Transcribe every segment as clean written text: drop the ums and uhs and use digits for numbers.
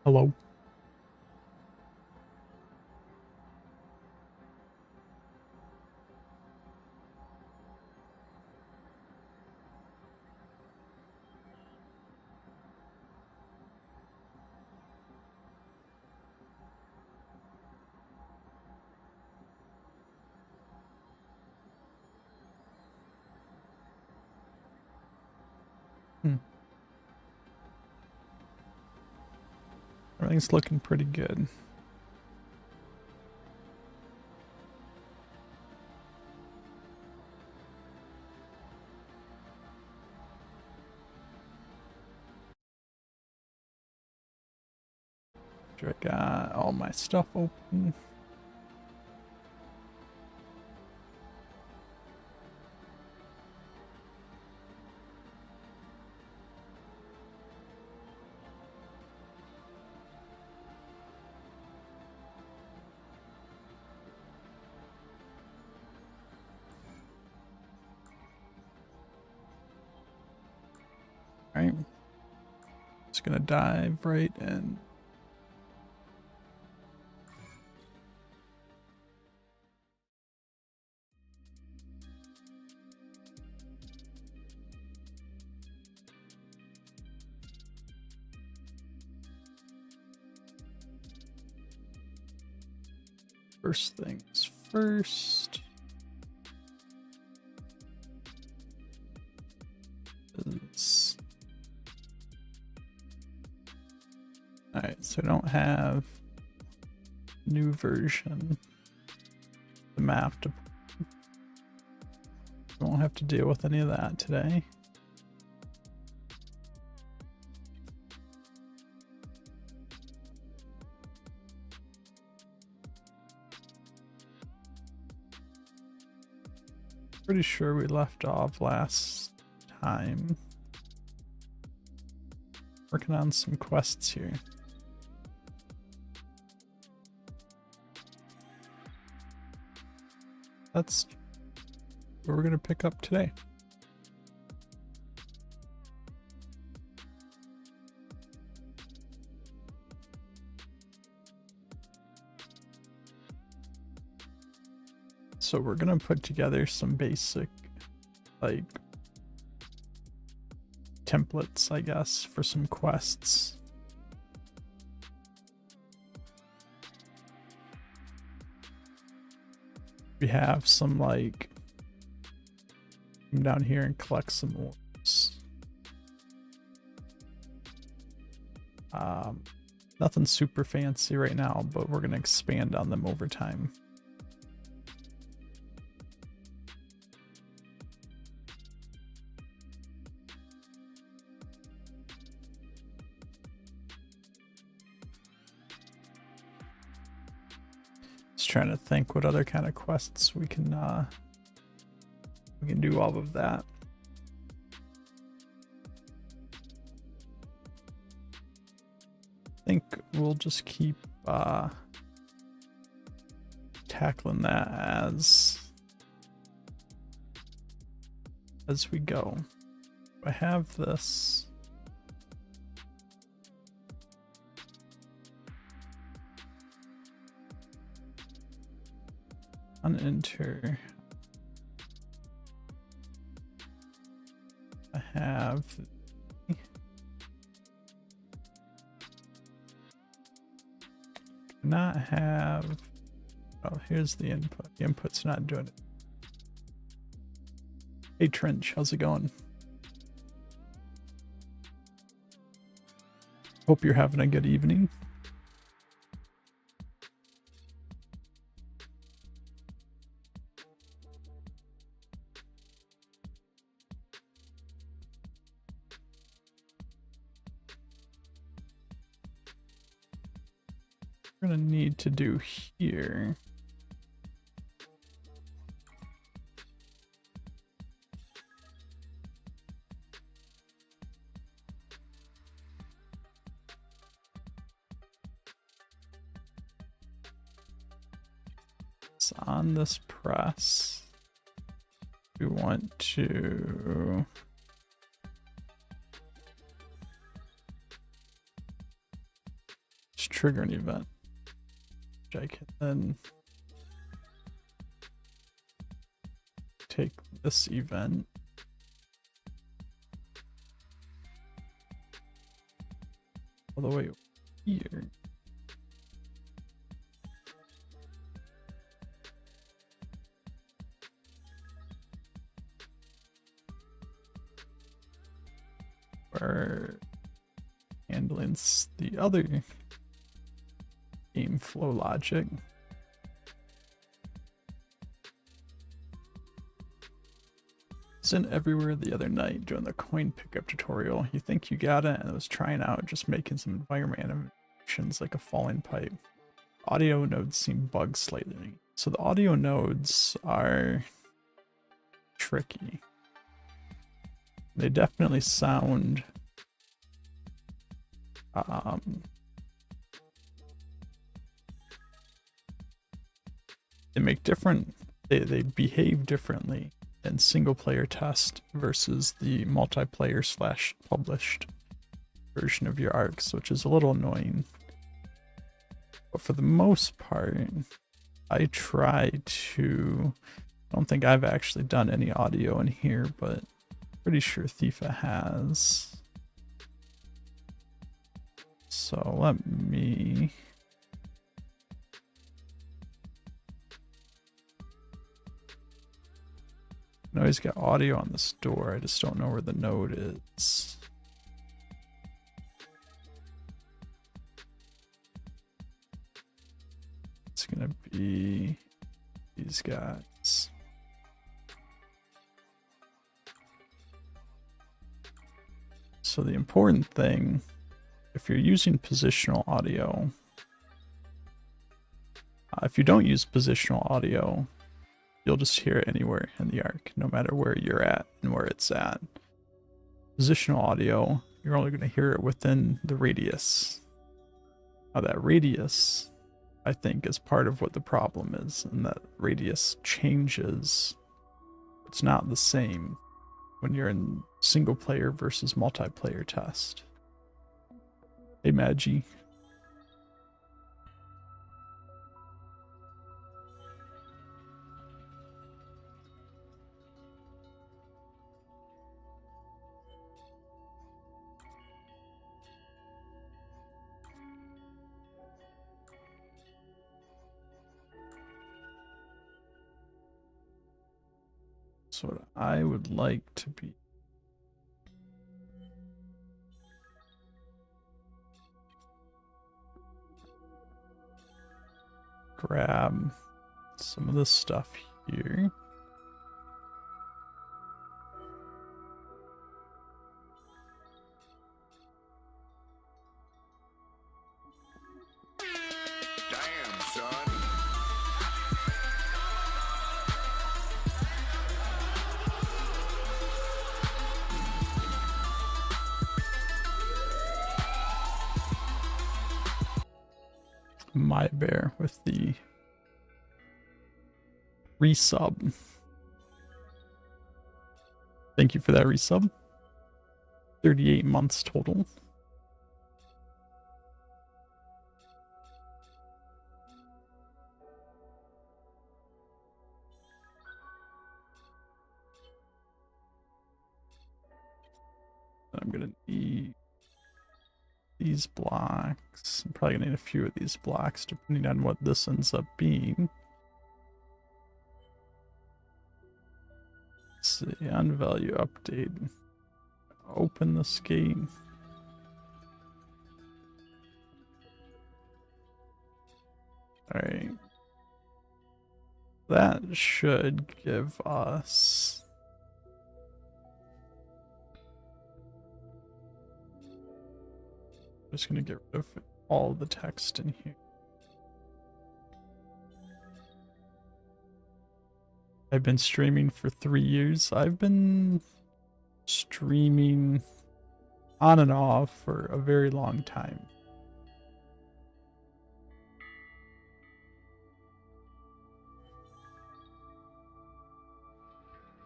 Hello. Everything's looking pretty good. Sure, I got all my stuff open. Alright. Just gonna dive right in. First things first. Alright, so I don't have new version. The map to won't have to deal with any of that today. Pretty sure we left off last time working on some quests here. That's what we're gonna pick up today. So we're gonna put together some basic, like, templates, I guess, for some quests. We have some, like, come down here and collect some orbs. Nothing super fancy right now, but we're gonna expand on them over time. Just trying to think what other kind of quests we can do all of that. I think we'll just keep tackling that as we go. I have this. Unenter. I have not have. Oh, here's the input. The input's not doing it. Hey Trench, how's it going? Hope you're having a good evening. We're gonna need to do here. It's on this press. We want to trigger an event, which I can then take this event all the way here. We're handling the other game flow logic. In everywhere the other night during the coin pickup tutorial. You think you got it, and I was trying out just making some environment animations like a falling pipe. Audio nodes seem bugged slightly. So the audio nodes are tricky. They definitely sound they make different, they behave differently in single player test versus the multiplayer / published version of your arcs, which is a little annoying. But for the most part, I try to, I don't think I've actually done any audio in here, but pretty sure Thifa has. So let me I know he's got audio on this door, I just don't know where the node is. It's gonna be these guys. So the important thing, if you're using positional audio, if you don't use positional audio, you'll just hear it anywhere in the arc, no matter where you're at and where it's at. Positional audio, you're only going to hear it within the radius. Now that radius, I think, is part of what the problem is, and that radius changes. It's not the same when you're in single player versus multiplayer test. Hey Magi. So what I would like to be grab some of this stuff here. Damn, son. My bear with the resub. Thank you for that resub. 38 months total. I'm gonna need these blocks. I'm probably gonna need a few of these blocks depending on what this ends up being. Let's see, on value update. Open this gate. Alright. That should give us I'm just gonna get rid of all the text in here. I've been streaming for 3 years. I've been streaming on and off for a very long time.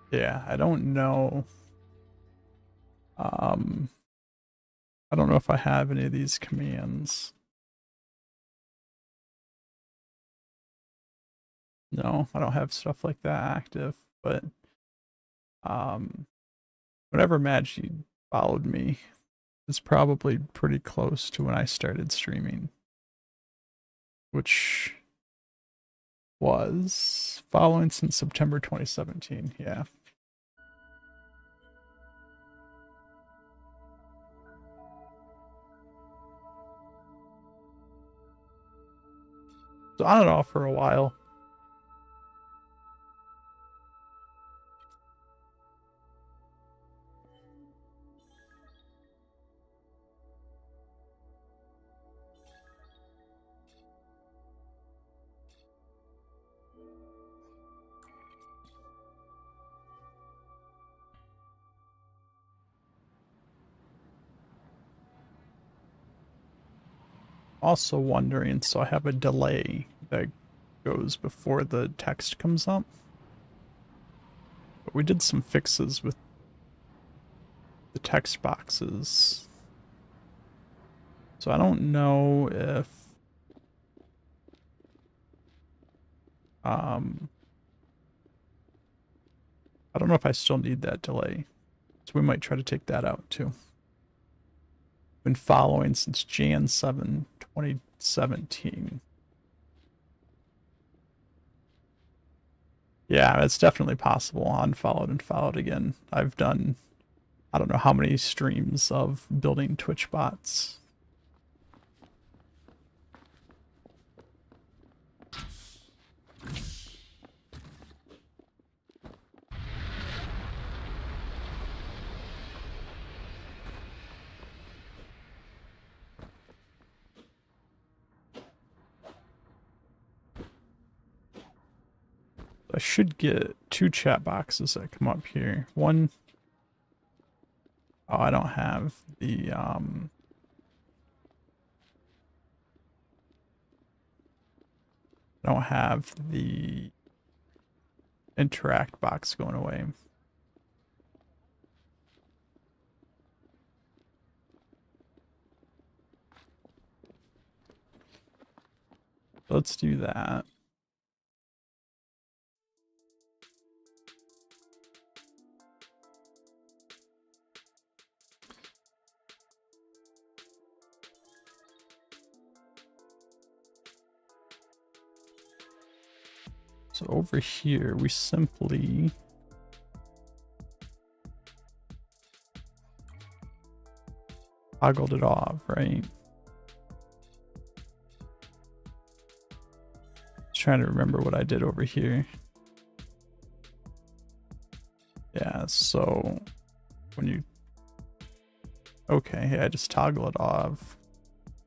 Yeah, I don't know. I don't know if I have any of these commands. No, I don't have stuff like that active, but um, whenever Magi followed me, it's probably pretty close to when I started streaming, which was following since September 2017. Yeah. So on and off for a while. Also wondering, so I have a delay that goes before the text comes up. But we did some fixes with the text boxes. So I don't know if I don't know if I still need that delay. So we might try to take that out too. Been following since Jan 7, 2017. Yeah, it's definitely possible. Unfollowed and followed again. I've done, I don't know how many streams of building Twitch bots. I should get 2 chat boxes that come up here. One, oh, I don't have the, I don't have the interact box going away. Let's do that. So over here, we simply toggled it off, right? Just trying to remember what I did over here. Yeah, so when you, okay, yeah, I just toggle it off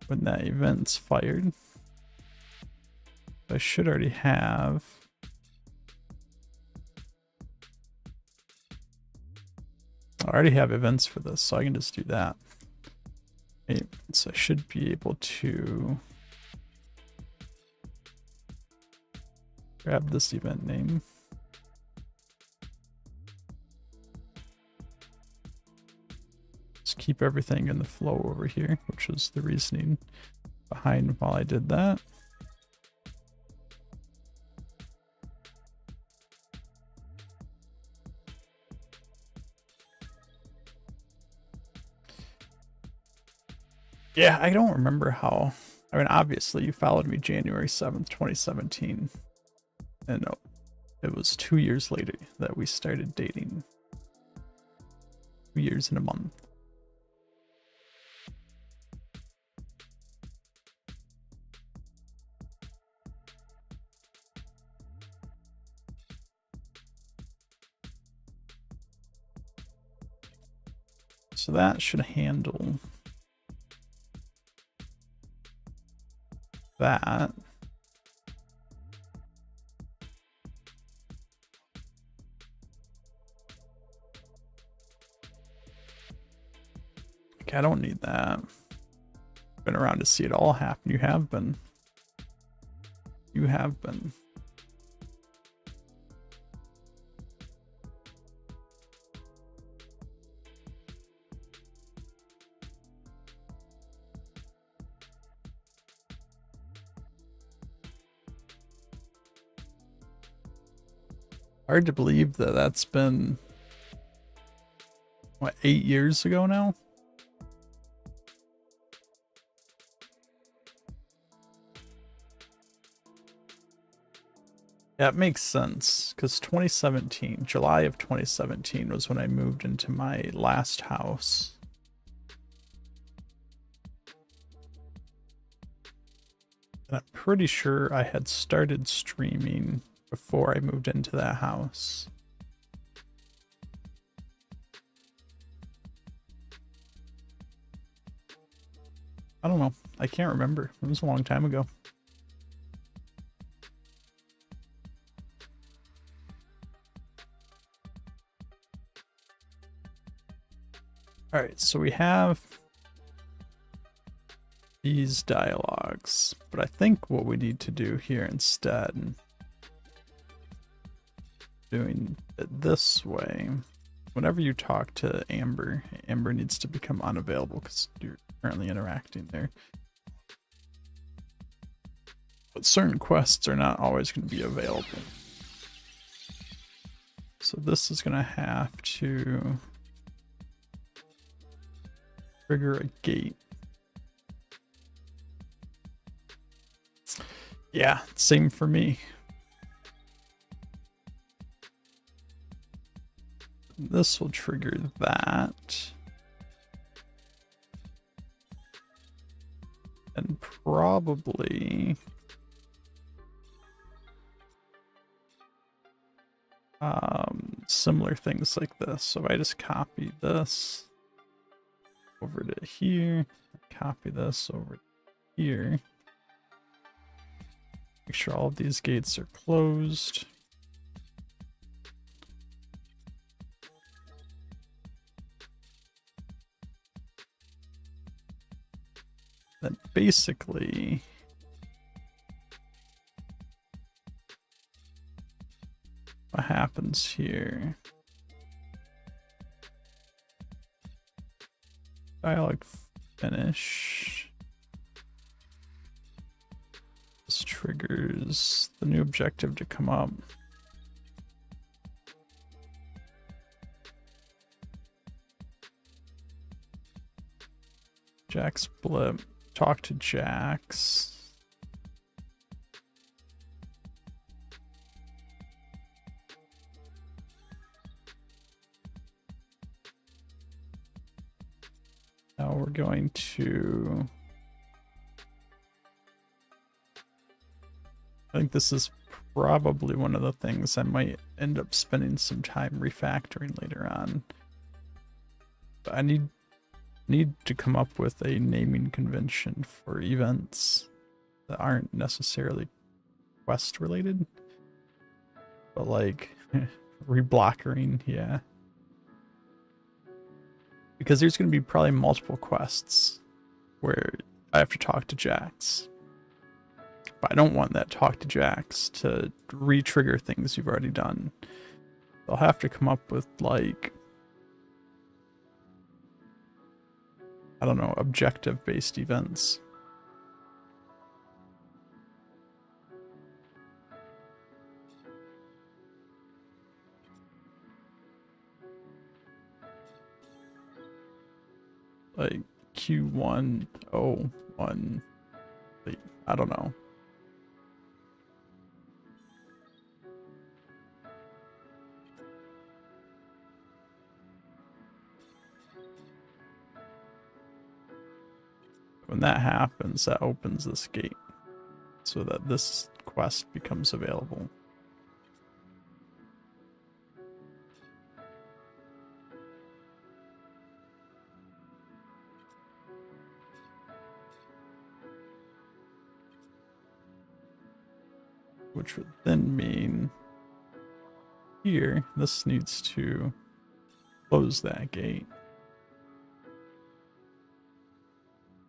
when that event's fired. I should already have, I already have events for this, so I can just do that. So I should be able to grab this event name. Just keep everything in the flow over here, which was the reasoning behind while I did that. Yeah, I don't remember how. I mean, obviously, you followed me January 7th, 2017. And it was 2 years later that we started dating. 2 years and a month. So that should handle that. Okay, I don't need that. Been around to see it all happen. You have been. You have been. Hard to believe that that's been, what, 8 years ago now? Yeah, it makes sense, because 2017, July of 2017 was when I moved into my last house. And I'm pretty sure I had started streaming before I moved into that house. I don't know. I can't remember. It was a long time ago. All right, so we have these dialogues, but I think what we need to do here instead, doing it this way, whenever you talk to Amber, Amber needs to become unavailable because you're currently interacting there. But certain quests are not always going to be available. So this is going to have to trigger a gate. Yeah, same for me. This will trigger that. And probably similar things like this. So if I just copy this over to here, copy this over to here, make sure all of these gates are closed. Then basically what happens here, dialogue finish, this triggers the new objective to come up. Jax blip, talk to Jax. Now we're going to, I think this is probably one of the things I might end up spending some time refactoring later on. But I need to come up with a naming convention for events that aren't necessarily quest related, but like reblockering, yeah. Because there's going to be probably multiple quests where I have to talk to Jax. But I don't want that talk to Jax to re-trigger things you've already done. They'll have to come up with, like, I don't know, objective-based events. Like Q101, like, I don't know. When that happens, that opens this gate so that this quest becomes available. Which would then mean here, this needs to close that gate.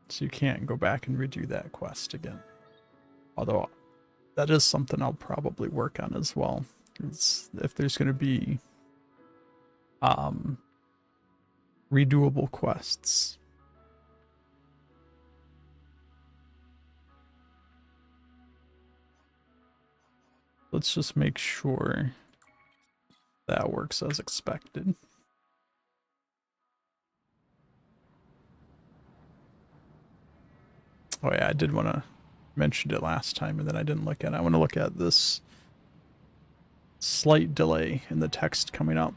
So you can't go back and redo that quest again. Although that is something I'll probably work on as well. It's if there's going to be redoable quests. Let's just make sure That works as expected. Oh yeah, I did want to mention it last time and then I didn't look at it. I want to look at this slight delay in the text coming up.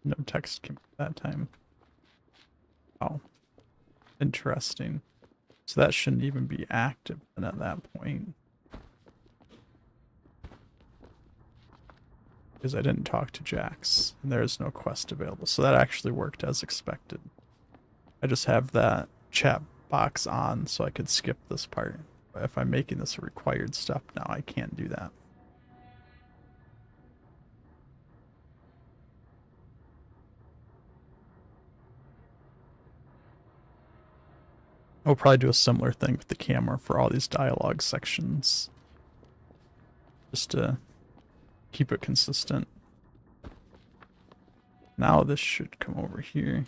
No text came up that time. Oh, interesting. So that shouldn't even be active then at that point. Because I didn't talk to Jax and there is no quest available. So that actually worked as expected. I just have that chat box on so I could skip this part. But if I'm making this a required step now, I can't do that. I'll probably do a similar thing with the camera for all these dialogue sections. Just to keep it consistent. Now this should come over here.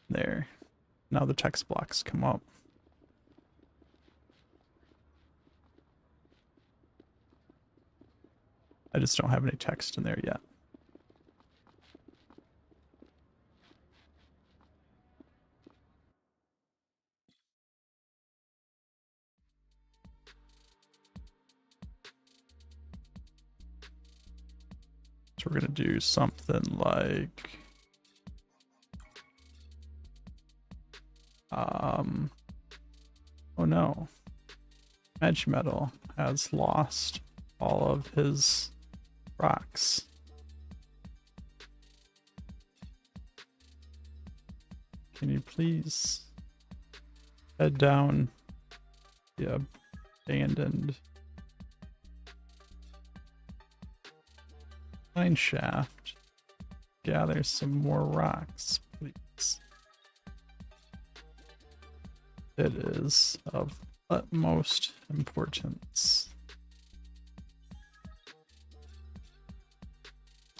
There. Now the text blocks come up. I just don't have any text in there yet. So we're going to do something like oh no. Metal has lost all of his rocks. Can you please head down the abandoned mine shaft, gather some more rocks, please. It is of utmost importance.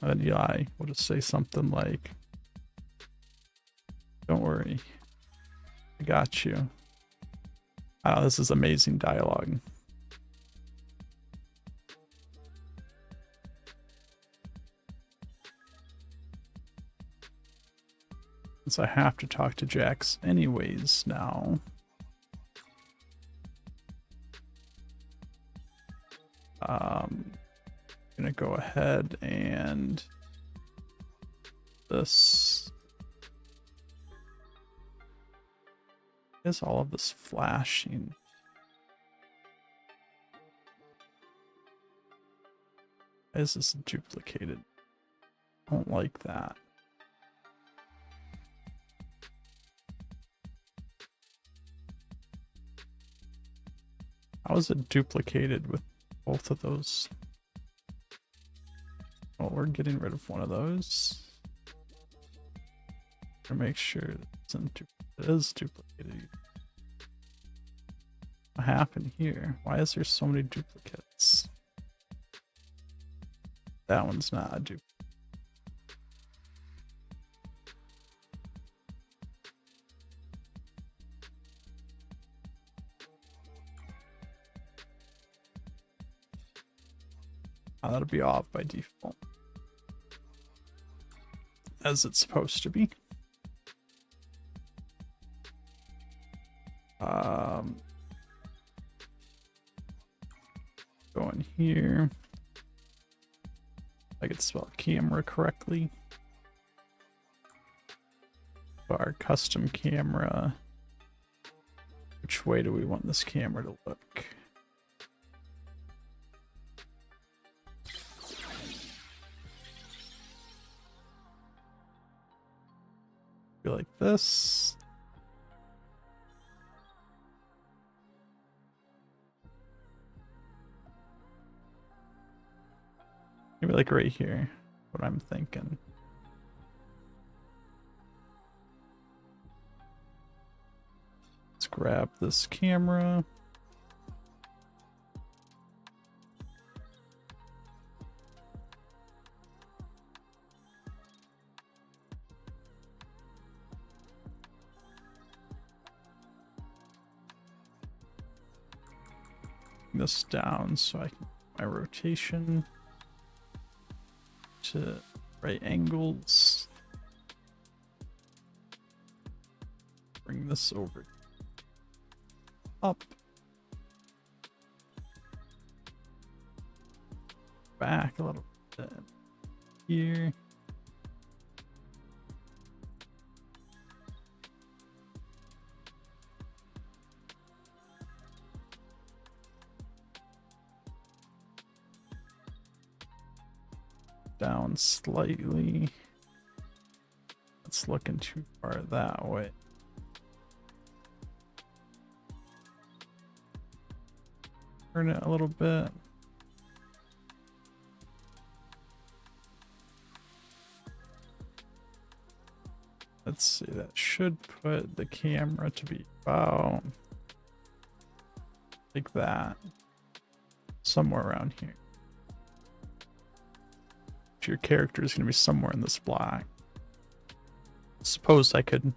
And Eli will just say something like, don't worry, I got you. Wow, this is amazing dialogue. Since I have to talk to Jax anyways now. Gonna go ahead and this is all of this flashing. Why is this duplicated? I don't like that. How is it duplicated with both of those? Well, we're getting rid of one of those. To make sure it is duplicated. What happened here? Why is there so many duplicates? That one's not a duplicate. Oh, that'll be off by default. As it's supposed to be. Go in here. I could spell camera correctly. Our custom camera. Which way do we want this camera to look? Be like this. Maybe like right here, what I'm thinking. Let's grab this camera. This down so I can my rotation to right angles. Bring this over up, back a little bit here. Down slightly. It's looking too far that way. Turn it a little bit. Let's see, that should put the camera to be about like that. Somewhere around here. Your character is going to be somewhere in this block. Suppose I could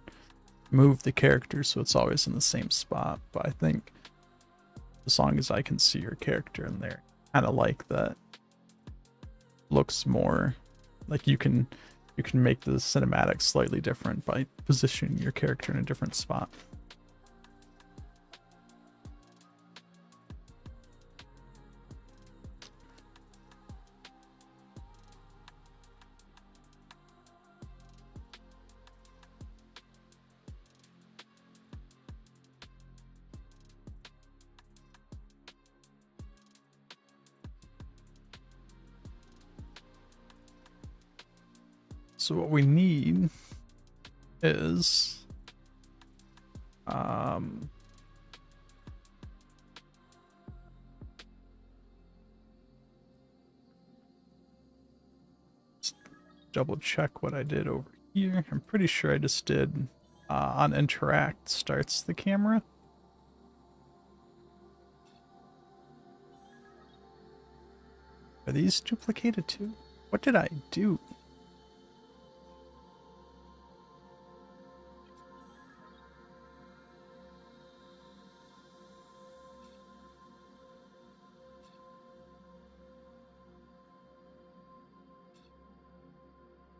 move the character so it's always in the same spot, but I think as long as I can see your character in there, kind of like that. Looks more like you can make the cinematic slightly different by positioning your character in a different spot. So what we need is double check what I did over here. I'm pretty sure I just did on interact starts the camera. Are these duplicated too? What did I do?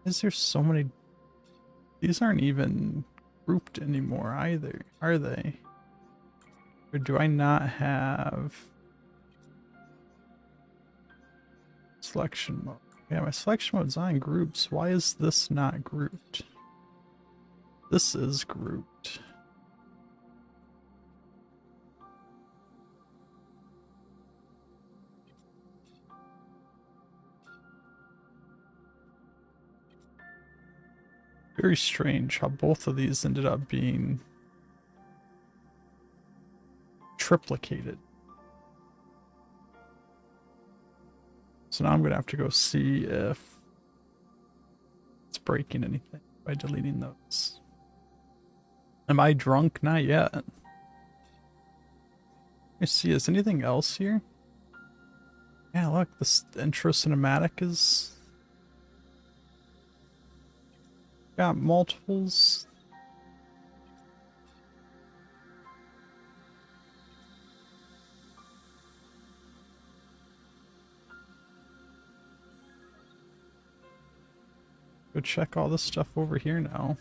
Is there so many? These aren't even grouped anymore either, are they? Or do I not have selection mode? Yeah, my selection mode's on groups. Why is this not grouped? This is grouped. Very strange how both of these ended up being triplicated. So now I'm gonna have to go see if it's breaking anything by deleting those. Am I drunk? Not yet. Let me see, is anything else here? Yeah, look, this intro cinematic is got multiples. Go check all this stuff over here now.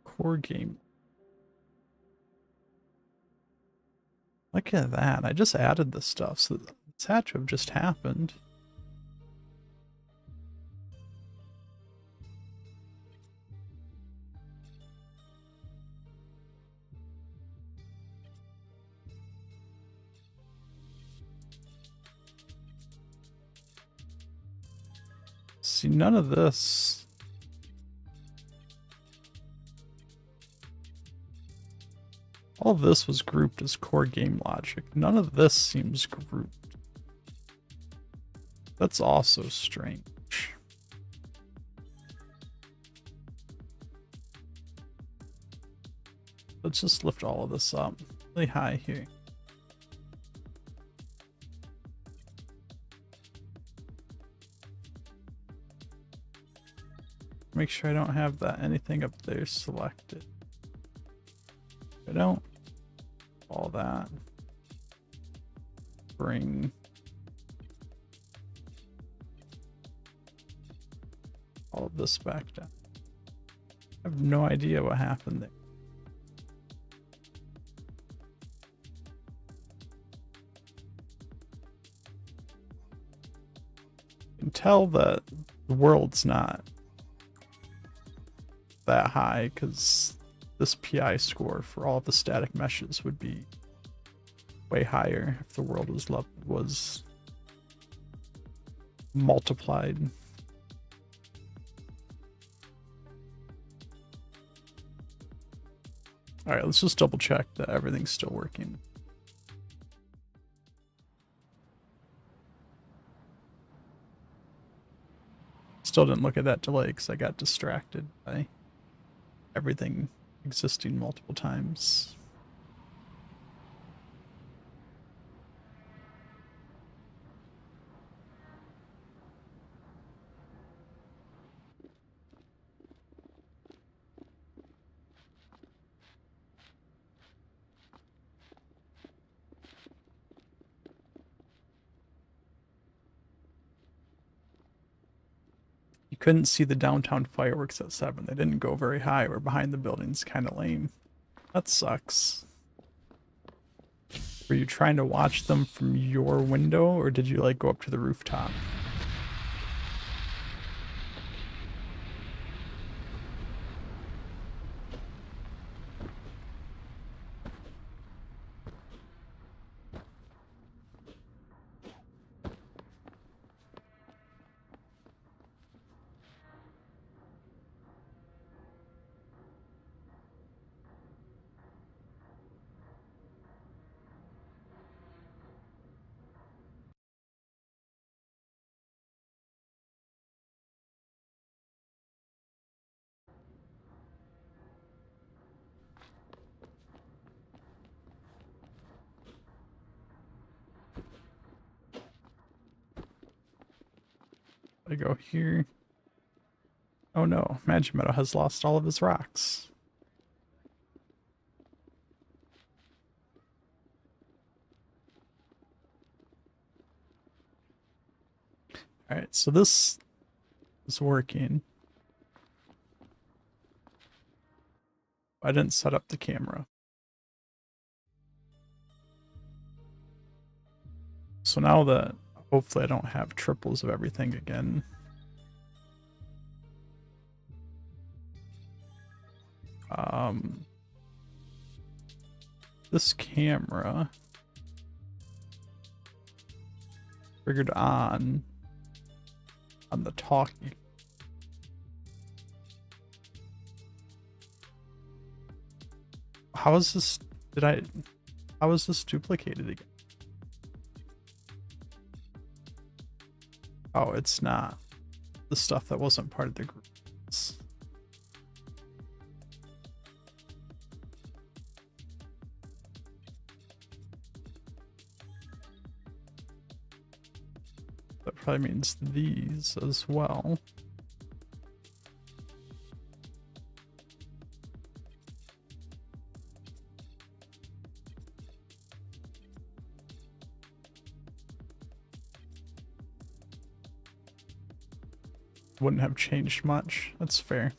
Core game. Look at that. I just added this stuff, so this had to have just happened. See, none of this. All of this was grouped as core game logic. None of this seems grouped. That's also strange. Let's just lift all of this up really high here. Make sure I don't have that anything up there selected. I don't. All that. Bring all of this back down. I have no idea what happened there. You can tell that the world's not that high because this PI score for all of the static meshes would be way higher if the world was multiplied. All right, let's just double check that everything's still working. Still didn't look at that delay because I got distracted by everything existing multiple times. You couldn't see the downtown fireworks at 7. They didn't go very high. We're behind the buildings. Kind of lame. That sucks. Were you trying to watch them from your window, or did you like go up to the rooftop? I go here. Oh no, Magic Meadow has lost all of his rocks. Alright, so this is working. I didn't set up the camera. So now that hopefully I don't have triples of everything again. This camera triggered on the talkie. How is this? How is this duplicated again? Oh, it's not the stuff that wasn't part of the group. That probably means these as well. Wouldn't have changed much. That's fair.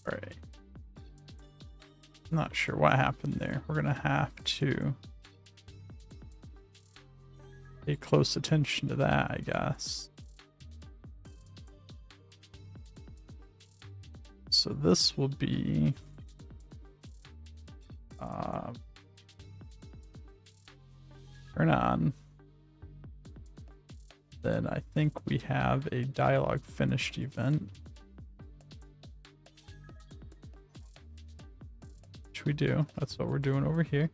All right. Not sure what happened there. We're gonna have to Pay close attention to that, I guess. So this will be turn on. Then I think we have a dialogue finished event. Which we do. That's what we're doing over here.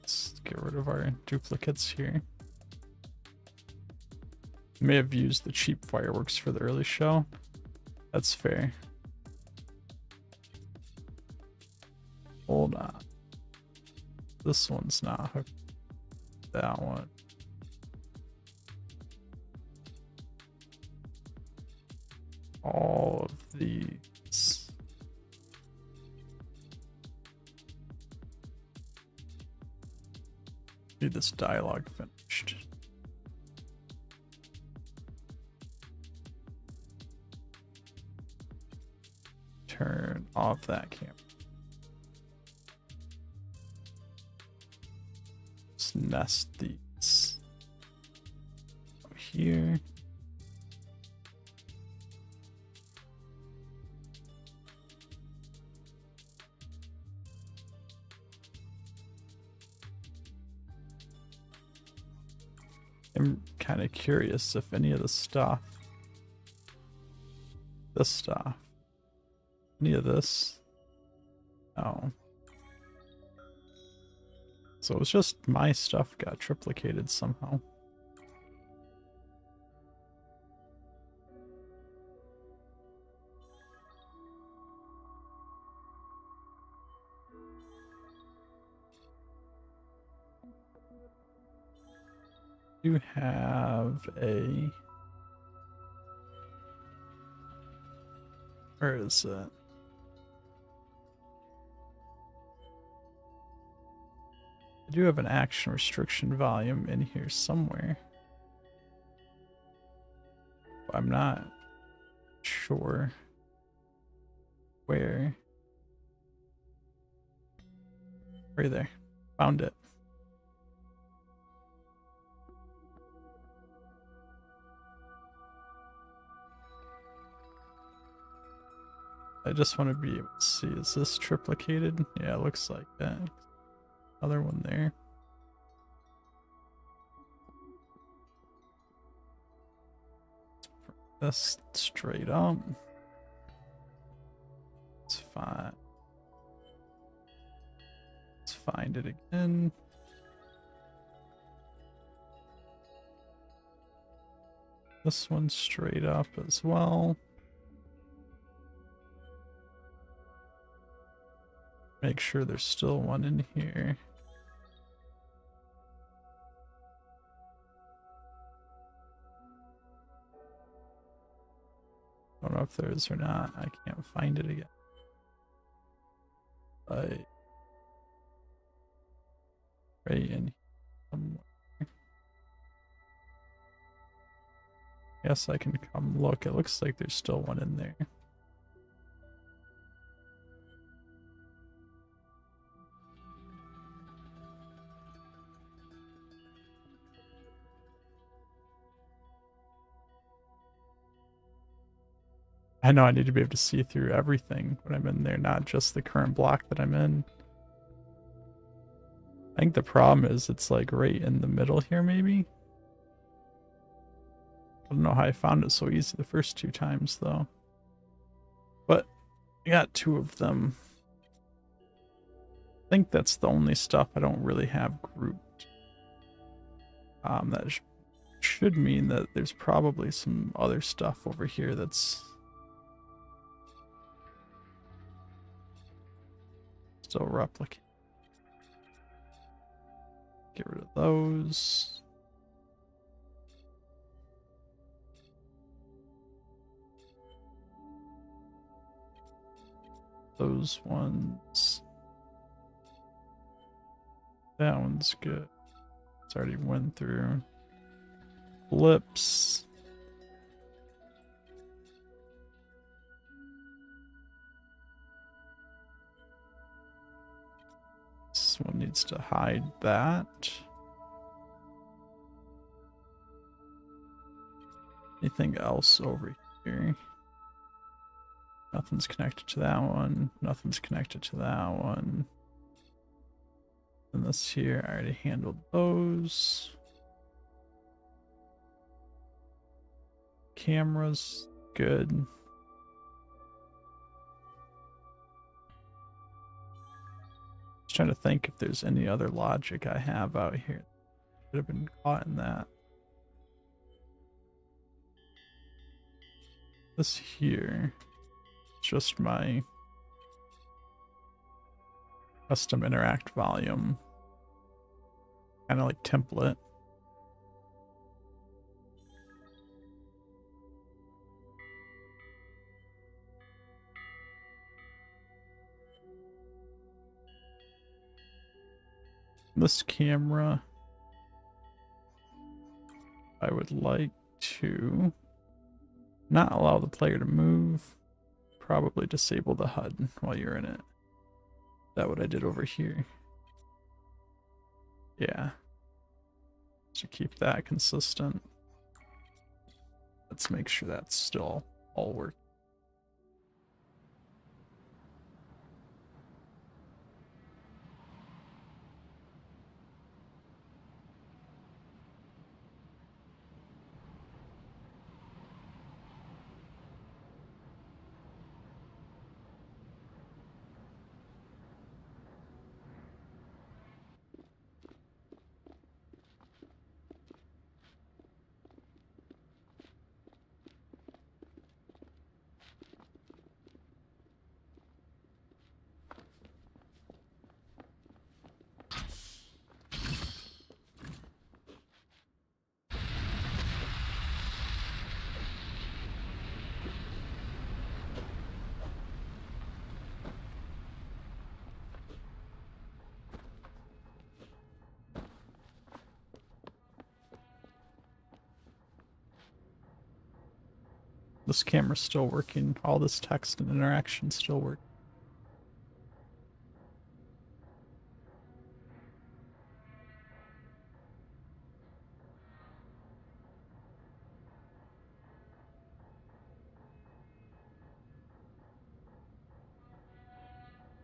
Let's get rid of our duplicates here. May have used the cheap fireworks for the early show. That's fair. Hold on. This one's not hooked. That one. All of these. Do this dialogue finished. Turn off that camera. Let's nest these over here. I'm kind of curious if any of the stuff, any of this, oh. So it's just my stuff got triplicated somehow. You have a, where is it? I do have an action restriction volume in here somewhere. I'm not sure where. Right there. Found it. I just want to be able to see, is this triplicated? Yeah, it looks like that. Other one there. Let's put this straight up. It's fine. Let's find it again. This one straight up as well. Make sure there's still one in here. I don't know if there is or not. I can't find it again. Right in here somewhere. Guess I can come look. It looks like there's still one in there. I know I need to be able to see through everything when I'm in there, not just the current block that I'm in. I think the problem is it's like right in the middle here, maybe? I don't know how I found it so easy the first two times, though. But I got two of them. I think that's the only stuff I don't really have grouped. That should mean that there's probably some other stuff over here that's still replicate. Get rid of those. Those ones. That one's good. It's already went through. Blips. This one needs to hide that. Anything else over here? Nothing's connected to that one. Nothing's connected to that one. And this here, I already handled those. Cameras, good. Just trying to think if there's any other logic I have out here. Could have been caught in that. This here, it's just my custom interact volume, kind of like template. This camera, I would like to not allow the player to move, probably disable the HUD while you're in it. That's what I did over here. Yeah. To keep that consistent. Let's make sure that's still all working. This camera's still working. All this text and interaction still work.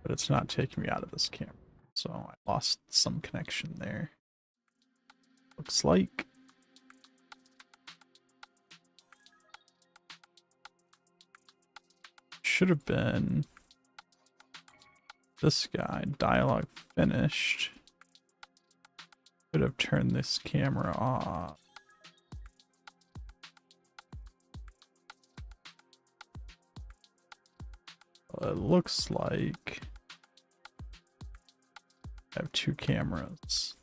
But it's not taking me out of this camera. So I lost some connection there. Looks like. Should have been this guy, dialogue finished. Could have turned this camera off. Well, it looks like I have two cameras.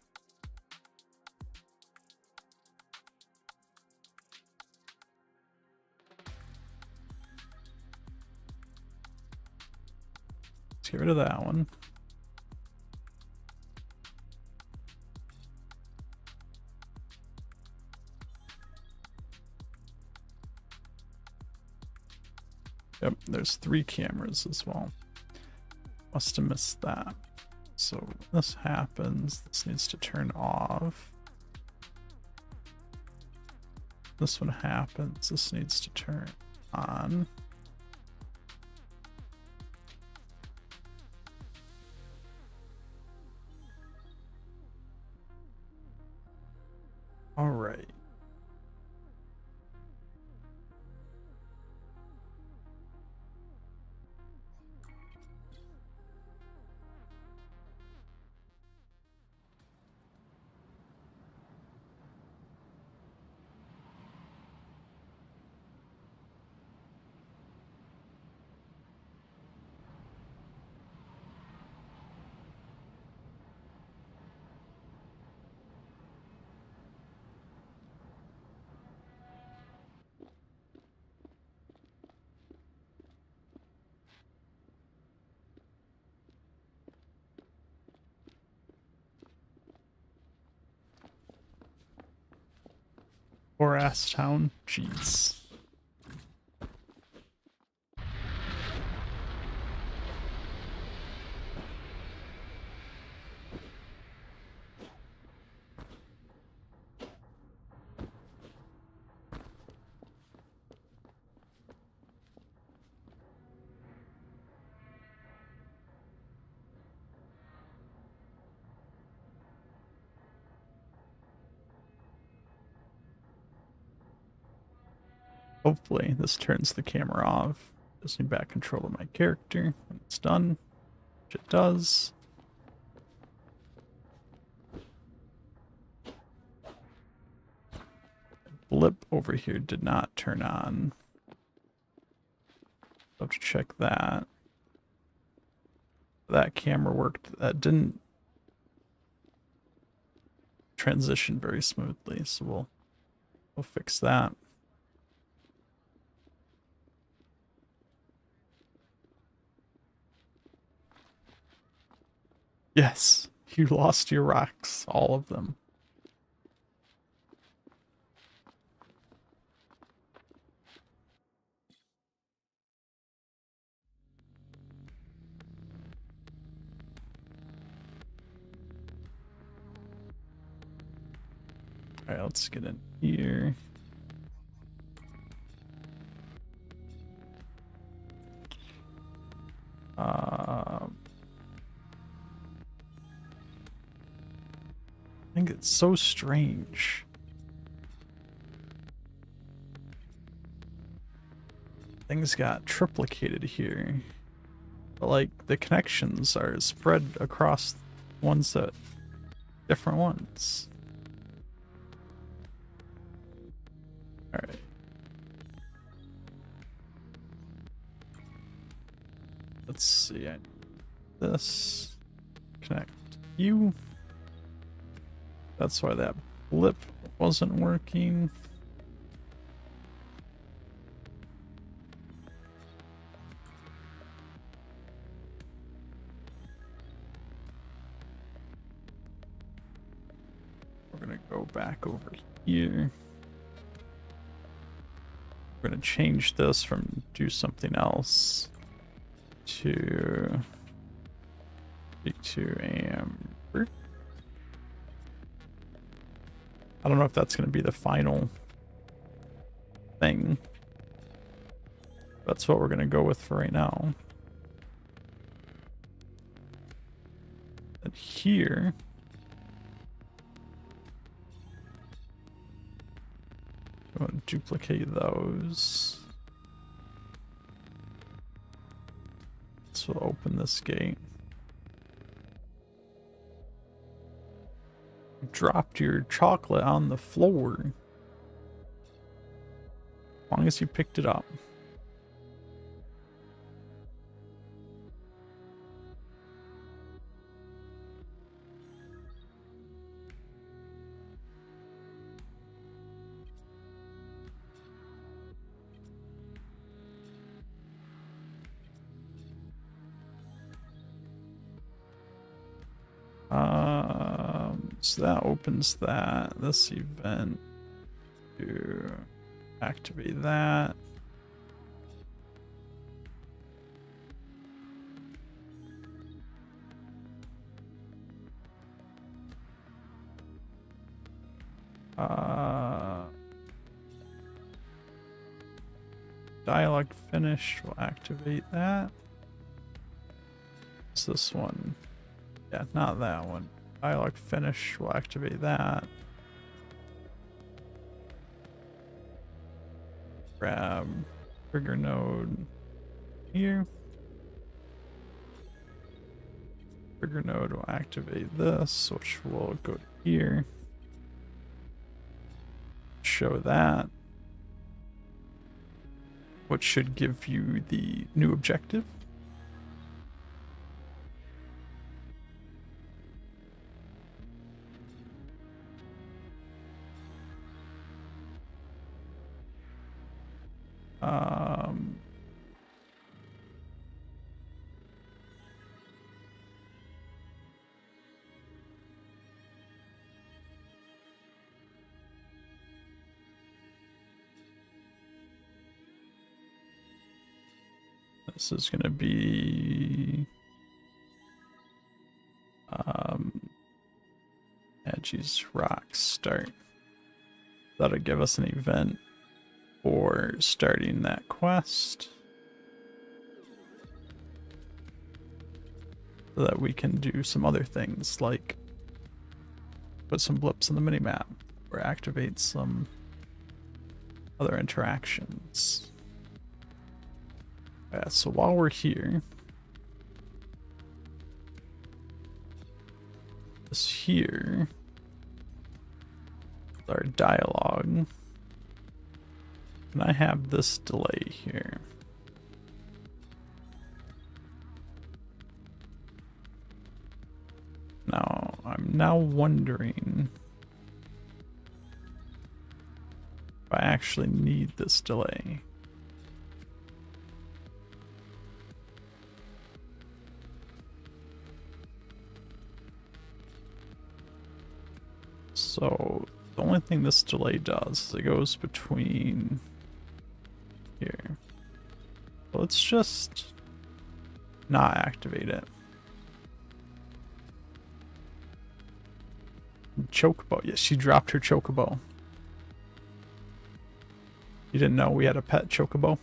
Let's get rid of that one. Yep, there's 3 cameras as well. Must have missed that. So when this happens, this needs to turn off. This one happens, this needs to turn on. All right. Poor ass town. Jeez. Hopefully this turns the camera off. Gives me back control of my character when it's done, which it does. Blip over here did not turn on. I'll have to check that. That camera worked. That didn't transition very smoothly, so we'll fix that. Yes, you lost your rocks, all of them. Alright, let's get in here. I think it's so strange. Things got triplicated here. But like the connections are spread across ones that different ones. Alright. Let's see. This connect you. That's why that blip wasn't working. We're gonna go back over here. We're gonna change this from do something else to speak to Amber. I don't know if that's gonna be the final thing. That's what we're gonna go with for right now. And here, I'm gonna duplicate those. So we'll open this gate. You dropped your chocolate on the floor. As long as you picked it up. So that opens this event to activate that. Dialogue finished will activate that. It's this one. Yeah, not that one. Dialogue finish will activate that. Grab trigger node here. Trigger node will activate this, which will go to here. Show that. Which should give you the new objective. This is going to be Agi's Rock start. That'll give us an event for starting that quest so that we can do some other things like put some blips in the minimap or activate some other interactions. Yeah, so while we're here, this here, with our dialogue, and I have this delay here. Now, I'm now wondering if I actually need this delay. So the only thing this delay does is it goes between here. Let's just not activate it. Chocobo. Yes, she dropped her chocobo. You didn't know we had a pet chocobo?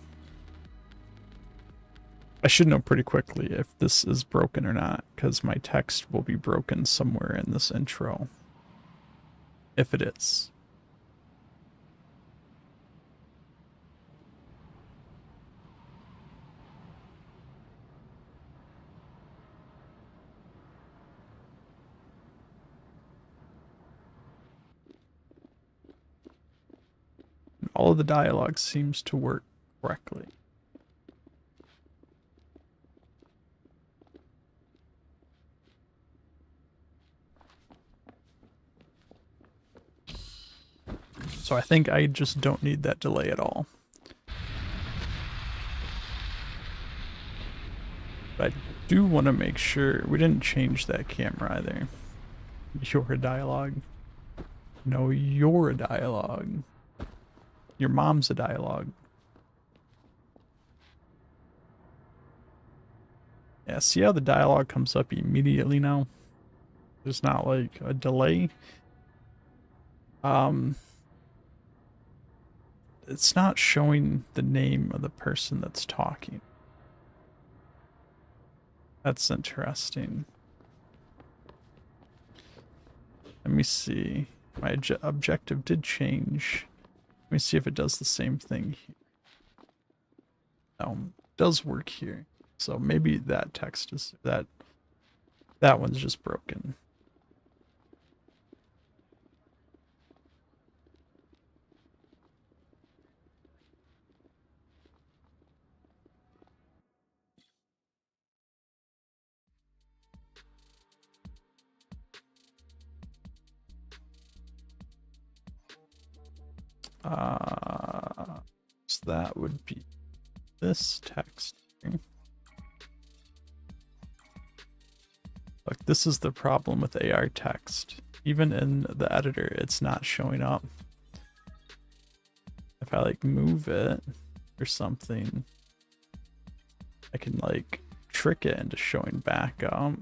I should know pretty quickly if this is broken or not, because my text will be broken somewhere in this intro. If it is. All of the dialogue seems to work correctly. So I think I just don't need that delay at all. But I do want to make sure we didn't change that camera either. You're a dialogue. No, you're a dialogue. Your mom's a dialogue. Yeah, see how the dialogue comes up immediately now? There's not like a delay. It's not showing the name of the person that's talking. That's interesting. Let me see. My objective did change. Let me see if it does the same thing here. No, it does work here. So maybe that text is that one's just broken. So that would be this text here. Look, this is the problem with AR text. Even in the editor, it's not showing up. If I like move it or something, I can like trick it into showing back up.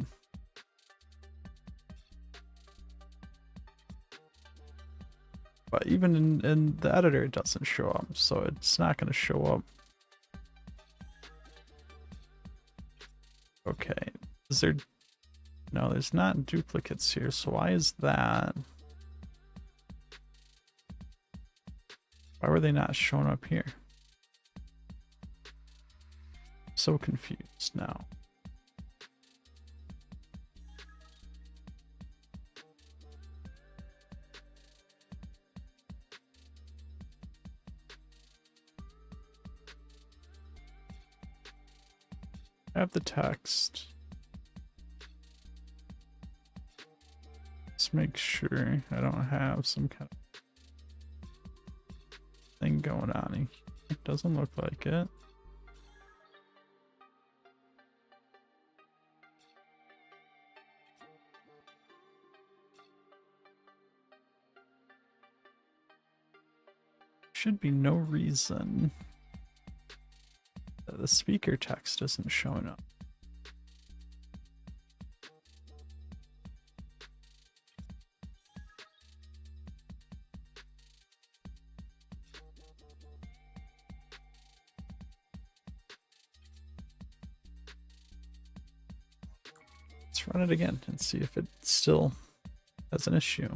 But even in the editor, it doesn't show up, so it's not going to show up. Okay, is there... No, there's not duplicates here, so why is that? Why were they not showing up here? So confused now. I have the text. Let's make sure I don't have some kind of thing going on here. It doesn't look like it. Should be no reason that the speaker text isn't showing up. Let's run it again and see if it still has an issue.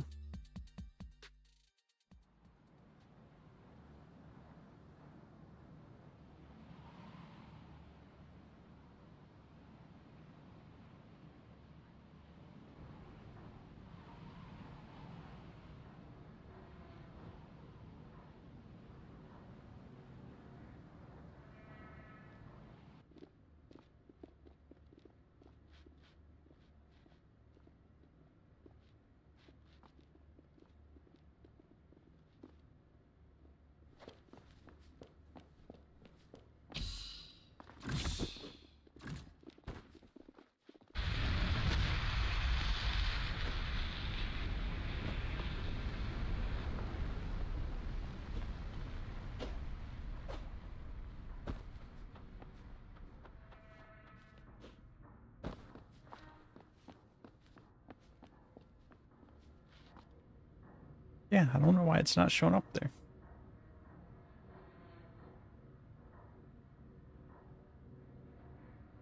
Yeah, I don't know why it's not showing up there.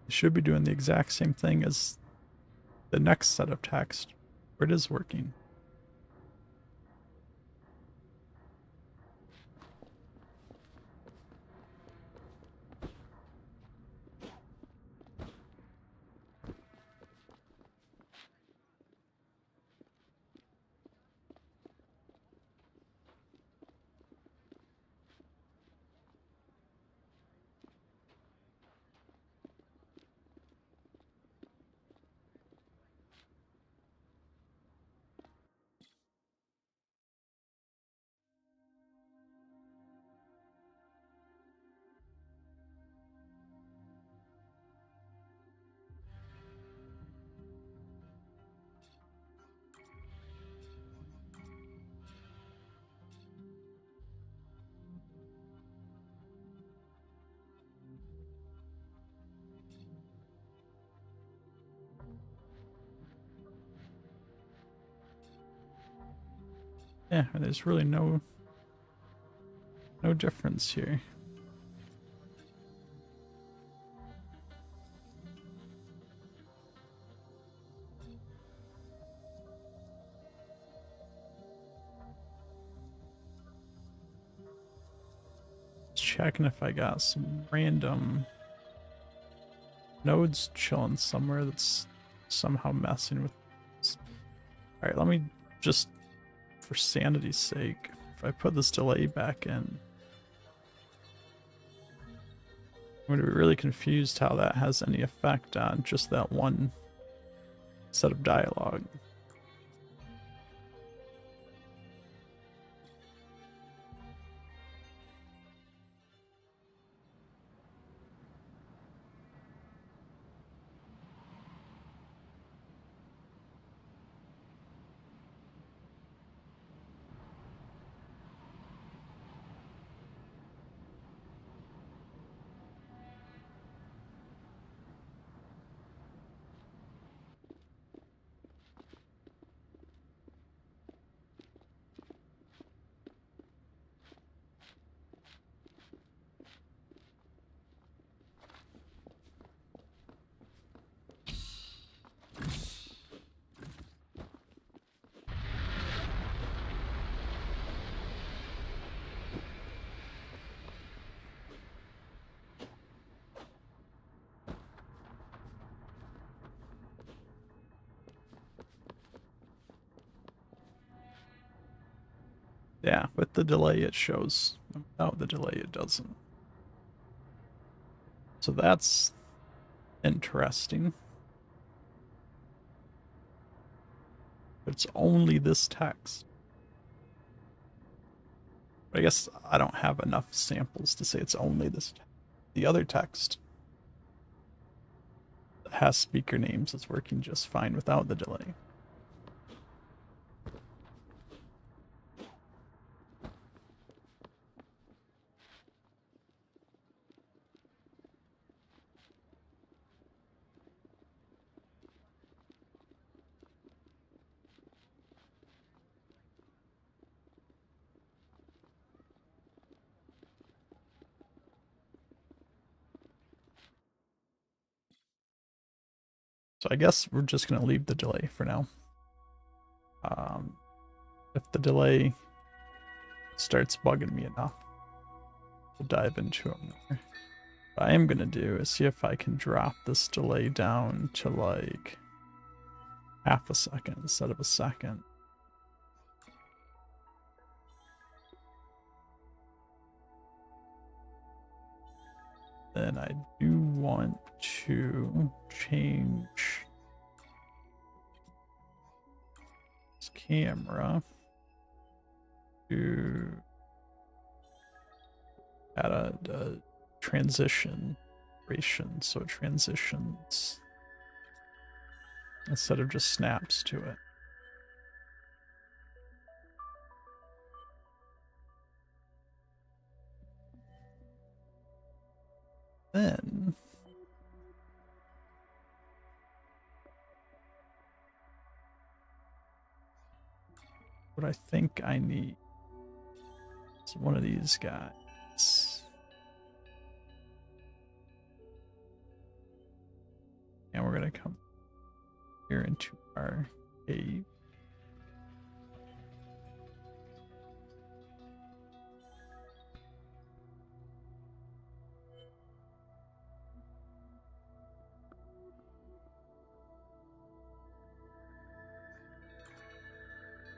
It should be doing the exact same thing as the next set of text where it is working. Yeah, and there's really no difference here. Checking if I got some random nodes chilling somewhere that's somehow messing with this. All right, let me just, for sanity's sake, if I put this delay back in, I'm going to be really confused how that has any effect on just that one set of dialogue. Yeah, with the delay it shows. Without the delay it doesn't. So that's interesting. But it's only this text. But I guess I don't have enough samples to say it's only this text. The other text that has speaker names is working just fine without the delay. So I guess we're just going to leave the delay for now. If the delay starts bugging me enough, we'll dive into it more. What I am going to do is see if I can drop this delay down to like half a second instead of a second. Then I do want to change this camera to add a transition duration so it transitions instead of just snaps to it. Then what I think I need is one of these guys. And we're gonna come here into our cave.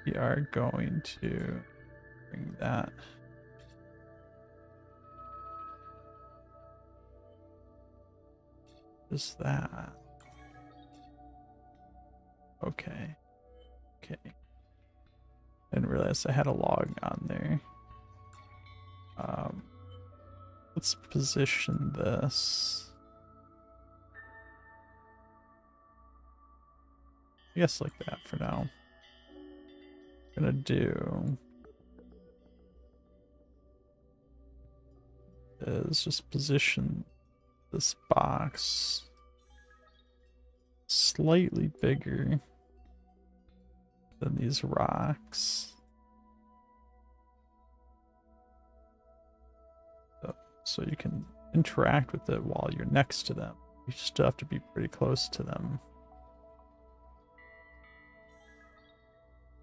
We are going to bring that. Just that. Okay. Okay. Didn't realize I had a log on there. Let's position this. I guess like that for now. I'm gonna do is just position this box slightly bigger than these rocks. So you can interact with it while you're next to them. You still have to be pretty close to them.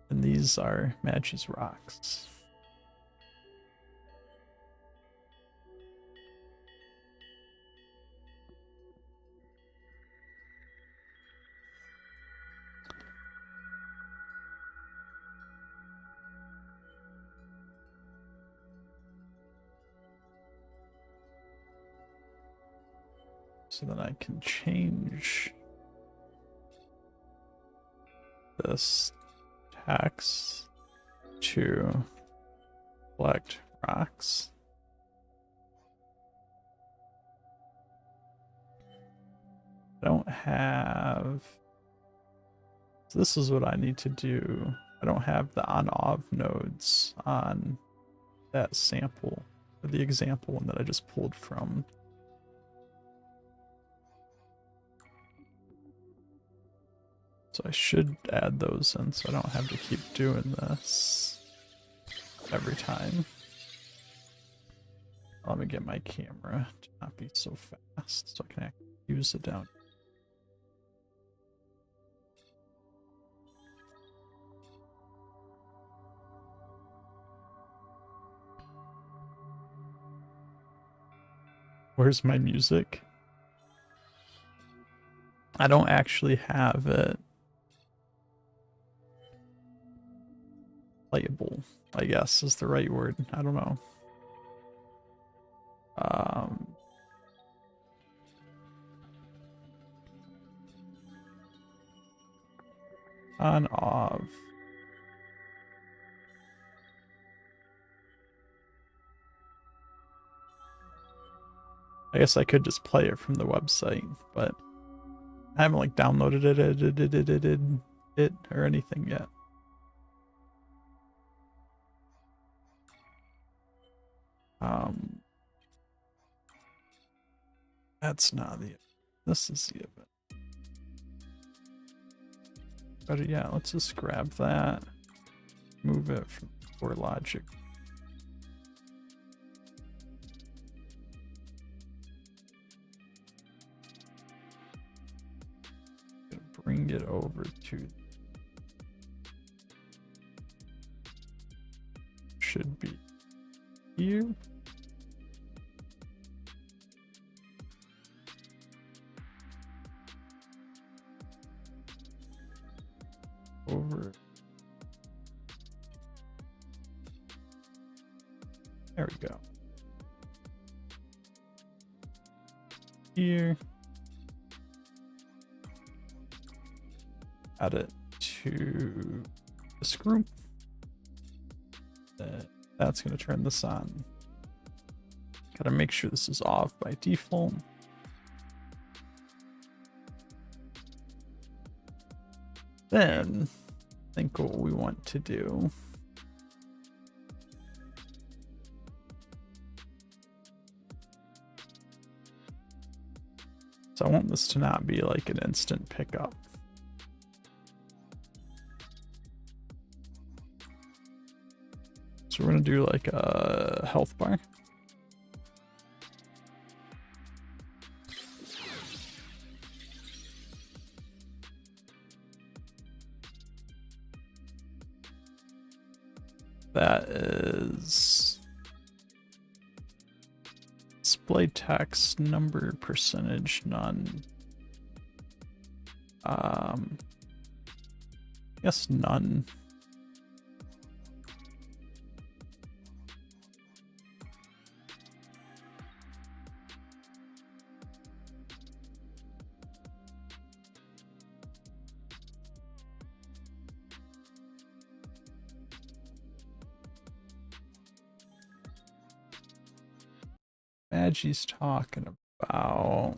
And these are Magi's rocks. So then I can change this text to collect rocks. I don't have, so this is what I need to do. I don't have the on-off nodes on that sample, or the example one that I just pulled from. So I should add those in so I don't have to keep doing this every time. Let me get my camera to not be so fast so I can actually use it down. Where's my music? I don't actually have it playable, I guess is the right word. I don't know. On off. I guess I could just play it from the website, but I haven't like downloaded it or anything yet. That's not the, this is the event. But yeah, let's just grab that, move it from CoreLogic. Bring it over to, should be here. Over. There we go. Here. Add it to this group. That's going to turn this on. Gotta make sure this is off by default. Then, I think what we want to do so I want this to not be like an instant pickup. So we're gonna do like a health bar. That is display text, number, percentage, none. Yes, none. Maggie's talking about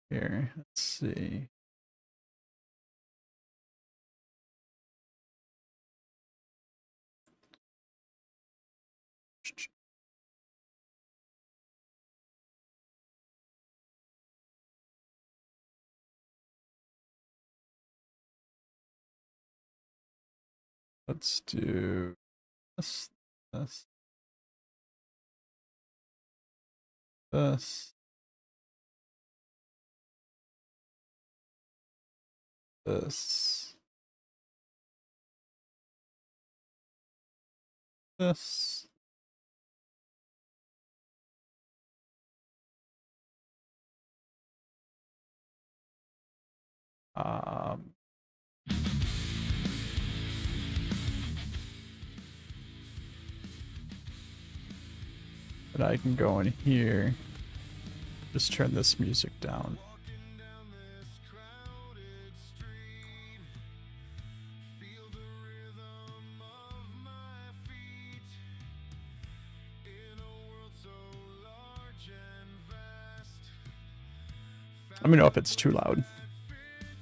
here. Let's see. Let's do this, this, this, this, this. But I can go in here, just turn this music down. Let me know if it's too loud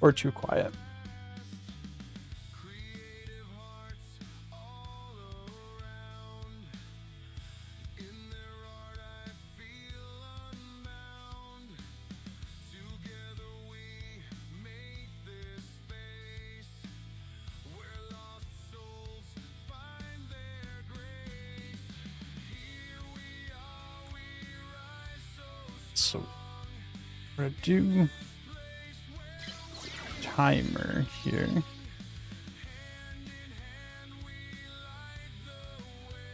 or too quiet. So we're gonna do timer here.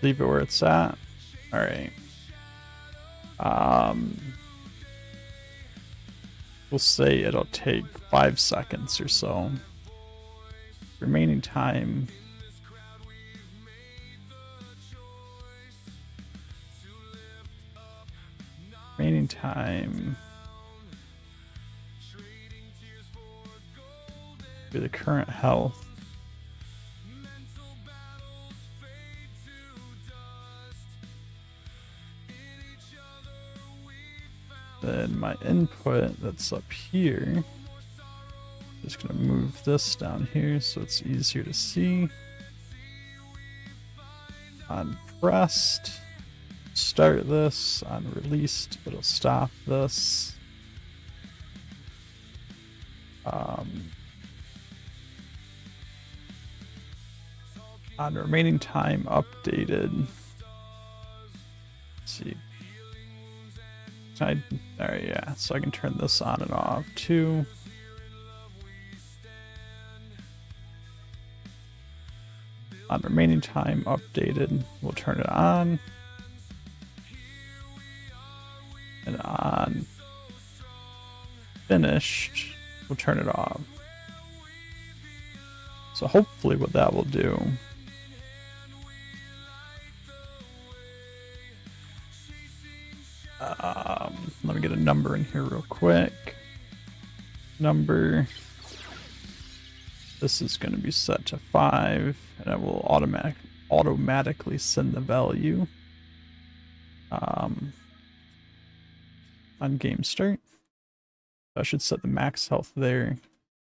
Leave it where it's at. All right. We'll say it'll take 5 seconds or so. Remaining time. Remaining time. For the current health. Then my input that's up here. Just gonna move this down here so it's easier to see. On pressed, start this. On released, it'll stop this. On remaining time updated. Let's see. There, yeah. So I can turn this on and off too. On remaining time updated, we'll turn it on. And on finished, we'll turn it off. So hopefully what that will do let me get a number in here real quick. Number. This is going to be set to 5, and it will automatically send the value on game start. I should set the max health there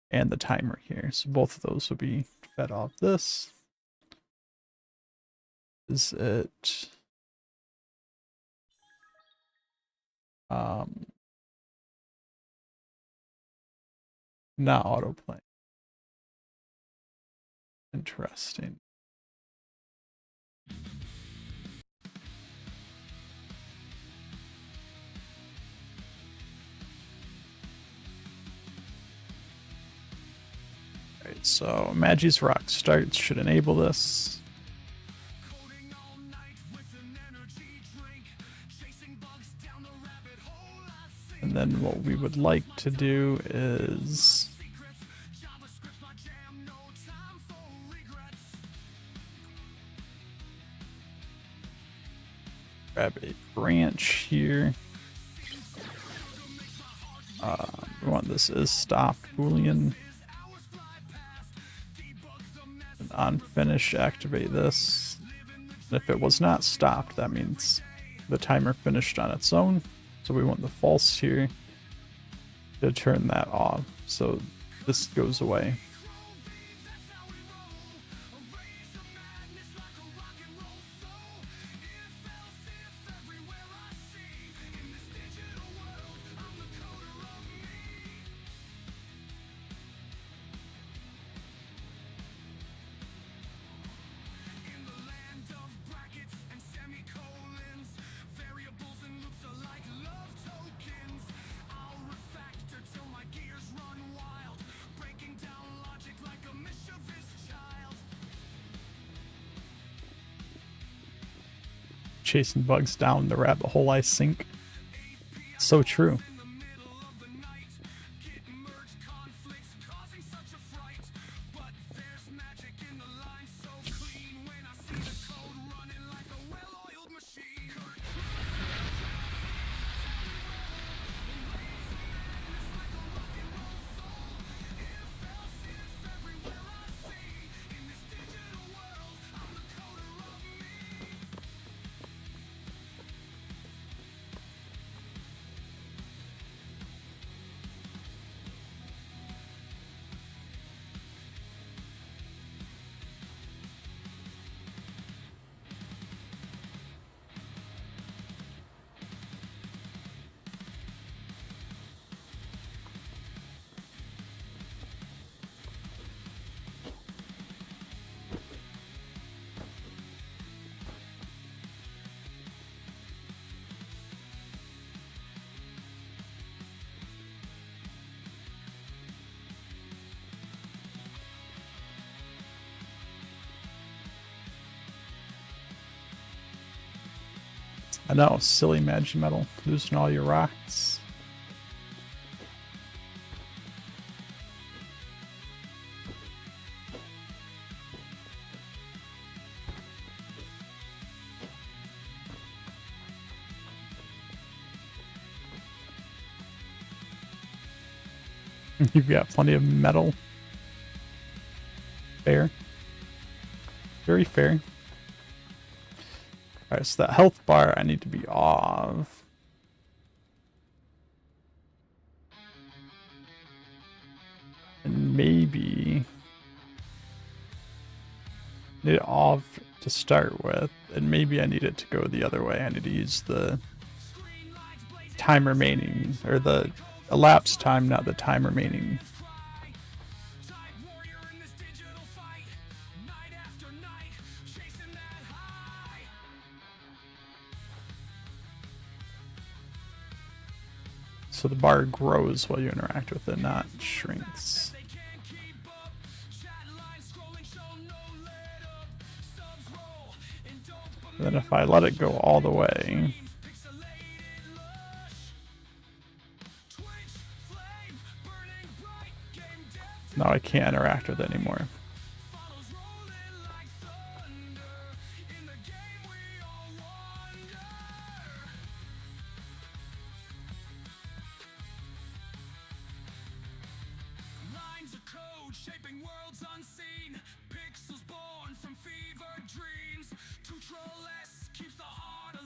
and the timer here. So both of those will be fed off this. Is it not autoplay? Interesting. So Magi's Rock Start should enable this. And then what we would like to do is grab a branch here. We want this as stopped Boolean. And on finish, activate this. And if it was not stopped, that means the timer finished on its own. So we want the false here to turn that off. So this goes away. Chasing bugs down the rabbit hole I sink. So true. I know, silly Magimetal, losing all your rocks. You've got plenty of metal. Fair. Very fair. Alright, so that health bar I need to be off. And maybe need it off to start with, and maybe I need it to go the other way. I need to use the time remaining, or the elapsed time, not the time remaining. So the bar grows while you interact with it, not shrinks. And then if I let it go all the way, now I can't interact with it anymore.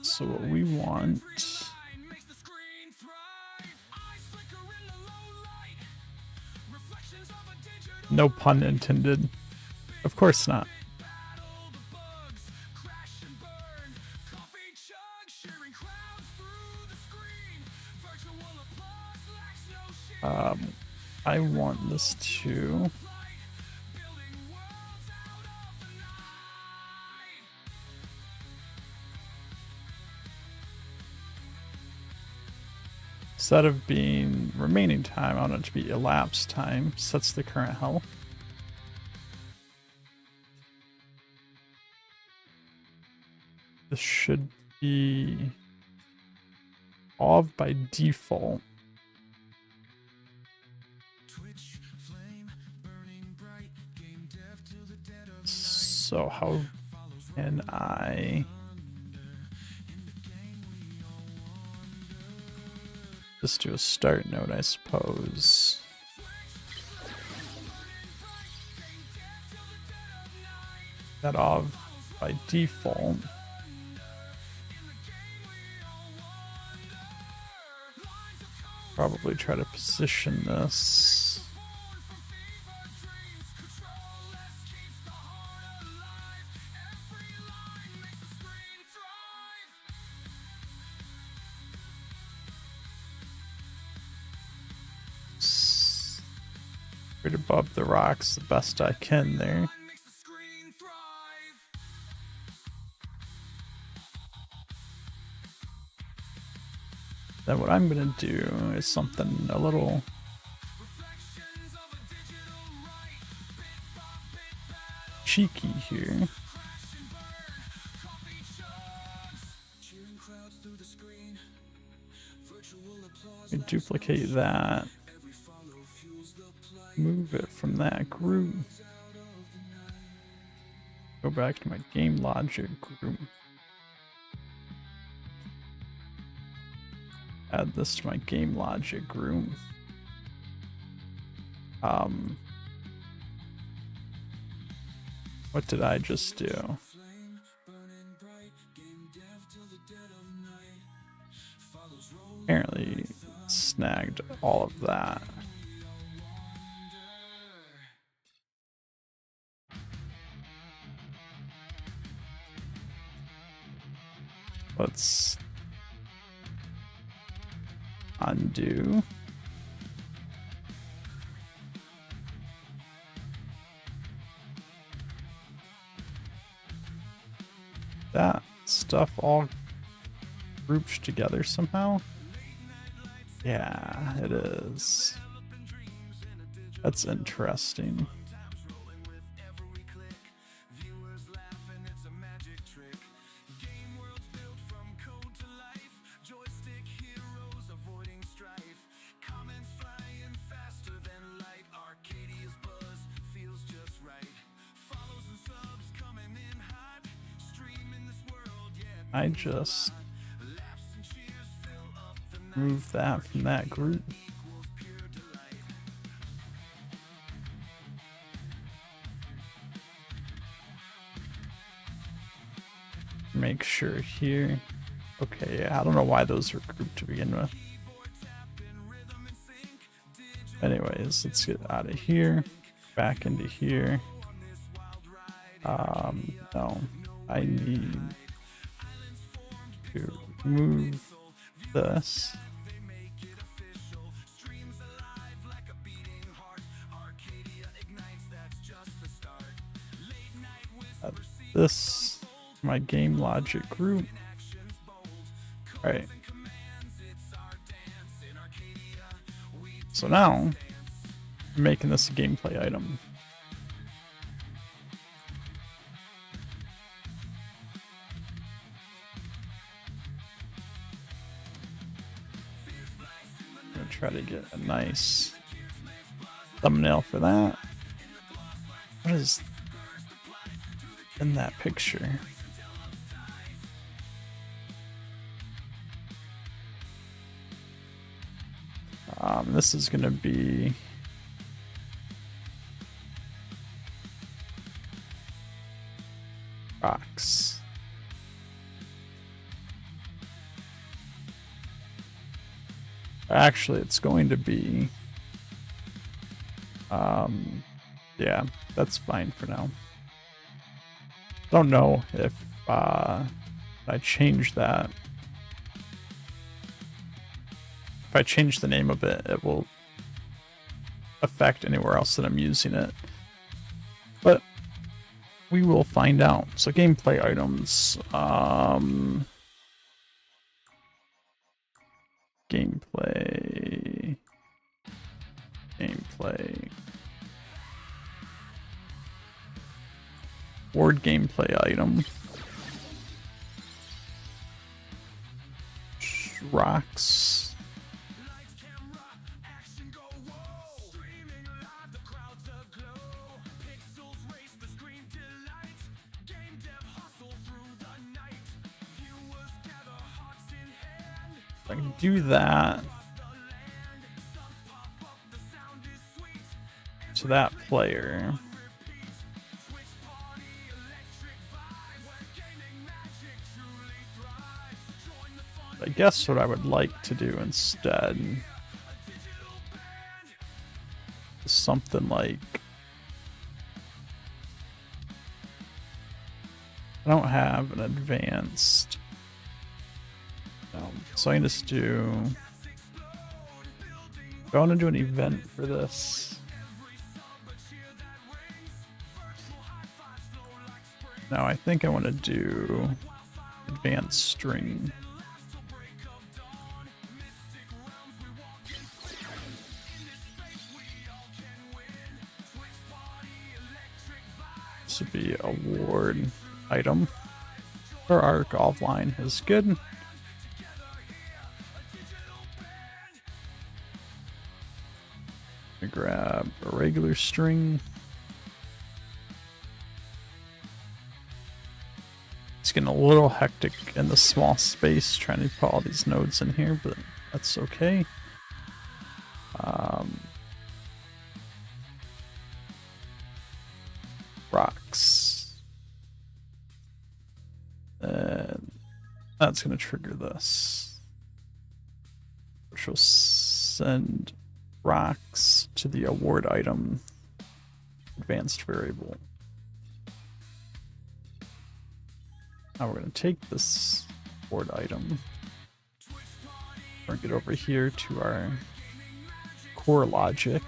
So what we want, no pun intended, of course not. I want this to instead of being remaining time, I want it to be elapsed time. Sets the current health. This should be off by default. So how can I just do a start node, I suppose? That off by default. Probably try to position this. Right above the rocks the best I can there. Then what I'm gonna do is something a little cheeky here. I duplicate that. Move it from that group. Go back to my game logic group. Add this to my game logic group. What did I just do? Apparently snagged all of that. Let's undo. That stuff all grouped together somehow. Yeah, it is. That's interesting. I just move that from that group. Make sure here. Okay, yeah, I don't know why those were grouped to begin with. Anyways, let's get out of here, back into here. No, I need to move this. This, my game logic group. All right. So now I'm making this a gameplay item. I'm gonna try to get a nice thumbnail for that. What is in that picture? This is gonna be rocks. Actually, it's going to be yeah, that's fine for now. Don't know if I change that. If I change the name of it, it will affect anywhere else that I'm using it. But we will find out. So gameplay items. Gameplay. Word gameplay item. rocks. I can do that to that player. I guess what I would like to do instead is something like, I don't have an advanced, so I can just do, I want to do an event for this. No, I think I want to do advanced string. This would be award item. Or arc offline is good. I grab a regular string. It's getting a little hectic in the small space trying to put all these nodes in here, but that's okay. Rocks. And that's going to trigger this, which will send rocks to the award item advanced variable. Now we're going to take this award item, bring it over here to our core logic,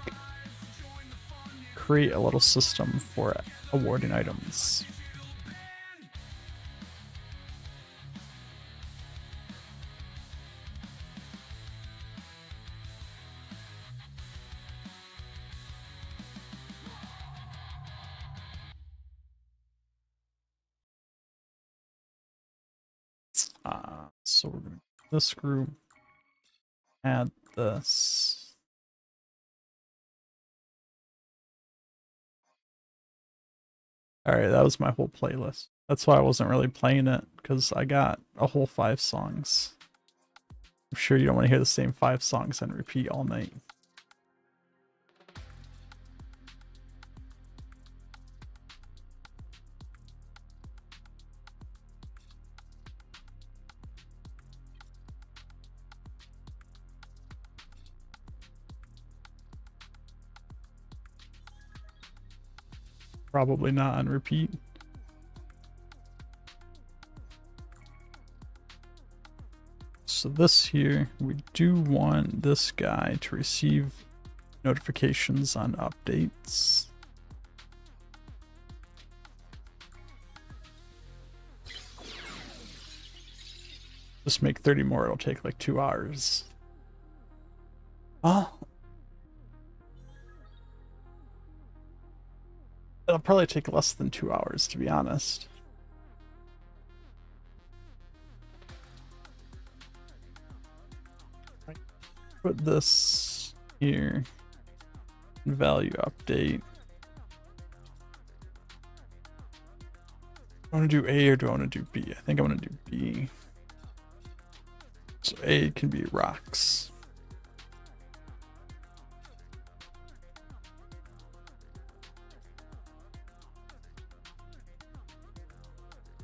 create a little system for awarding items. So we're going to this group, add this. Alright, that was my whole playlist. That's why I wasn't really playing it, because I got a whole 5 songs. I'm sure you don't want to hear the same 5 songs and repeat all night. Probably not on repeat. So this here, we do want this guy to receive notifications on updates. Just make 30 more, it'll take like 2 hours. It'll probably take less than 2 hours, to be honest. Put this here. Value update. Do I want to do A or do I want to do B? I think I want to do B. So A can be rocks.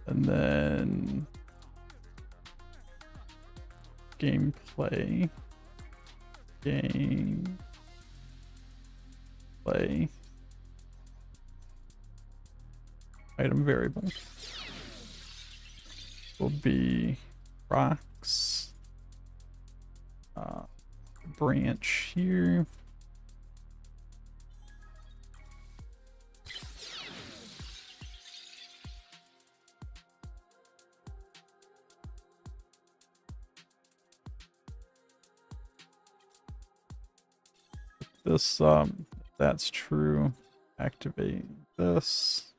And then gameplay, item variable will be rocks, branch here. This, that's true. Activate this.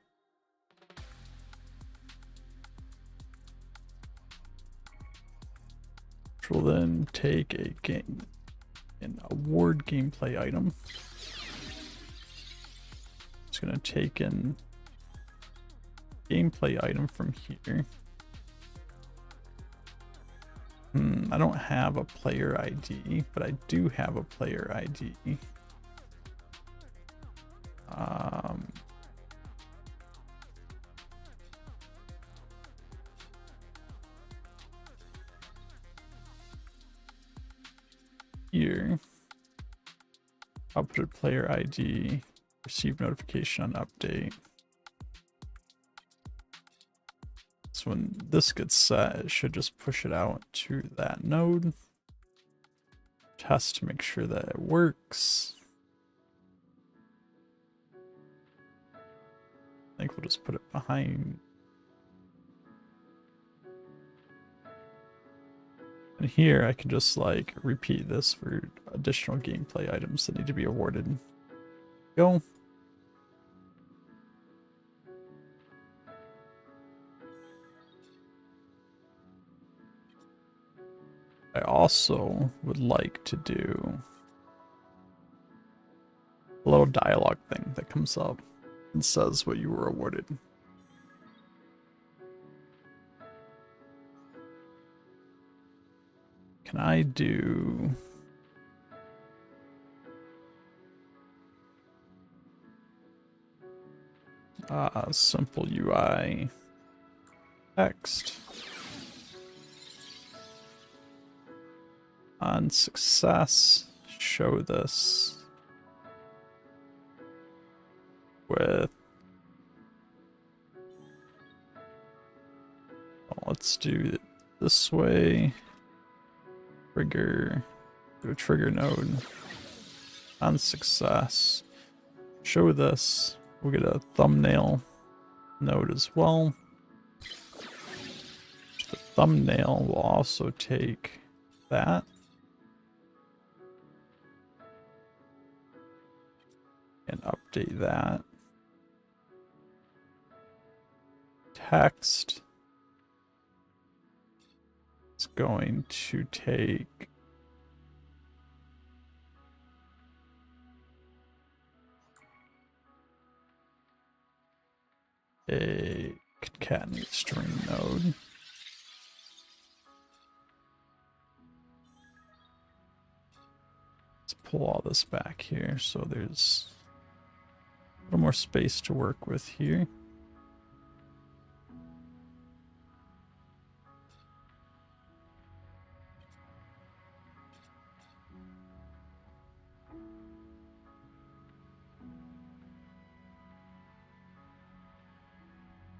which will then take an award gameplay item. It's going to take an gameplay item from here. I don't have a player ID, but I do have a player ID. Here, upload player ID, receive notification on update. So when this gets set, it should just push it out to that node. Test to make sure that it works. I think we'll just put it behind. And here I can just like repeat this for additional gameplay items that need to be awarded. Go. I also would like to do a little dialogue thing that comes up and says what you were awarded. Can I do simple UI text on success, show this with, let's do it this way. Trigger, do a trigger node on success. Show this. We'll get a thumbnail node as well. The thumbnail will also take that. And update that. Text. It's going to take a concatenate string node. Let's pull all this back here so there's a little more space to work with here.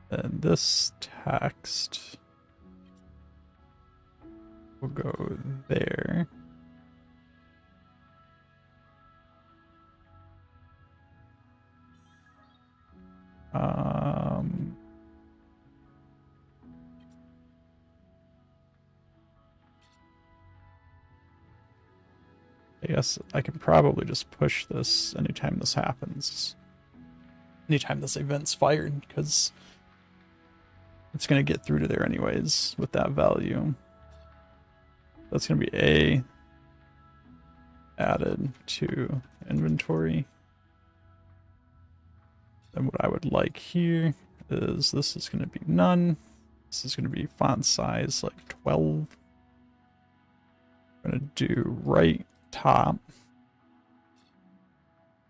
And this text will go there. I guess I can probably just push this anytime this happens. Anytime this event's fired, because it's going to get through to there anyways with that value. That's going to be A added to inventory. Then what I would like here is this is going to be none. This is going to be font size like 12. I'm going to do right top.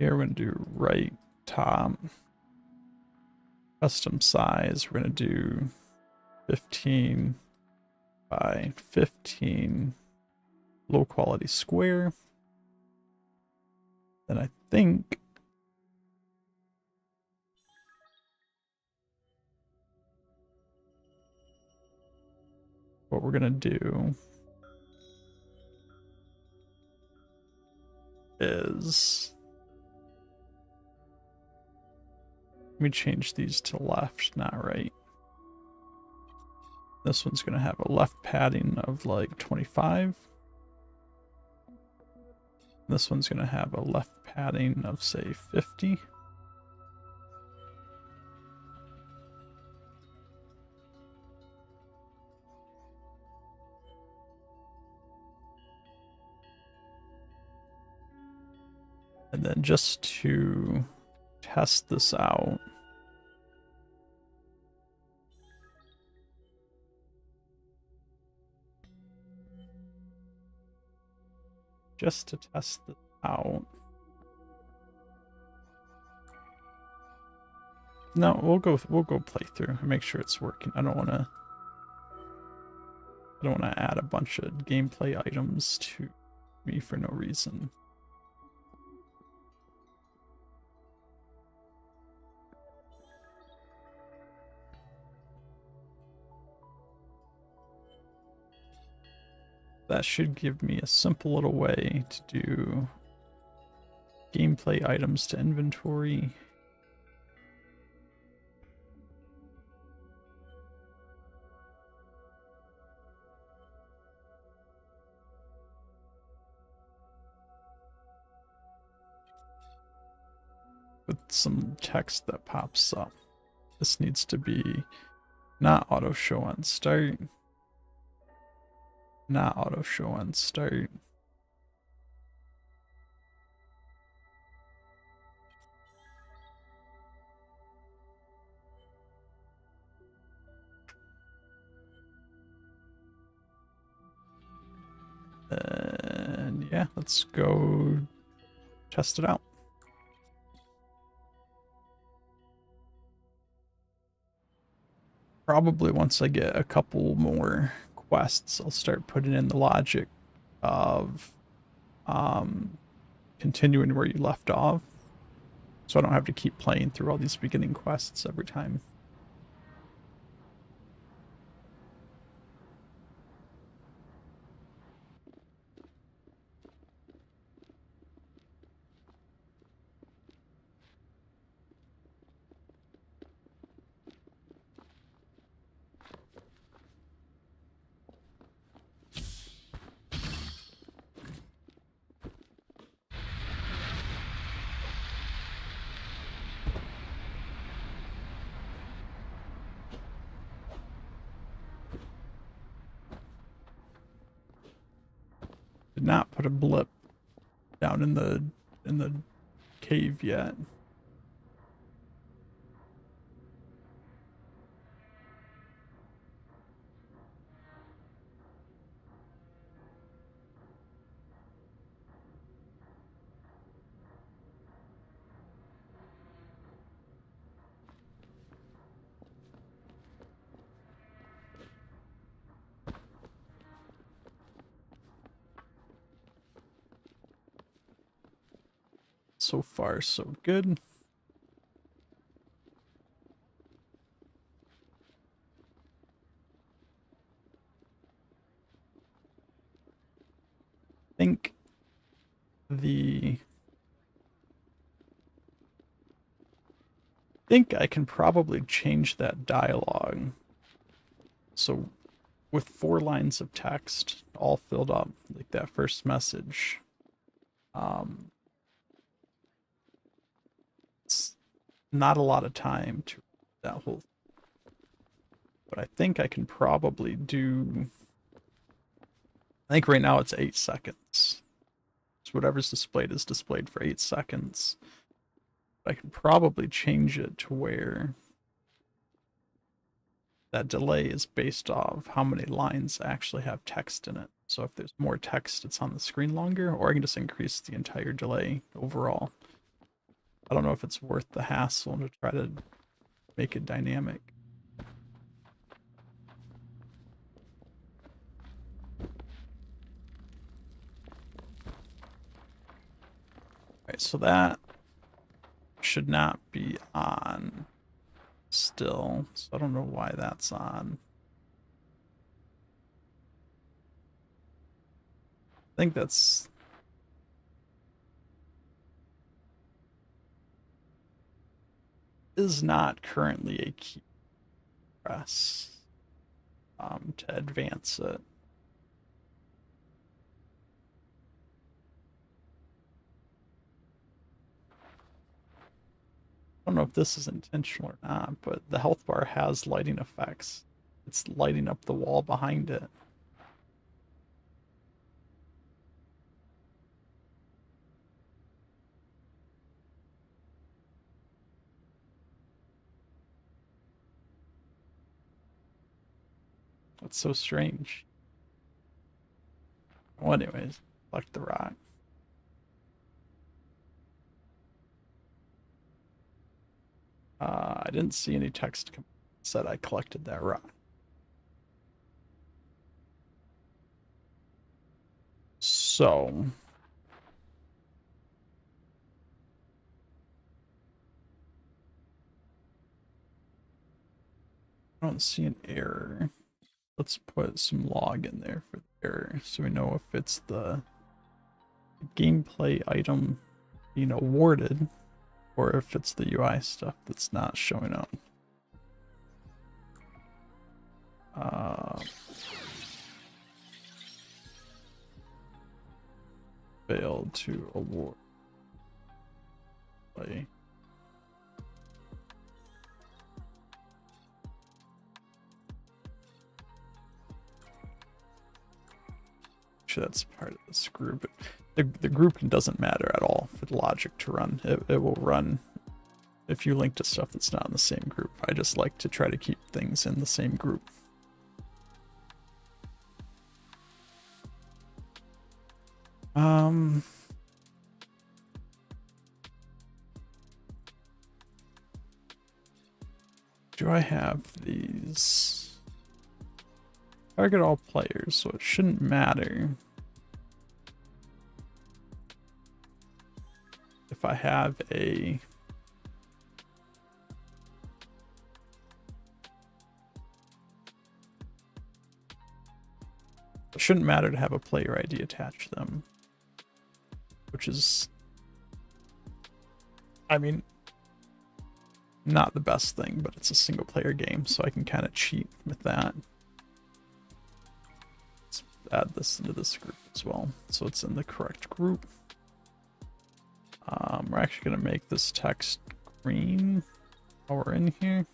Here we're going to do right top. Custom size, we're going to do 15 by 15 low quality square. Then I think what we're going to do is, let me change these to left, not right. This one's going to have a left padding of like 25. This one's going to have a left padding of say 50. And then just to test this out, no, we'll go play through and make sure it's working. I don't want to add a bunch of gameplay items to me for no reason. That should give me a simple little way to do gameplay items to inventory. With some text that pops up. This needs to be not auto show on start. Not auto show on start. And yeah, let's go test it out. Probably once I get a couple more quests, I'll start putting in the logic of continuing where you left off, so I don't have to keep playing through all these beginning quests every time. Did not put a blip down in the cave yet. So far, so good. Think I can probably change that dialogue. So with 4 lines of text all filled up, like that first message, it's not a lot of time to read that whole thing. But I think I can probably do, I think right now it's 8 seconds. So whatever's displayed is displayed for 8 seconds. But I can probably change it to where that delay is based off how many lines actually have text in it. So if there's more text, it's on the screen longer, or I can just increase the entire delay overall. I don't know if it's worth the hassle to try to make it dynamic. Alright, so that should not be on still, so I don't know why that's on. I think that's is not currently a key press to advance it. I don't know if this is intentional or not, but the health bar has lighting effects. It's lighting up the wall behind it. That's so strange. Well, anyways, collect the rock. I didn't see any text said I collected that rock. So I don't see an error. Let's put some log in there for the error so we know if it's the gameplay item being awarded or if it's the UI stuff that's not showing up. Failed to award play. Actually, that's part of this group. The grouping doesn't matter at all for the logic to run. It will run if you link to stuff that's not in the same group. I just like to try to keep things in the same group. Do I have these? Target all players, so it shouldn't matter if I have a it shouldn't matter to have a player ID attached to them, which is, I mean, not the best thing, but it's a single player game, so I can kind of cheat with that. Let's add this into this group as well, so it's in the correct group. We're actually going to make this text green while we're in here.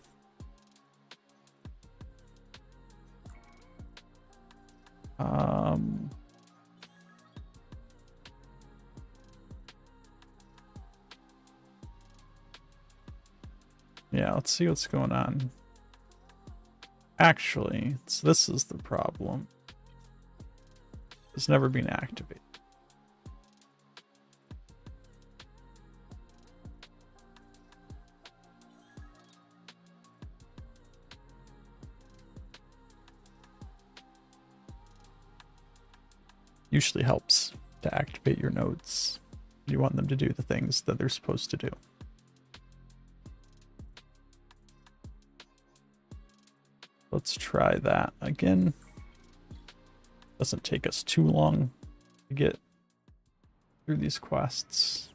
Yeah, let's see what's going on. Actually, so this is the problem. It's never been activated. Usually helps to activate your nodes. You want them to do the things that they're supposed to do. Let's try that again. Doesn't take us too long to get through these quests.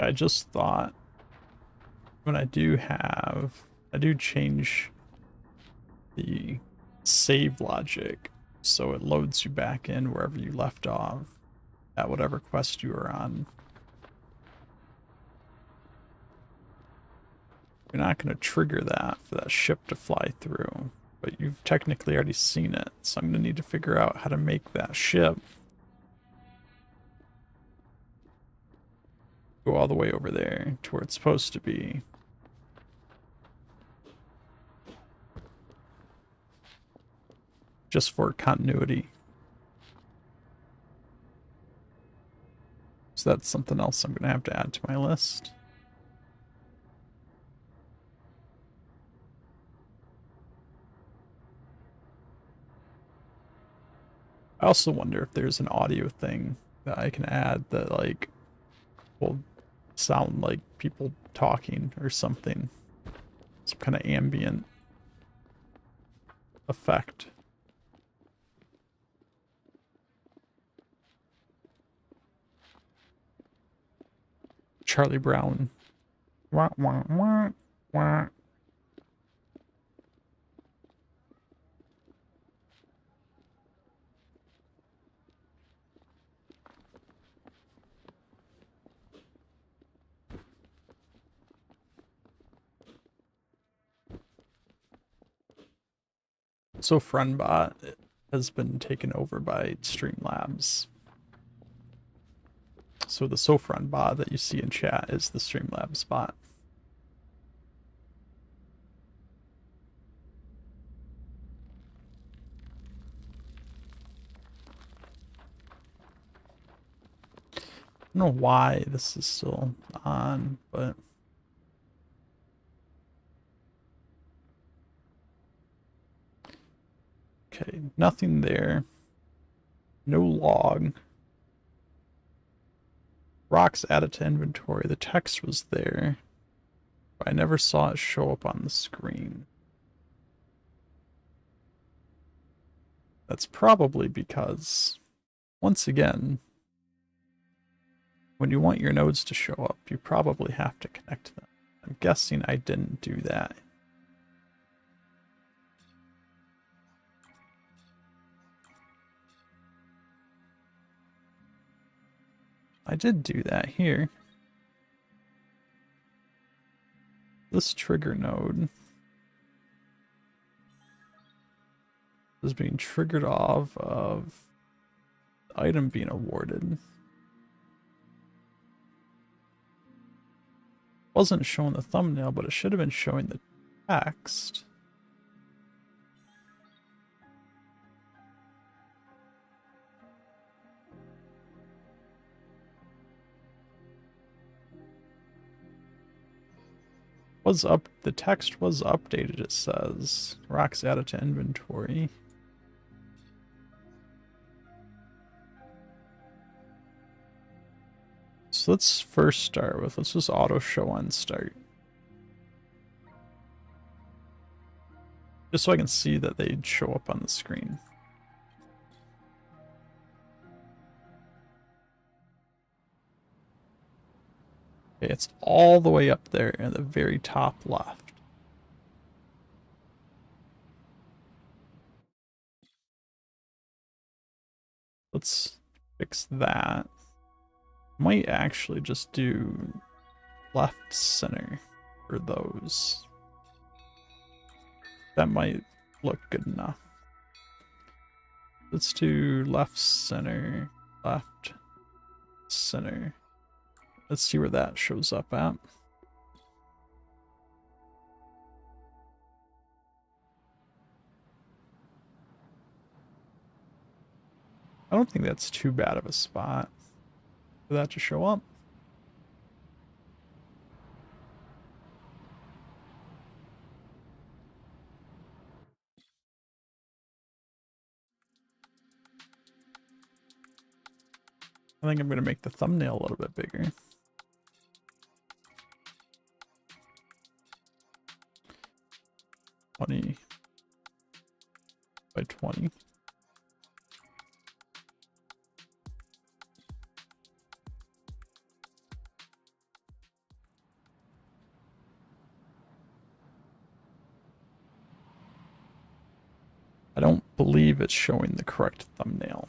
I just thought when I do change the save logic so it loads you back in wherever you left off at whatever quest you were on. You're not going to trigger that for that ship to fly through, but you've technically already seen it, so I'm going to need to figure out how to make that ship go all the way over there to where it's supposed to be. Just for continuity. So that's something else I'm going to have to add to my list. I also wonder if there's an audio thing that I can add that like will sound like people talking or something. some kind of ambient effect. Charlie Brown. Wah, wah, wah, wah. So FriendBot has been taken over by Streamlabs. So the SoFriend bot that you see in chat is the Streamlabs bot. I don't know why this is still on, but okay, nothing there. No log. Rocks added to inventory. The text was there, but I never saw it show up on the screen. That's probably because, once again, when you want your nodes to show up, you probably have to connect them. I'm guessing I didn't do that. I did do that here. This trigger node is being triggered off of the item being awarded. Wasn't showing the thumbnail, but it should have been showing the text. The text was updated, it says. Rocks added to inventory. So let's first start with, let's just auto show on start. Just so I can see that they'd show up on the screen. Okay, it's all the way up there in the very top left. Let's fix that. Might actually just do left center for those. That might look good enough. Let's do left center, left center. Let's see where that shows up at. I don't think that's too bad of a spot for that to show up. I think I'm going to make the thumbnail a little bit bigger. (20 by 20). I don't believe it's showing the correct thumbnail.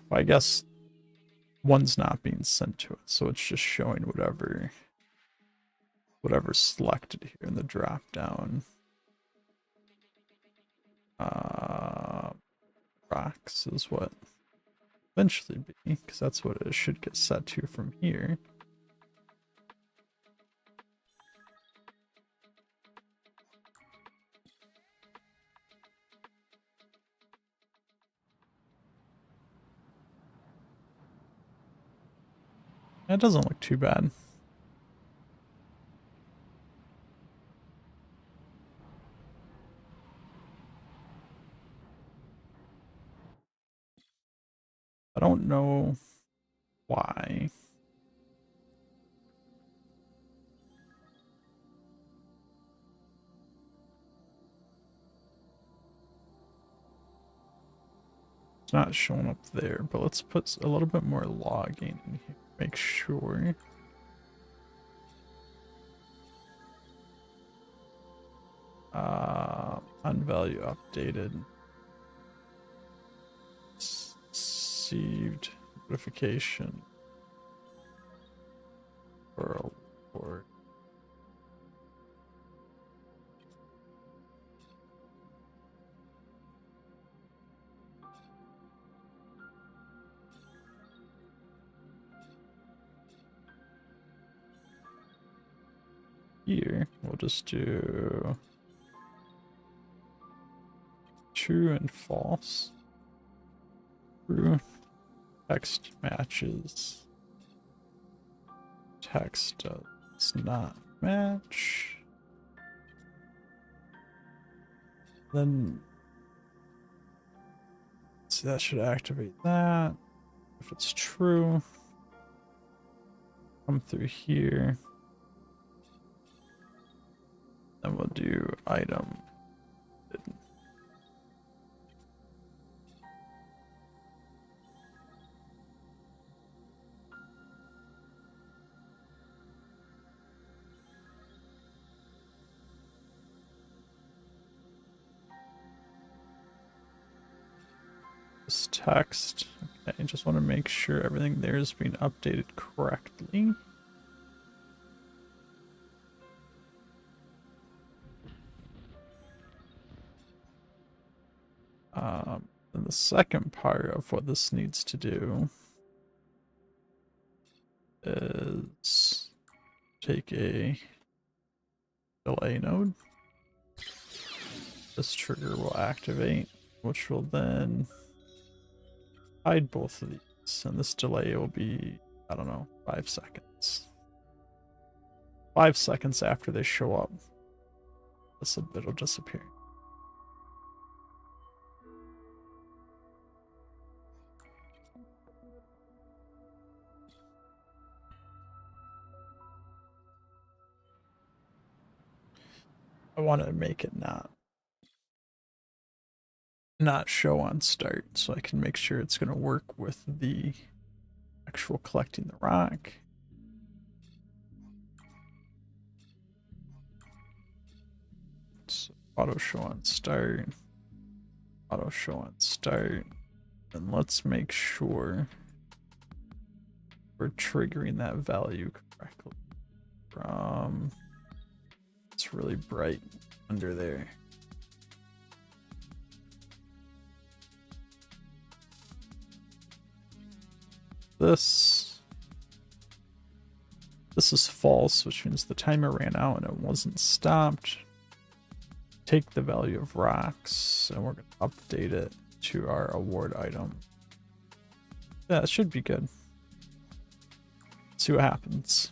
Well, I guess one's not being sent to it, so it's just showing whatever's selected here in the drop down. Rocks is what eventually be, because that's what it should get set to from here. That doesn't look too bad. I don't know why. It's not showing up there, but let's put a little bit more logging in here. Make sure. Unvalue updated. Received notification for award. Here, we'll just do true and false. True. Text matches. Text does not match. Then, see, that should activate that. If it's true, come through here. Then we'll do item. This text. Okay, just want to make sure everything there is being updated correctly. And the second part of what this needs to do is take a delay node. This trigger will activate, which will then hide both of these, and this delay will be, I don't know, 5 seconds. 5 seconds after they show up, it'll disappear. I want to make it not show on start, so I can make sure it's going to work with the actual collecting the rock. So auto show on start, auto show on start, and let's make sure we're triggering that value correctly. From, it's really bright under there. This is false, which means the timer ran out and it wasn't stopped. Take the value of rocks and we're going to update it to our award item. Yeah, it should be good. See what happens.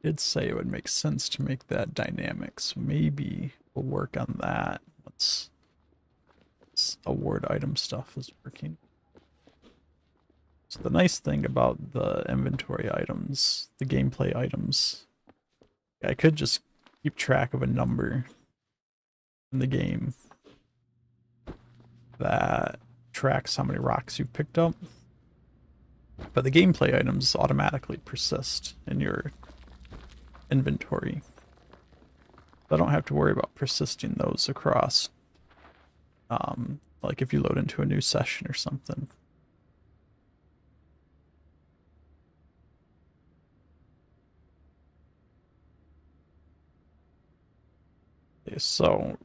did say it would make sense to make that dynamic, so maybe we'll work on that once this award item stuff is working. So the nice thing about the inventory items, the gameplay items, I could just keep track of a number in the game that tracks how many rocks you've picked up. But the gameplay items automatically persist in your inventory. I don't have to worry about persisting those across, like if you load into a new session or something. Okay, so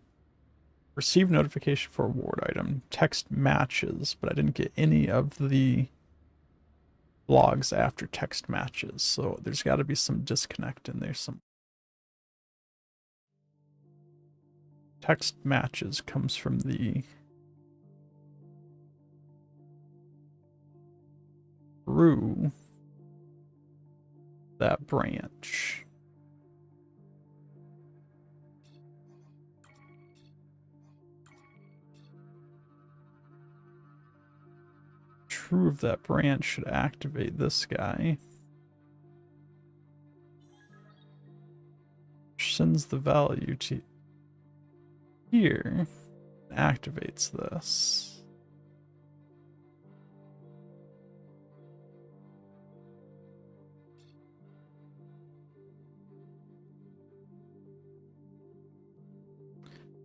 receive notification for award item, text matches, but I didn't get any of the logs after text matches, so there's got to be some disconnect in there. Some text matches comes from the through that branch. True of that branch should activate this guy. Which sends the value to here and activates this.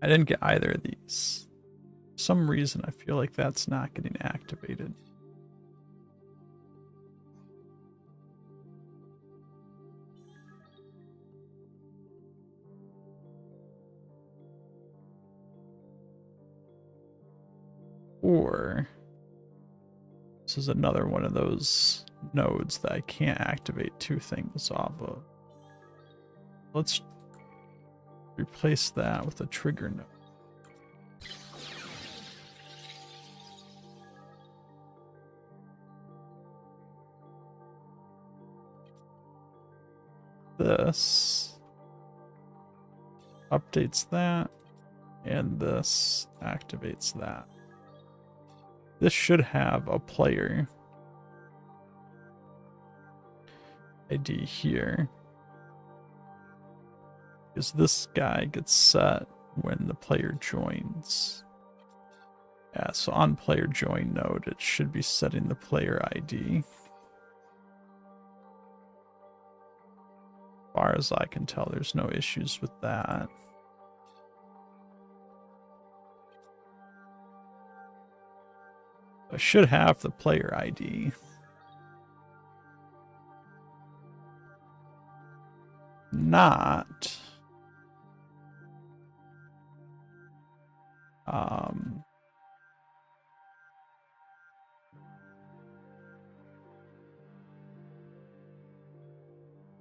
I didn't get either of these. For some reason I feel like that's not getting activated. Or this is another one of those nodes that I can't activate two things off of. Let's replace that with a trigger node. This updates that, and this activates that. This should have a player ID here, because this guy gets set when the player joins. Yeah, so on player join node, it should be setting the player ID. As far as I can tell, there's no issues with that. I should have the player ID. Not.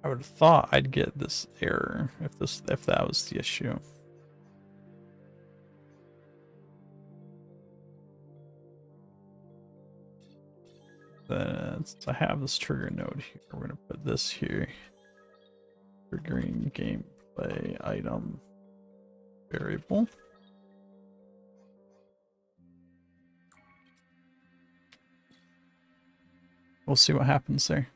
I would have thought I'd get this error if that was the issue. Then I have this trigger node here. We're gonna put this here. Triggering gameplay item variable. We'll see what happens there.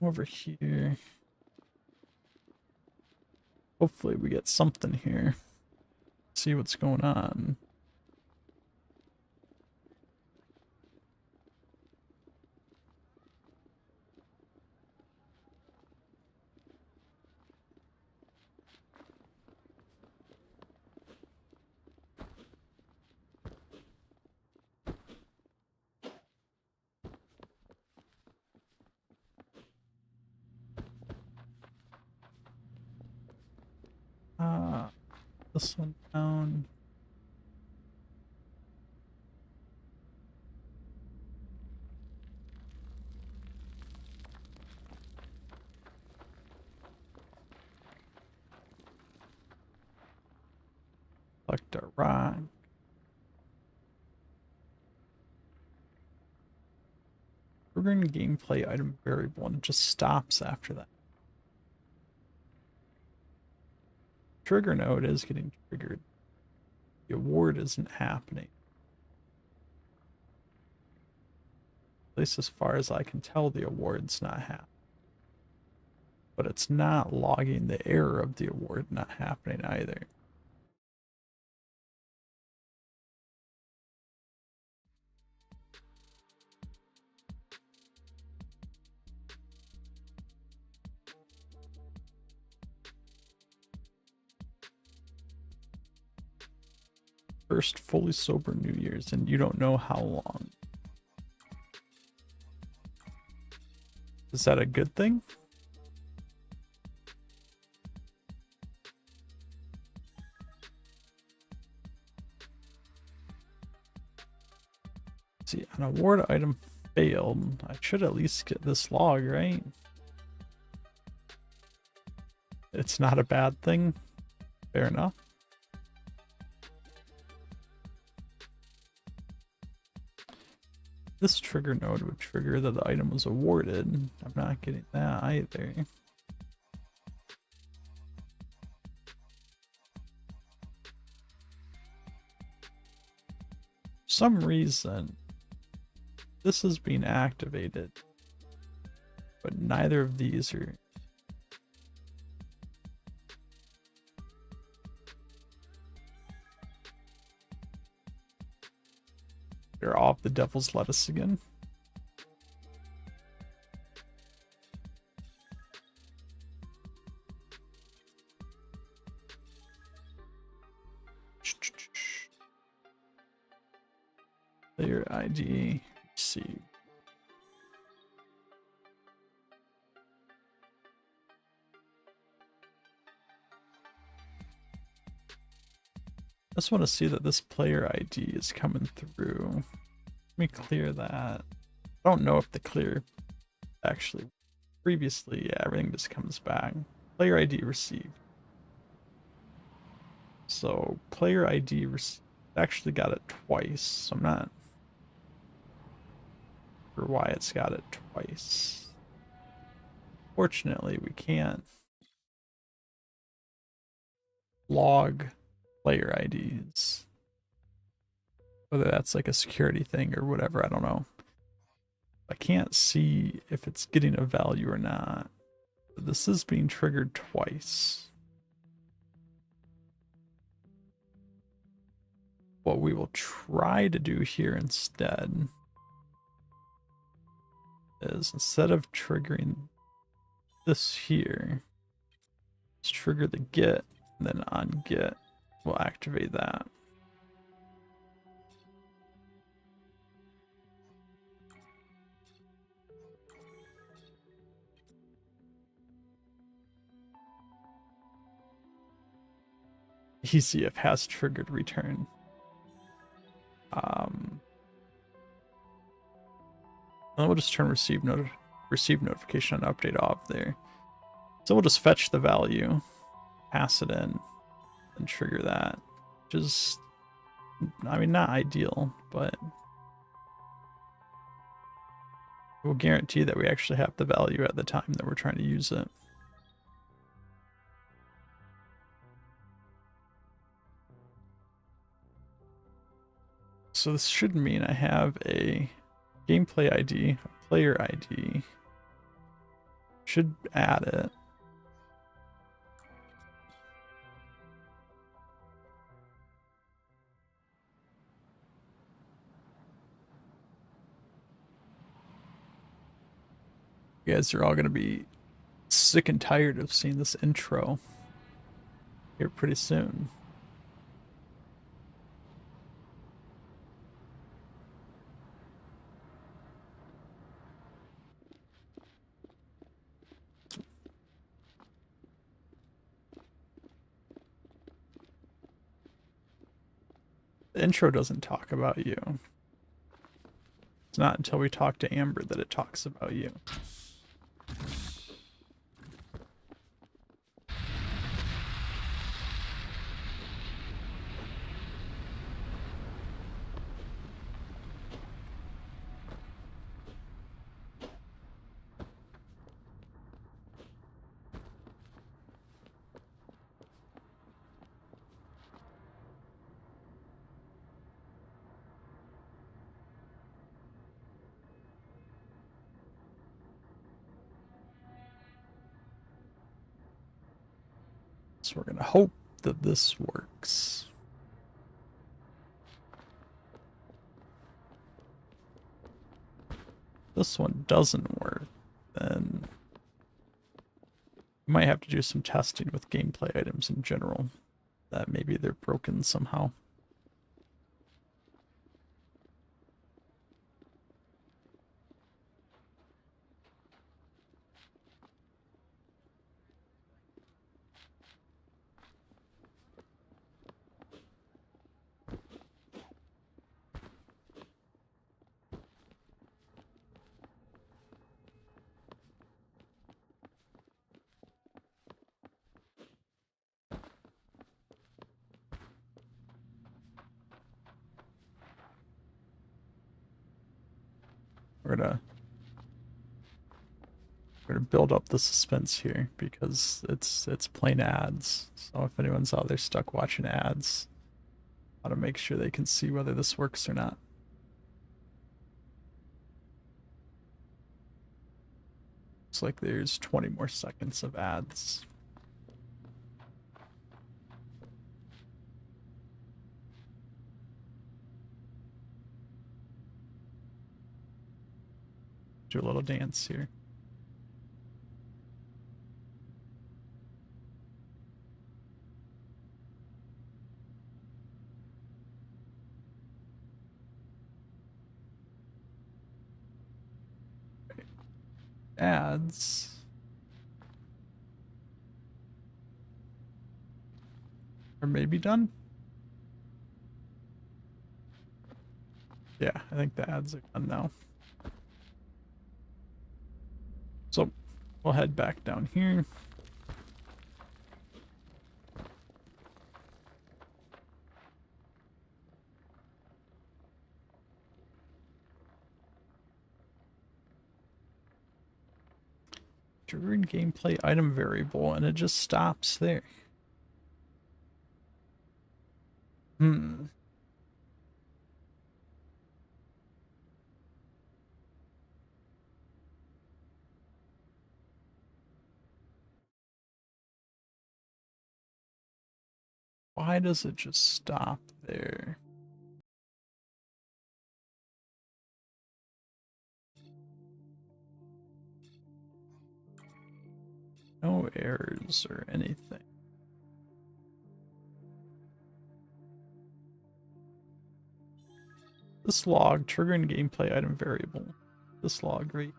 Over here. Hopefully we get something here. See what's going on. This one down. Collect a rock. Triggering gameplay item variable, and it just stops after that. Trigger node is getting triggered. The award isn't happening. At least as far as I can tell, the award's not happening. But it's not logging the error of the award not happening either. First fully sober New Year's, and you don't know how long. Is that a good thing? See, an award item failed. I should at least get this log, right? It's not a bad thing. Fair enough. This trigger node would trigger that the item was awarded. I'm not getting that either. For some reason, this is being activated, but neither of these are. They're off the devil's lettuce again. Player ID received. I just want to see that this player ID is coming through. Let me clear that. I don't know if the clear actually previously, yeah, everything just comes back. Player ID received. So player ID received. Actually got it twice. So I'm not sure why it's got it twice. Fortunately, we can't log player IDs. Whether that's like a security thing or whatever, I don't know. I can't see if it's getting a value or not. But this is being triggered twice. What we will try to do here instead is, instead of triggering this here, let's trigger the get, and then on get, we'll activate that. ECF has triggered return. Then we'll just turn receive notification on update off there. So we'll just fetch the value, pass it in, and trigger that. Which is, I mean, not ideal, but we'll guarantee that we actually have the value at the time that we're trying to use it. So this should mean I have a gameplay ID, a player ID, Should add it. You guys are all going to be sick and tired of seeing this intro here pretty soon. The intro doesn't talk about you. It's not until we talk to Amber that it talks about you. So we're going to hope that this works. This one doesn't work, then we might have to do some testing with gameplay items in general. That maybe they're broken somehow. We're gonna build up the suspense here because it's plain ads. So if anyone's out there stuck watching ads, how to make sure they can see whether this works or not. Looks like there's 20 more seconds of ads. Do a little dance here. Ads. Are maybe done? Yeah, I think the ads are done now. So we'll head back down here. Trigger and gameplay item variable, and it just stops there. Hmm. Why does it just stop there? No errors or anything. This log, trigger and gameplay item variable. This log right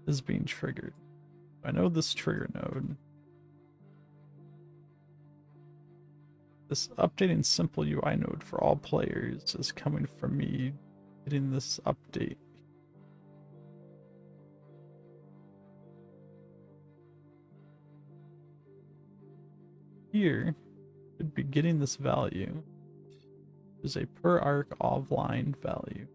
is being triggered. I know this trigger node. This updating simple UI node for all players is coming from me getting this update. Here, should be getting this value. Is a per arc offline value.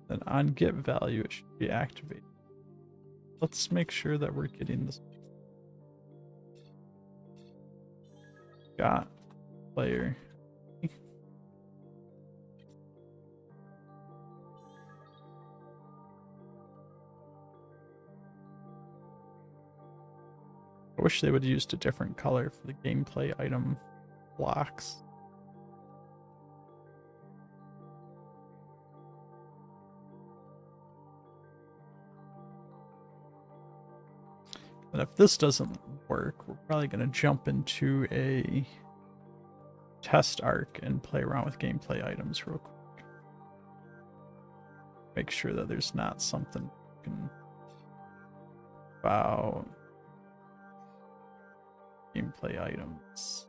Then on get value, it should be activated. Let's make sure that we're getting this. Got player. wish they would have used a different color for the gameplay item blocks. And if this doesn't work, we're probably going to jump into a test arc and play around with gameplay items real quick. Make sure that there's not something about gameplay items.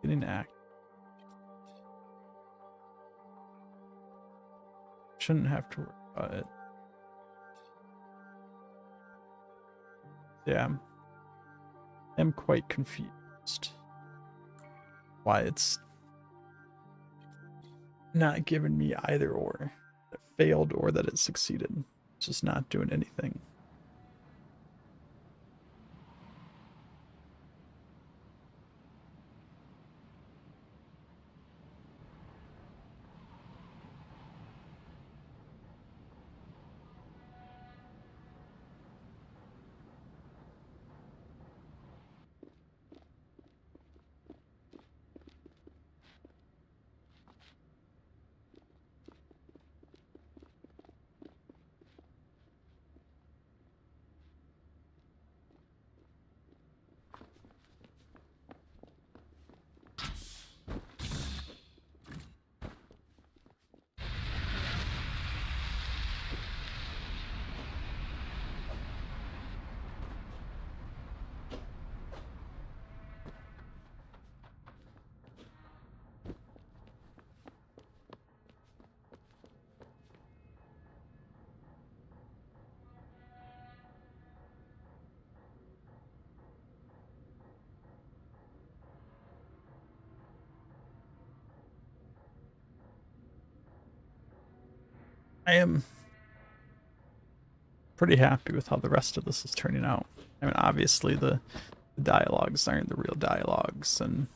Getting act. Shouldn't have to worry about it. Yeah, I'm quite confused why it's not giving me either or. It failed or that it succeeded. It's just not doing anything. I am pretty happy with how the rest of this is turning out. I mean, obviously the dialogues aren't the real dialogues, and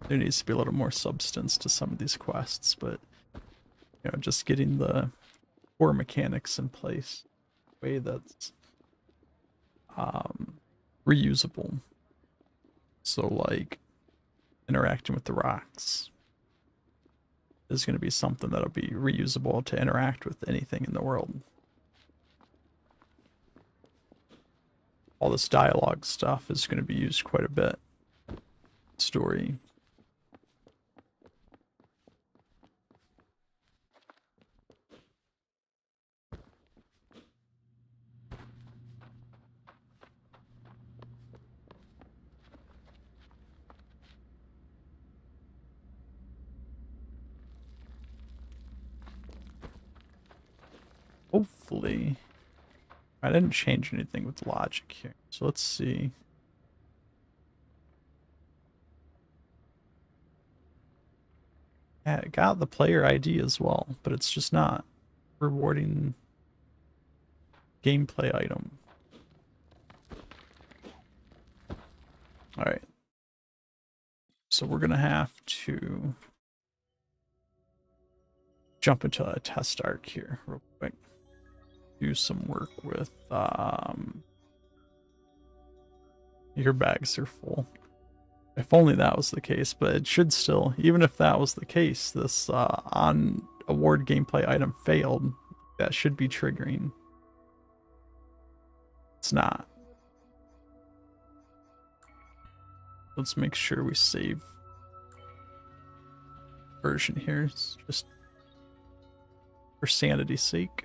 there needs to be a little more substance to some of these quests, but you know, just getting the core mechanics in place, way that's reusable. So like interacting with the rocks is going to be something that'll be reusable to interact with anything in the world. All this dialogue stuff is going to be used quite a bit. Story. Hopefully, I didn't change anything with logic here. So let's see. Yeah, it got the player ID as well, but it's just not rewarding gameplay item. All right. So we're going to have to jump into a test arc here real quick. Do some work with your bags are full. If only that was the case, but it should still, even if that was the case, this on award gameplay item failed. That should be triggering. It's not. Let's make sure we save version here, just for sanity's sake.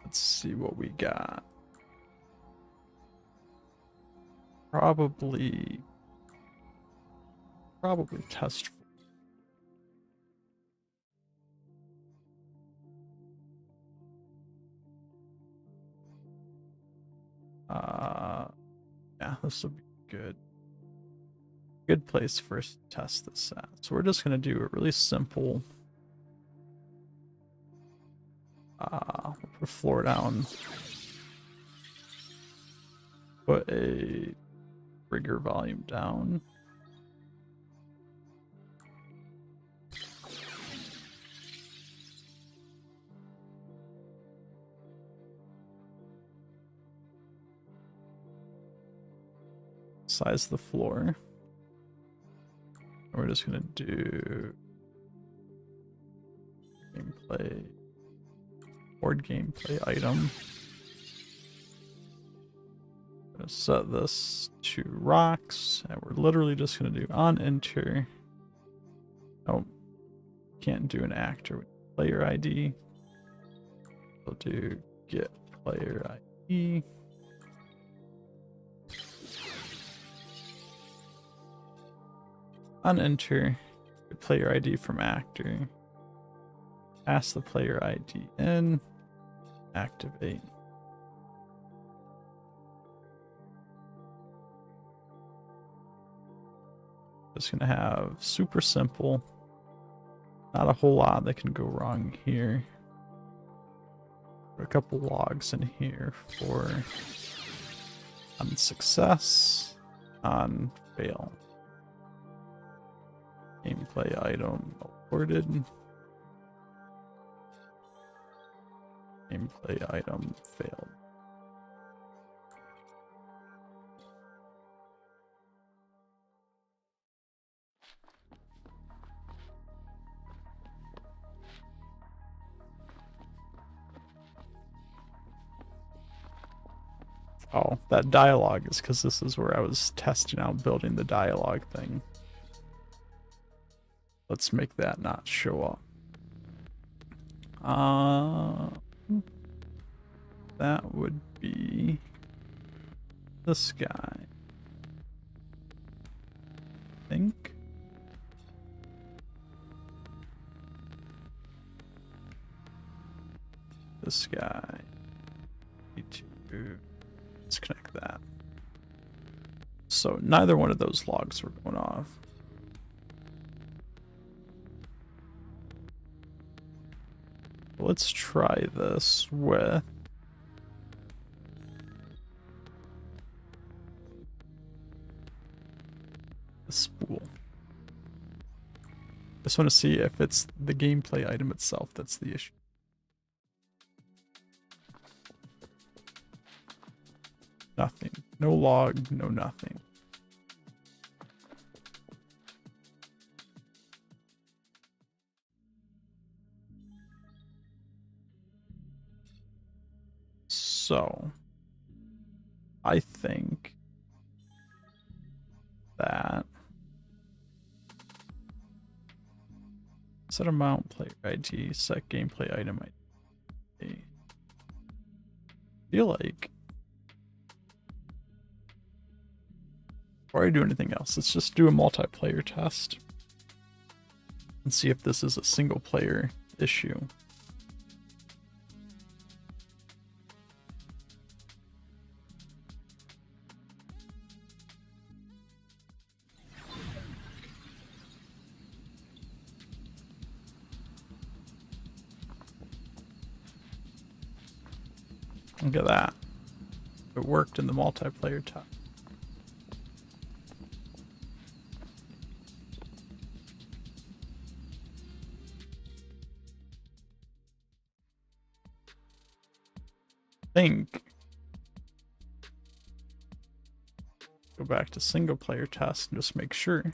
Let's see what we got. Probably test. this will be good. Good place for us to test this at. So we're just gonna do a really simple. We'll put floor down. Put a trigger volume down. Size the floor. And we're just gonna do gameplay, board gameplay item. I'm gonna set this to rocks, and we're literally just gonna do on enter. Oh, can't do an actor with player ID. We'll do get player ID. On enter, get player ID from actor. Pass the player ID in. Activate. Just gonna have super simple. Not a whole lot that can go wrong here. Put a couple logs in here for on success, on fail. Gameplay item aborted. Gameplay item failed. Oh, that dialogue is because this is where I was testing out building the dialogue thing. Let's make that not show up. That would be this guy. I think. This guy. Need to disconnect that. So neither one of those logs were going off. Let's try this with the spool. Just want to see if it's the gameplay item itself that's the issue. Nothing. No log, no nothing. So, I think that set amount, player ID, set gameplay item ID. I feel like before I do anything else, let's just do a multiplayer test and see if this is a single player issue. Look at that. It worked in the multiplayer test. Think. Go back to single player test and just make sure.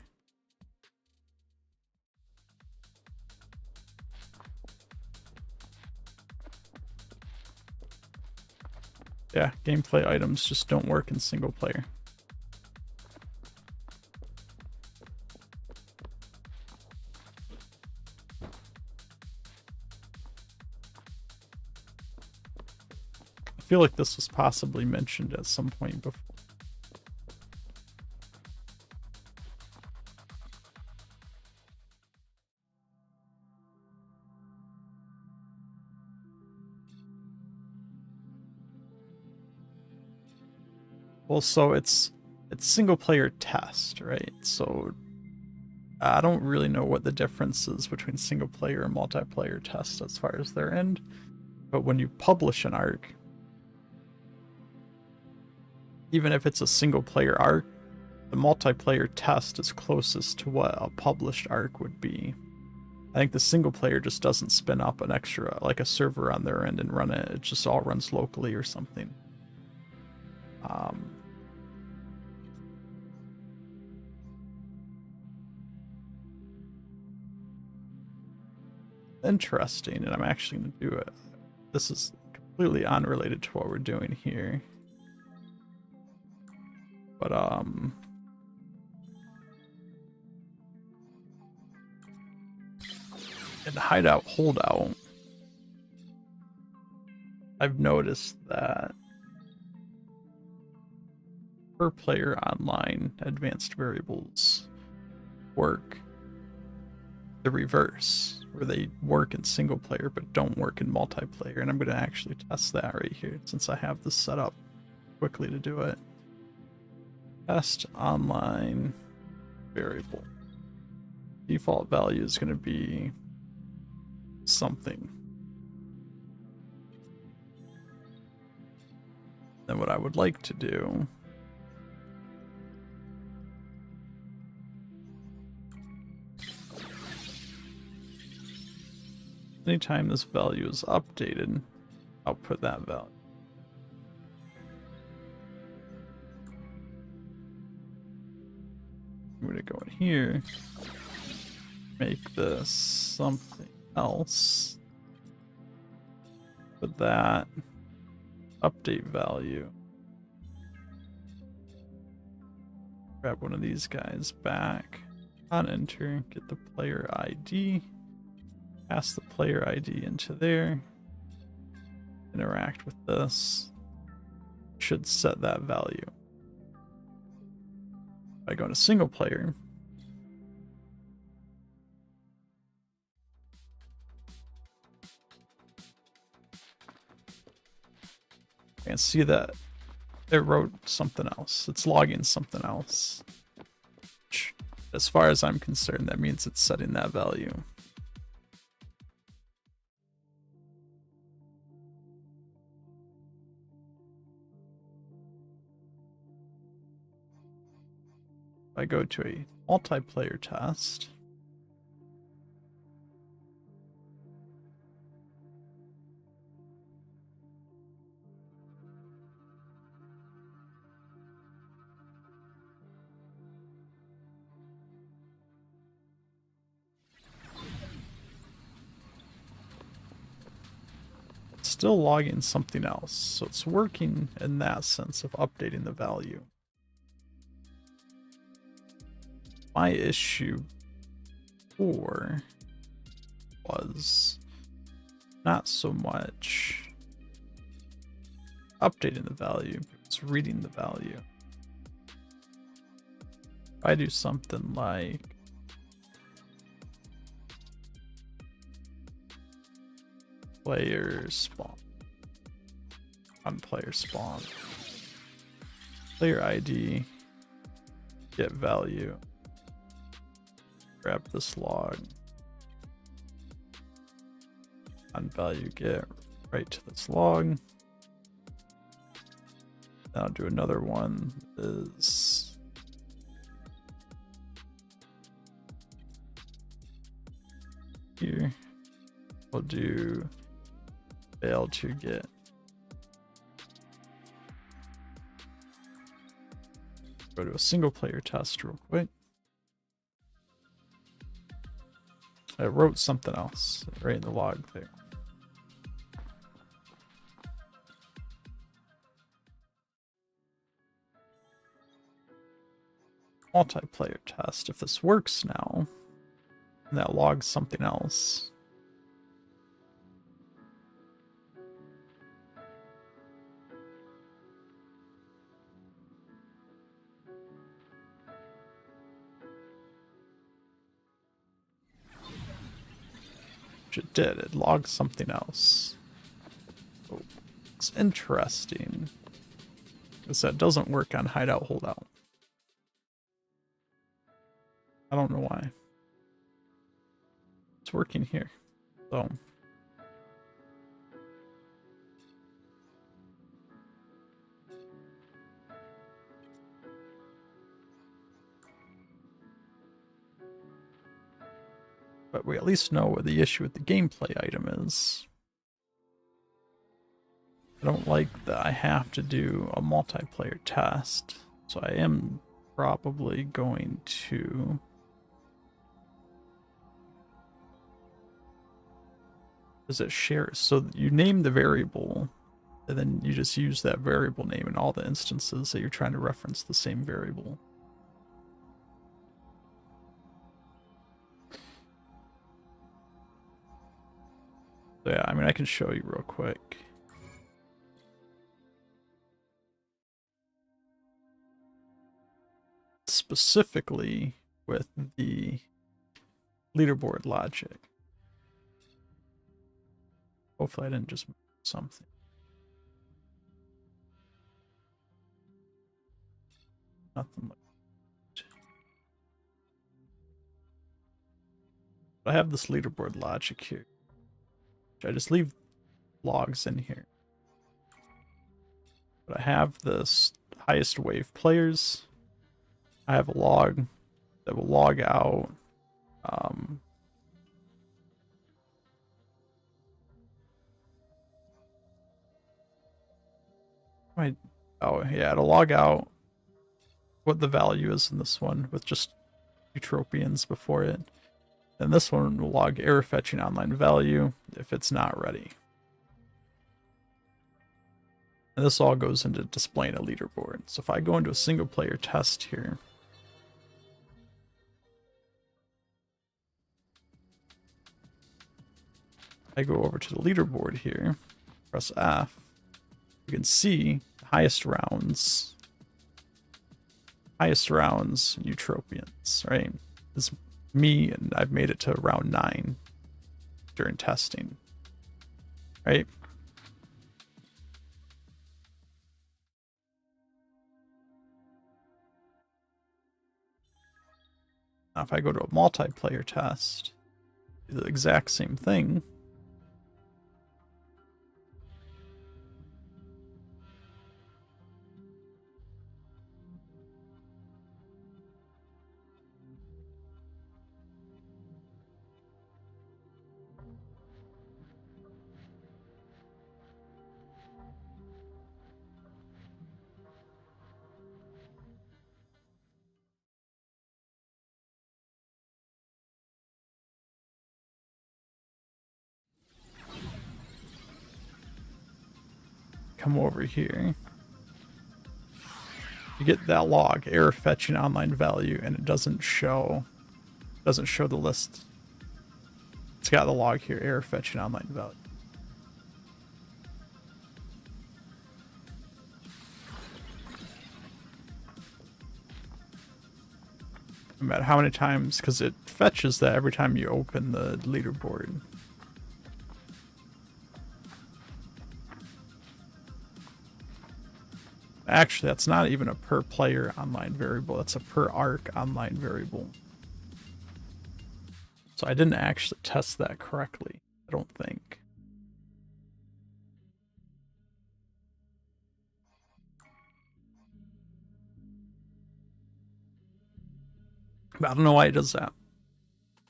Yeah, gameplay items just don't work in single player. I feel like this was possibly mentioned at some point before. Well, so it's it's single player test, right? So I don't really know what the difference is between single player and multiplayer test as far as their end. But when you publish an arc, even if it's a single player arc, the multiplayer test is closest to what a published arc would be. I think the single player just doesn't spin up an extra, like a server on their end and run it. It just all runs locally or something. Interesting, and I'm actually going to do it. This is completely unrelated to what we're doing here. But, in Hideout Holdout, I've noticed that per player online advanced variables work the reverse, where they work in single player but don't work in multiplayer. And I'm going to actually test that right here since I have this set up quickly to do it. Test online variable. Default value is going to be something. Then what I would like to do anytime this value is updated, output that value. I'm going to go in here, make this something else, put that update value, grab one of these guys back, on enter, get the player ID, pass the player ID into there, interact with this, should set that value. If I go into single player, I can see that it wrote something else. It's logging something else. Which, as far as I'm concerned, that means it's setting that value. If I go to a multiplayer test, it's still logging something else. So it's working in that sense of updating the value. My issue before was not so much updating the value, it's reading the value. If I do something like player spawn, on player spawn, player ID, get value, grab this log, on value get right to this log. Then I'll do another one is here. We'll do fail to get. Go to a single player test real quick. I wrote something else right in the log there. Multiplayer test. If this works now, and that logs something else. It did. It logged something else. Oh, it's interesting because that doesn't work on Hideout Holdout. I don't know why. It's working here. So but we at least know what the issue with the gameplay item is. I don't like that I have to do a multiplayer test, so I am probably going to does it share, so you name the variable and then you just use that variable name in all the instances that you're trying to reference the same variable. So yeah, I mean, I can show you real quick. Specifically with the leaderboard logic. Hopefully I didn't just move something. Nothing like that. But I have this leaderboard logic here. I just leave logs in here. But I have this highest wave players. I have a log that will log out oh yeah, it'll log out what the value is in this one with just Eutropians before it. And this one will log error fetching online value if it's not ready. And this all goes into displaying a leaderboard. So if I go into a single player test here, I go over to the leaderboard here, press F, you can see highest rounds Eutropians, right? It's me, and I've made it to round 9 during testing, right? Now if I go to a multiplayer test, do the exact same thing. Come over here. You get that log, error fetching online value, and it doesn't show the list. It's got the log here, error fetching online value. No matter how many times, because it fetches that every time you open the leaderboard. Actually, that's not even a per player online variable. That's a per arc online variable. So I didn't actually test that correctly, I don't think. But I don't know why it does that.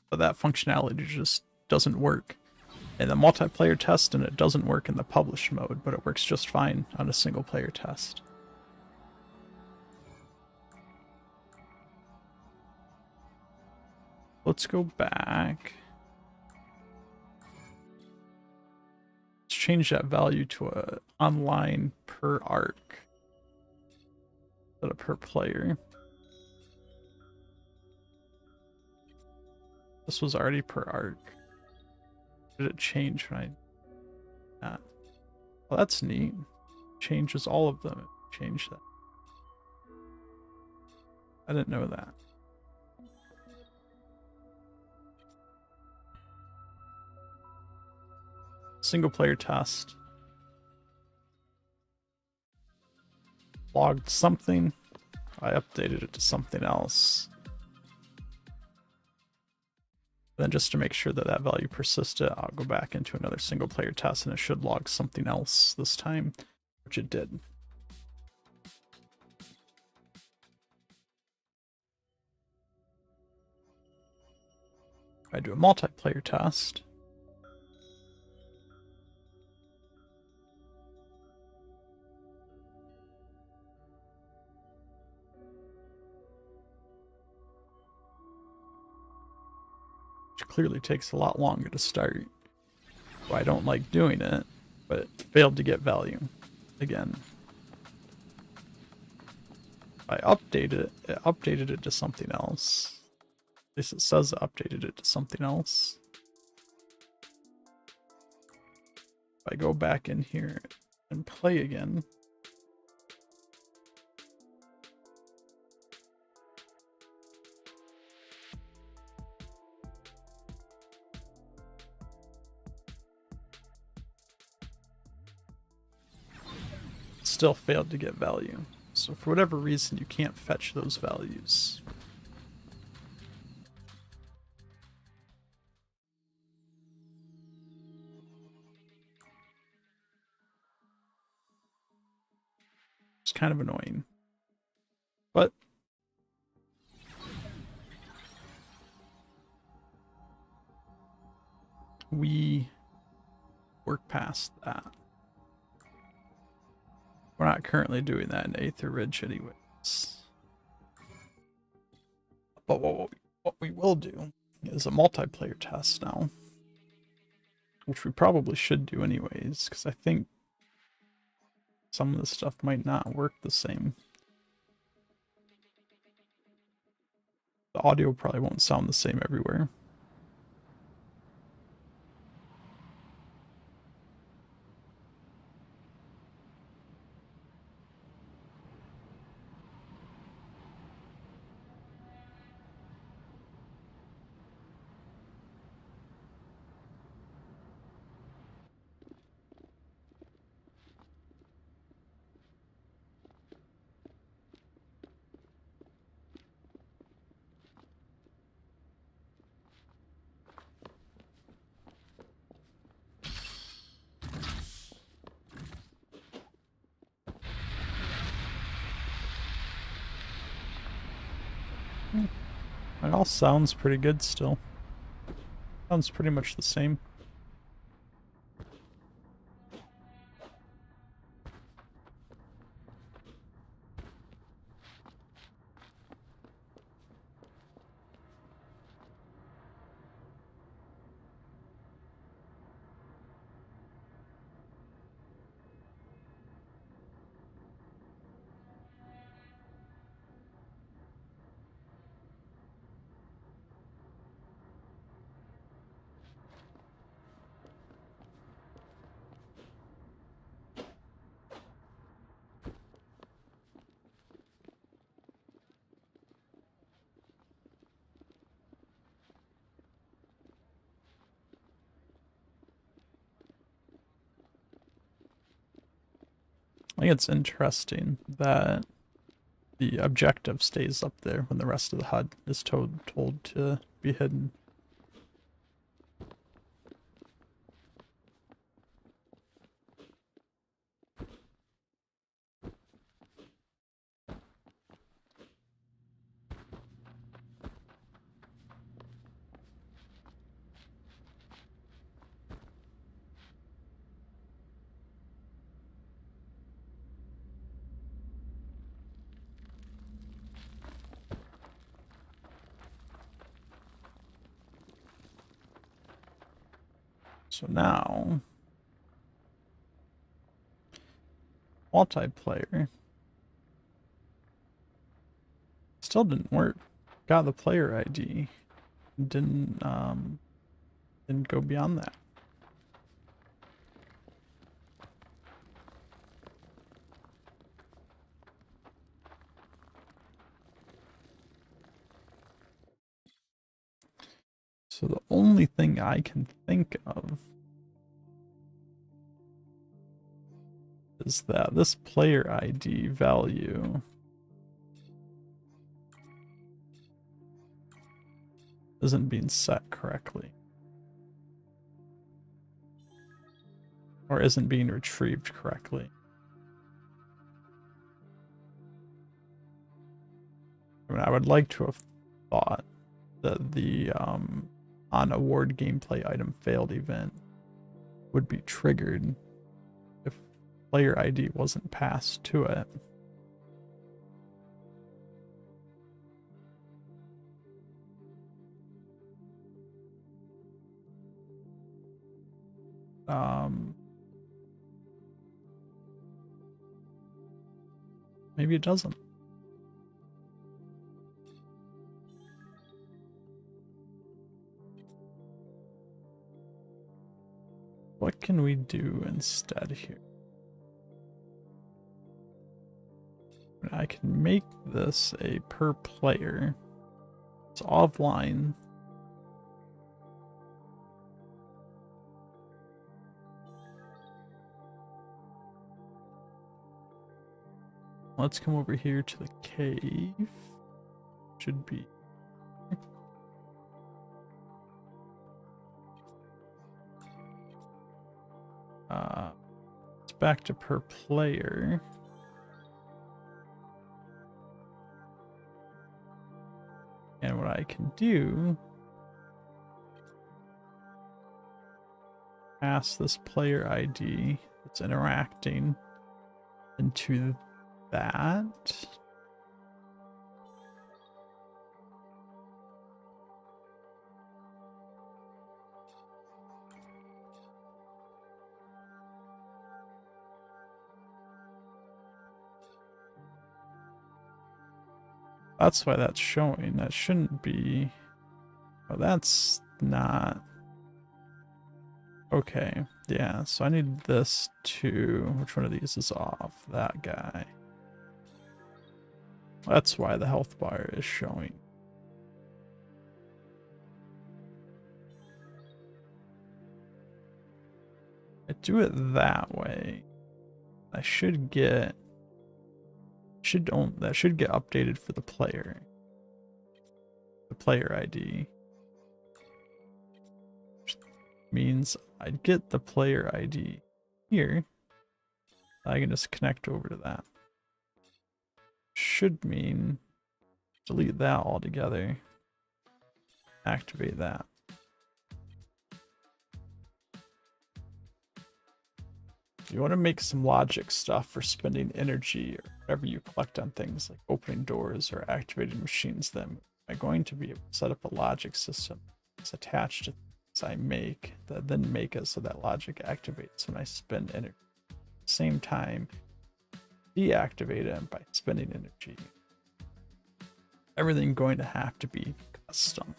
But that functionality just doesn't work in the multiplayer test, and it doesn't work in the publish mode, but it works just fine on a single player test. Let's go back. Let's change that value to a online per arc instead of per player. This was already per arc. Did it change when I... Well, that's neat. Changes all of them. Change that. I didn't know that. Single player test. Logged something. I updated it to something else. Then just to make sure that that value persisted, I'll go back into another single player test and it should log something else this time, which it did. I do a multiplayer test. Which clearly takes a lot longer to start. So I don't like doing it, but it failed to get value again. I updated it to something else. At least it says I updated it to something else. If I go back in here and play again, it still failed to get value. So for whatever reason, you can't fetch those values. It's kind of annoying. But we work past that. We're not currently doing that in Aether Ridge anyways. But what we will do is a multiplayer test now. Which we probably should do anyways, because I think some of the stuff might not work the same. The audio probably won't sound the same everywhere. It all sounds pretty good still. Sounds pretty much the same. I think it's interesting that the objective stays up there when the rest of the HUD is told to be hidden. So now, multiplayer still didn't work. Got the player ID, didn't go beyond that. So the only thing I can think of is that this player ID value isn't being set correctly. Or isn't being retrieved correctly. I mean, I would like to have thought that the on award gameplay item failed event would be triggered if player ID wasn't passed to it. Maybe it doesn't. What can we do instead here? I can make this a per player. It's offline. Let's come over here to the cave. Should be. It's back to per player. And what I can do, pass this player ID that's interacting into that. That's why that's showing. That shouldn't be. Oh, that's not. Okay, yeah, so I need this to. Which one of these is off? That guy. That's why the health bar is showing. I do it that way. I should get. That should get updated for the player. The player ID. Which means I'd get the player ID here. I can just connect over to that. Should mean delete that altogether. Activate that. You want to make some logic stuff for spending energy or whatever you collect on things like opening doors or activating machines, then I'm going to be able to set up a logic system that's attached to things I make that then make it so that logic activates when I spend energy. At the same time, deactivate it by spending energy. Everything going to have to be custom.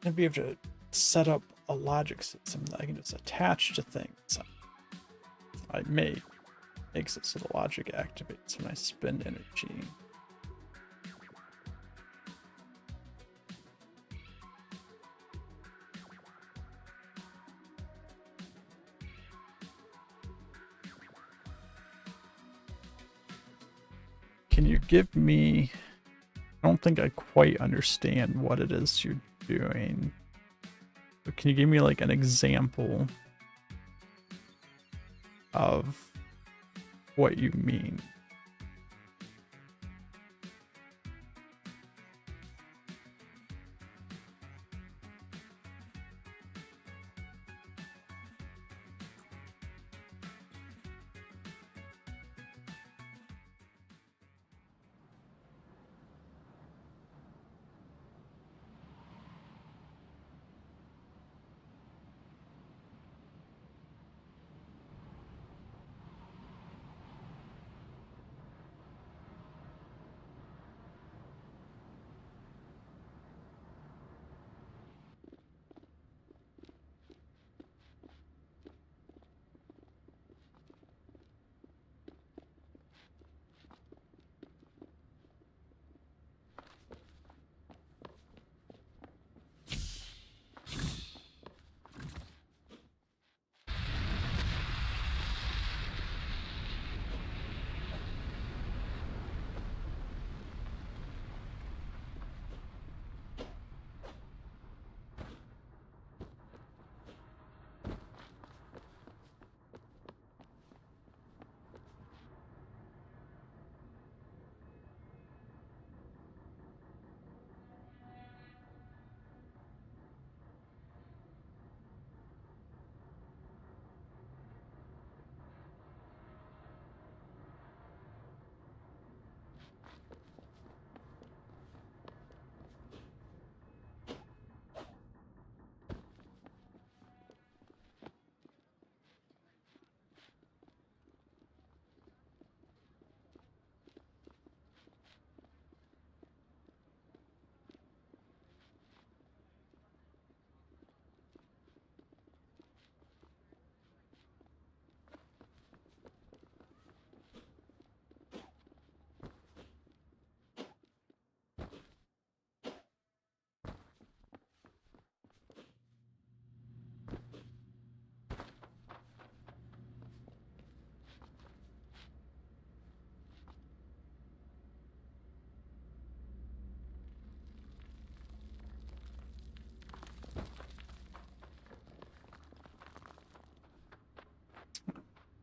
And be able to set up a logic system that I can just attach to things I make. Makes it so the logic activates when I spend energy. Can you give me... I don't think I quite understand what it is you're doing. But can you give me like an example of what you mean?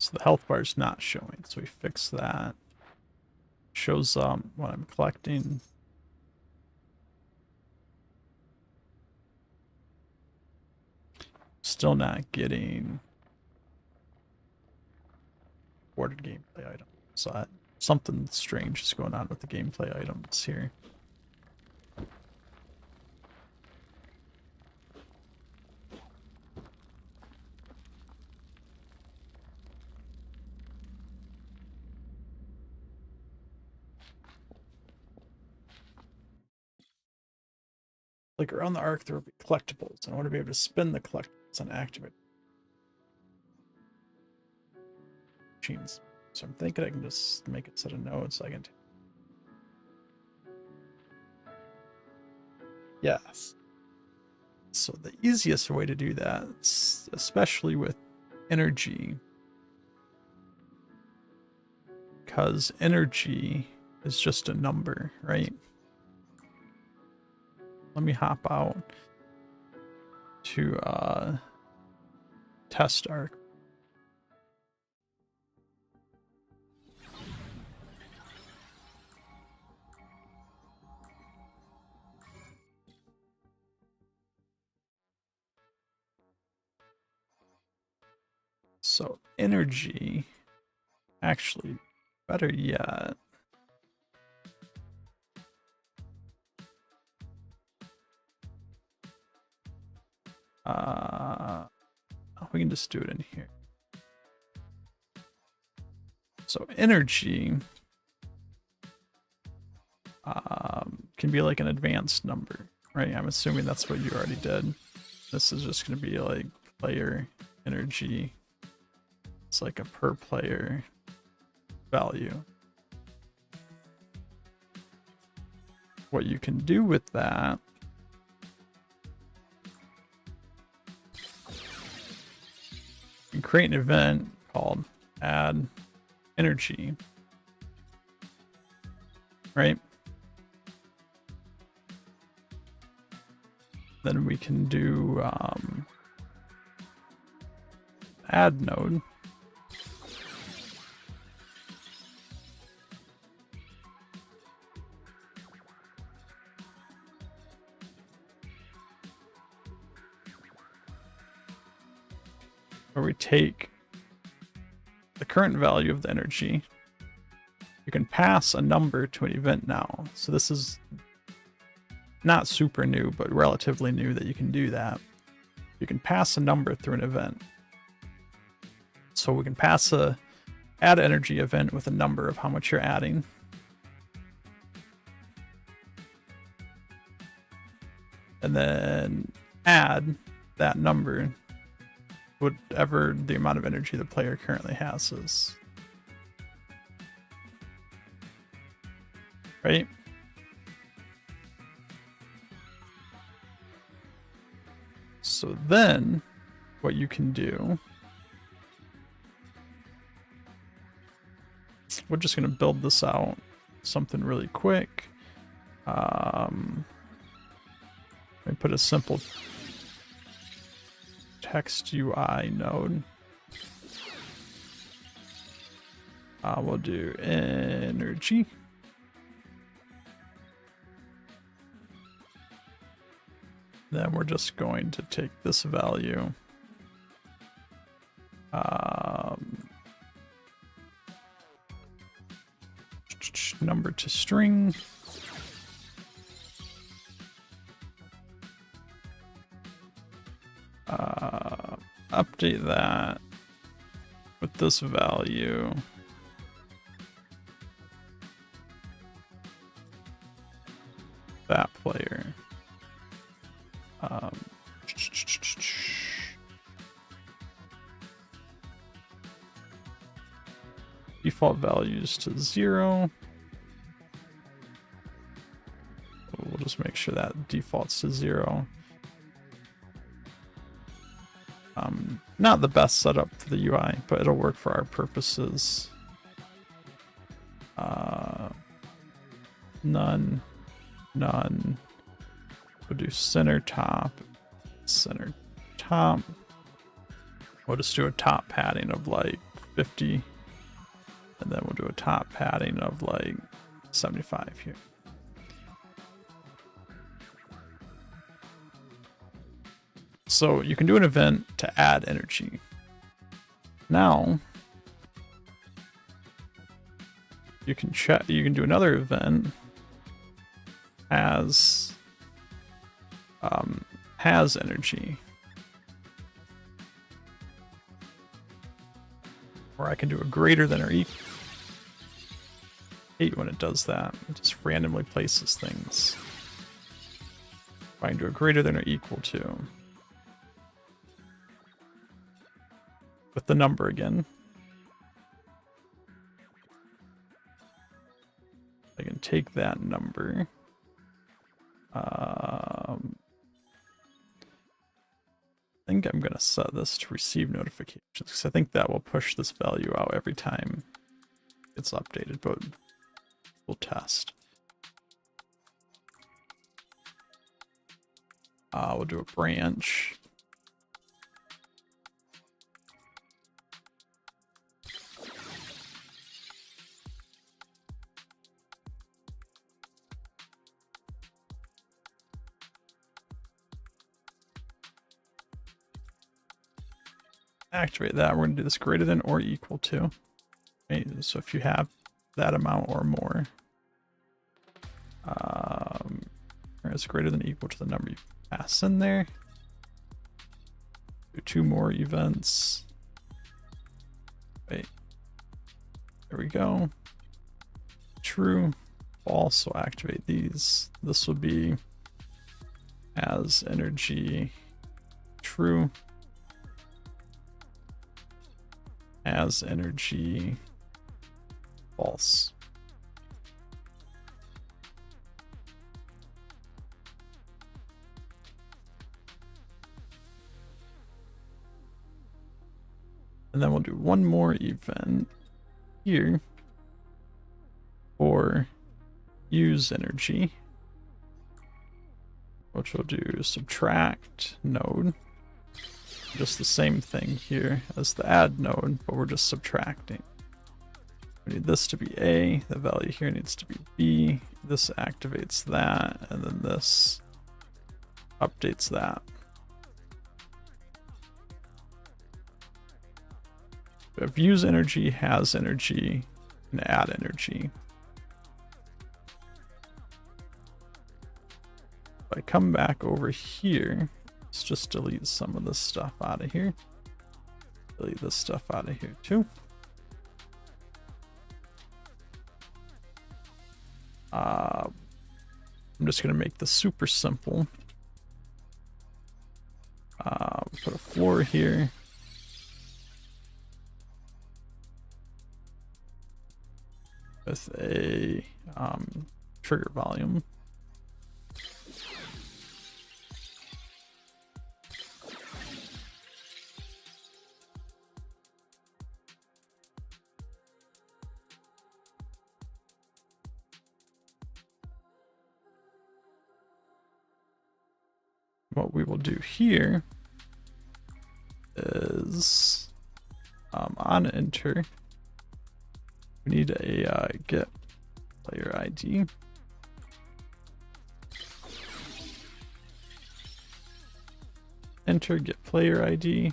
So the health bar is not showing, so we fix that. Shows what I'm collecting. Still not getting ordered gameplay items. So something strange is going on with the gameplay items here. Like around the arc, there will be collectibles, and I want to be able to spin the collectibles and activate machines. So I'm thinking I can just make it set a node so I can. Yes. So the easiest way to do that, especially with energy, because energy is just a number, right? Let me hop out to test arc. So energy, actually, better yet, we can just do it in here. So energy can be like an advanced number, right? I'm assuming that's what you already did. This is just going to be like player energy. It's like a per player value. What you can do with that you can create an event called add energy, right? Then we can do add node. Where we take the current value of the energy. You can pass a number to an event now. So this is not super new, but relatively new that you can do that. You can pass a number through an event. So we can pass a add energy event with a number of how much you're adding. And then add that number, whatever the amount of energy the player currently has is. Right? So then what you can do, we're just going to build this out, something really quick. Let me put a simple text UI node. We'll do energy. Then we're just going to take this value, number to string, update that with this value. That player. Default values to 0. We'll just make sure that defaults to 0. Not the best setup for the UI, but it'll work for our purposes. None. We'll do center top. We'll just do a top padding of like 50. And then we'll do a top padding of like 75 here. So you can do an event to add energy. Now you can check. You can do another event as has energy, or I can do a greater than or equal. I hate when it does that. It just randomly places things. I can do a greater than or equal to with the number again. I can take that number. I think I'm going to set this to receive notifications because I think that will push this value out every time it's updated, but we'll test. We'll do a branch. Activate that. We're going to do this greater than or equal to. Okay, so if you have that amount or more, or it's greater than or equal to the number you pass in there. Do 2 more events. Wait. There we go. True. Also activate these. This will be as energy true. As energy false. And then we'll do one more event here for use energy, which will do subtract node. Just the same thing here as the add node, but we're just subtracting. We need this to be A, the value here needs to be B, this activates that, and then this updates that. If use energy, has energy, and add energy. If I come back over here, let's just delete some of this stuff out of here. Delete this stuff out of here too. I'm just going to make this super simple. Put a floor here. With a trigger volume. What we will do here is on enter, we need a get player ID. Enter get player ID.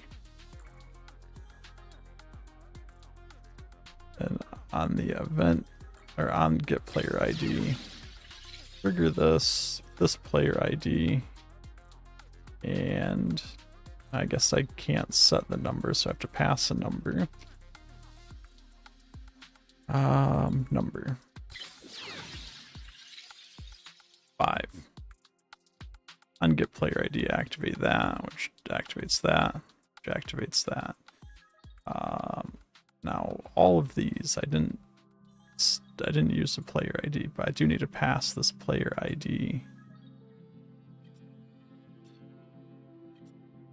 And on the event, or on get player ID, trigger this player ID. And I guess I can't set the number, so I have to pass a number. Number 5. On get player ID, activate that, which activates that, which activates that. Now all of these, I didn't use the player ID, but I do need to pass this player ID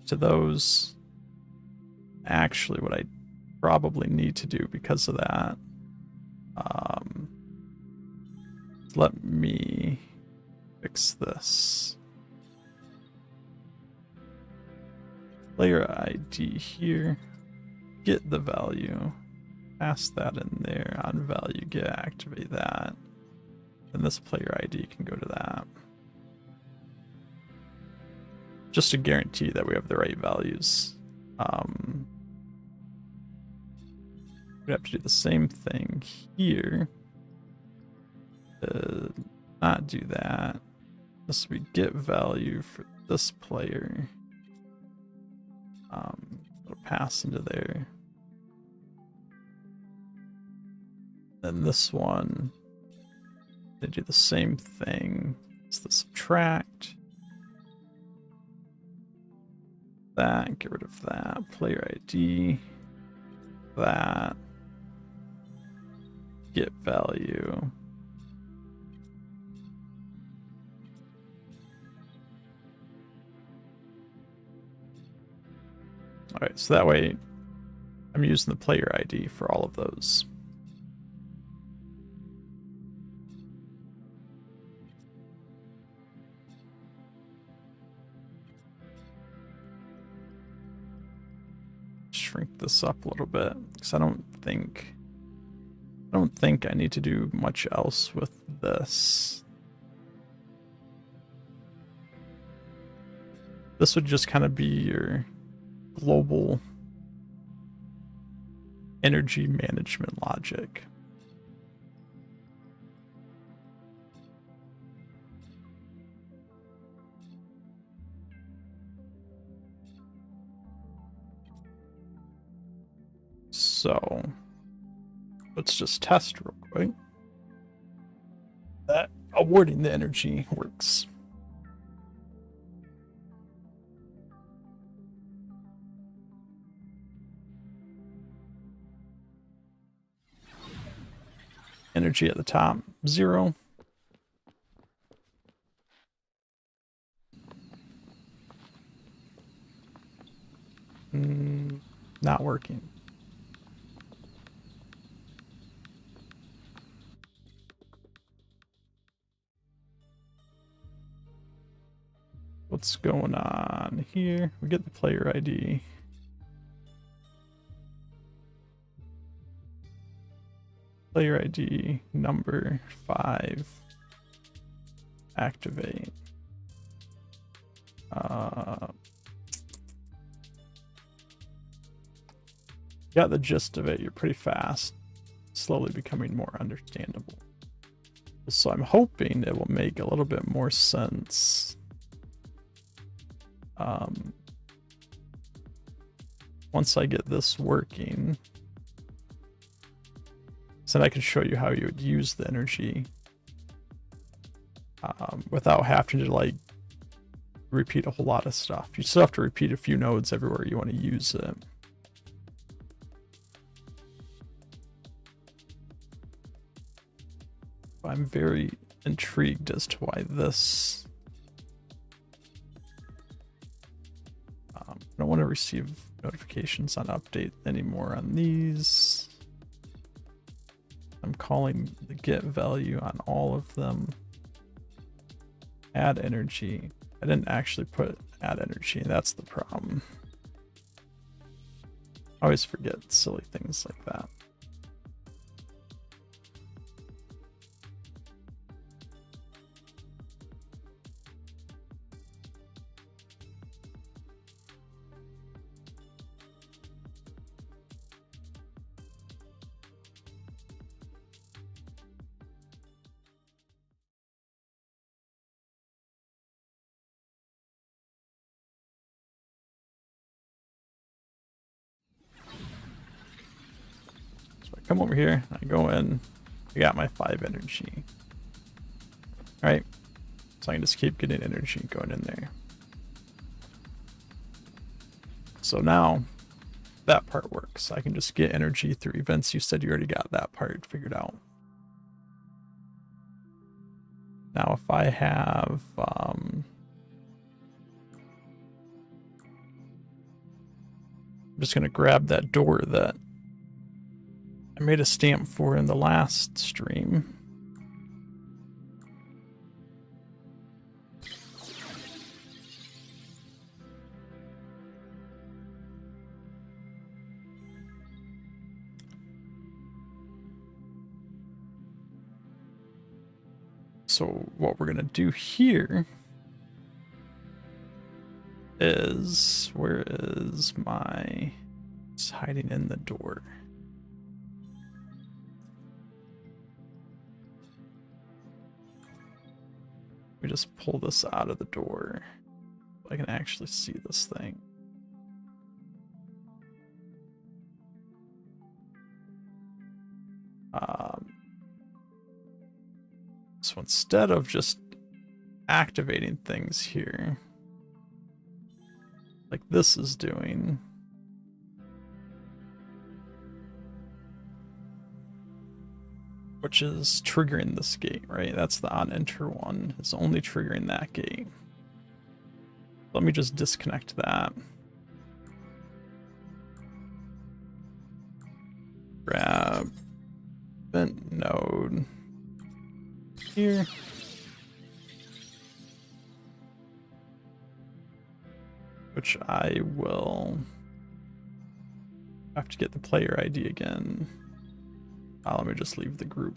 to those. Actually, what I probably need to do because of that, let me fix this. Player ID here, get the value, pass that in there. On value get, activate that. And this player ID can go to that. Just to guarantee that we have the right values. We have to do the same thing here. Not do that. This we get value for this player. It'll pass into there. Then this one, they do the same thing. It's the subtract. That, get rid of that. Player ID. That. Get value. Alright, so that way I'm using the player ID for all of those. Shrink this up a little bit because I don't think I need to do much else with this. This would just kind of be your global energy management logic. So let's just test real quick that awarding the energy works. Energy at the top, 0. Not working. What's going on here? We get the player ID. Player ID number 5. Activate. Got the gist of it. You're pretty fast. Slowly becoming more understandable. So I'm hoping it will make a little bit more sense. Once I get this working, so then I can show you how you would use the energy without having to like repeat a whole lot of stuff. You still have to repeat a few nodes everywhere you want to use it. I'm very intrigued as to why this. I don't want to receive notifications on update anymore on these. I'm calling the get value on all of them. Add energy. I didn't actually put add energy. That's the problem. I always forget silly things like that. Come over here, I go in, I got my 5 energy. Alright, so I can just keep getting energy going in there. So now, that part works. I can just get energy through events. You said you already got that part figured out. Now if I have... I'm just going to grab that door that I made a stamp for in the last stream. So what we're gonna do here is, where is my, it's hiding in the door. We just pull this out of the door. I can actually see this thing. So instead of just activating things here, like this is doing, which is triggering this gate, right? That's the on enter one. It's only triggering that gate. Let me just disconnect that. Grab vent node here. Which I will have to get the player ID again. Let me just leave the group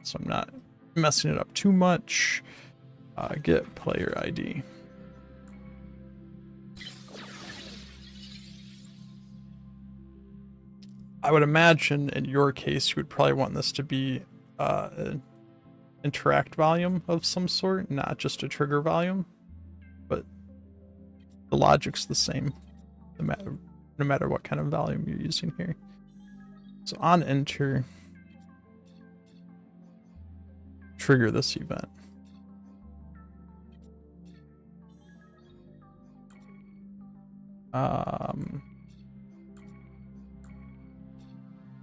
so I'm not messing it up too much. Get player ID. I would imagine in your case, you would probably want this to be an interact volume of some sort, not just a trigger volume, but the logic's the same no matter what kind of volume you're using here. So on enter, trigger this event.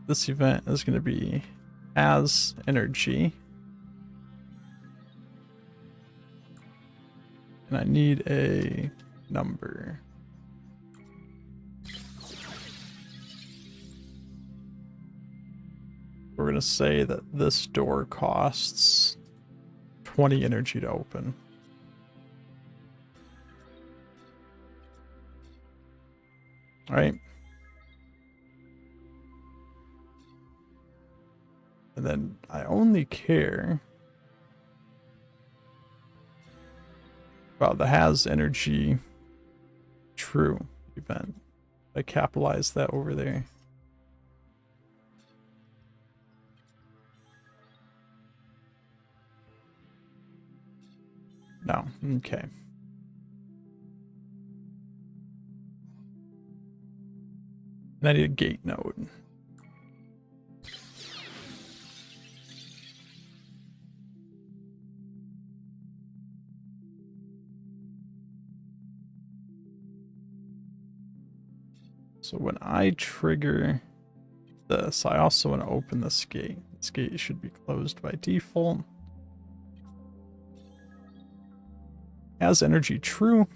This event is going to be as energy. And I need a number. We're going to say that this door costs 20 energy to open. All right. And then I only care about the has energy true event. I capitalize that over there. No, okay. And I need a gate node. So when I trigger this, I also want to open this gate. This gate should be closed by default. As energy true,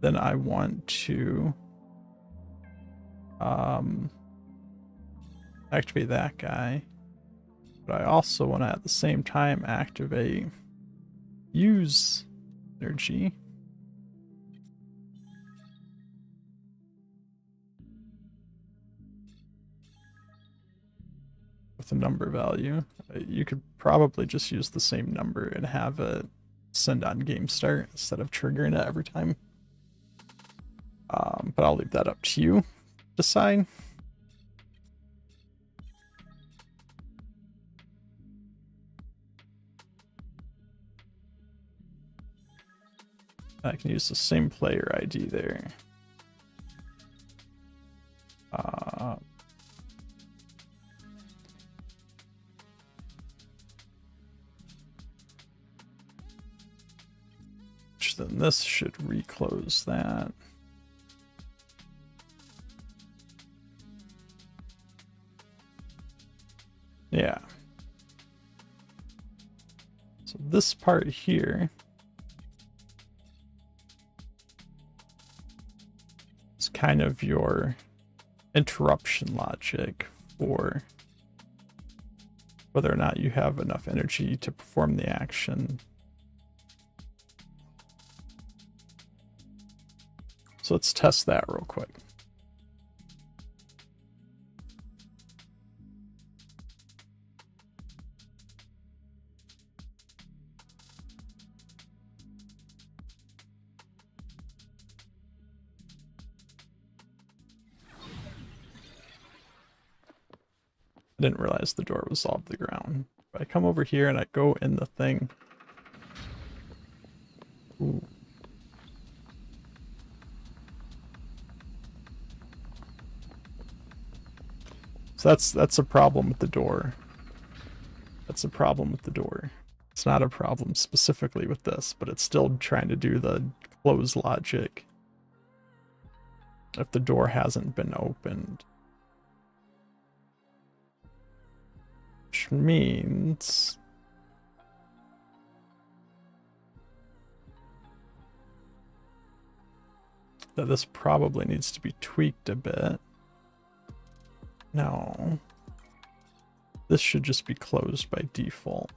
then I want to activate that guy, but I also want to at the same time activate use energy. With a number value. You could probably just use the same number and have it send on game start instead of triggering it every time. But I'll leave that up to you to decide. I can use the same player ID there. Then this should reclose that. Yeah. So this part here is kind of your interruption logic for whether or not you have enough energy to perform the action. So let's test that real quick. I didn't realize the door was off the ground. If I come over here and I go in the thing. Ooh. So that's a problem with the door. That's a problem with the door. It's not a problem specifically with this, but it's still trying to do the close logic if the door hasn't been opened. Which means that this probably needs to be tweaked a bit. No. This should just be closed by default.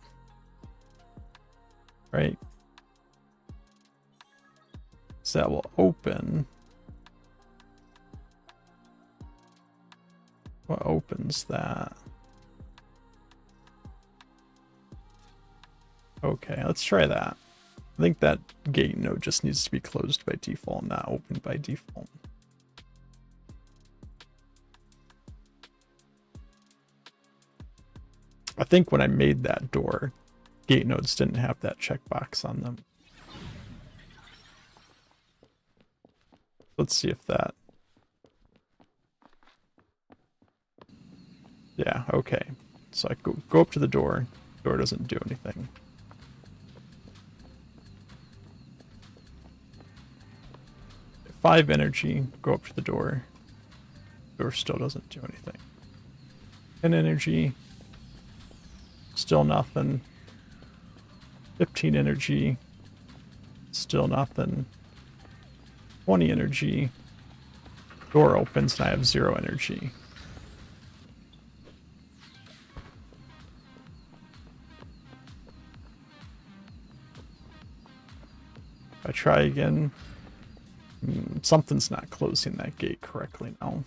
Right? So that will open. What opens that? Okay, let's try that. I think that gate node just needs to be closed by default, not opened by default. I think when I made that door, gate nodes didn't have that checkbox on them. Let's see if that... Yeah, okay. So I go up to the door. Door doesn't do anything. Five energy, go up to the door. Door still doesn't do anything. 10 energy, still nothing. 15 energy, still nothing. 20 energy, door opens and I have 0 energy. If I try again, something's not closing that gate correctly now.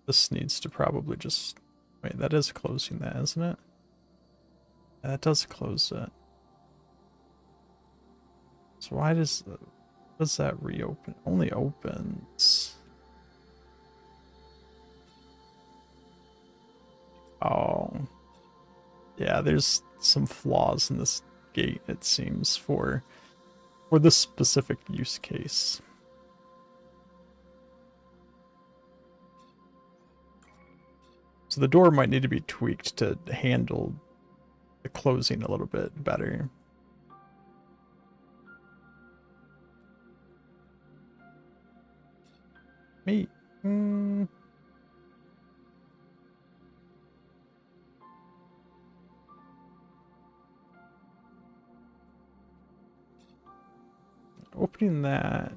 This needs to probably just... Wait, that is closing that, isn't it? Yeah, that does close it. So why does that reopen? Only opens. Oh. Yeah, there's some flaws in this gate, it seems, for this specific use case. So the door might need to be tweaked to handle the closing a little bit better. Me. Opening that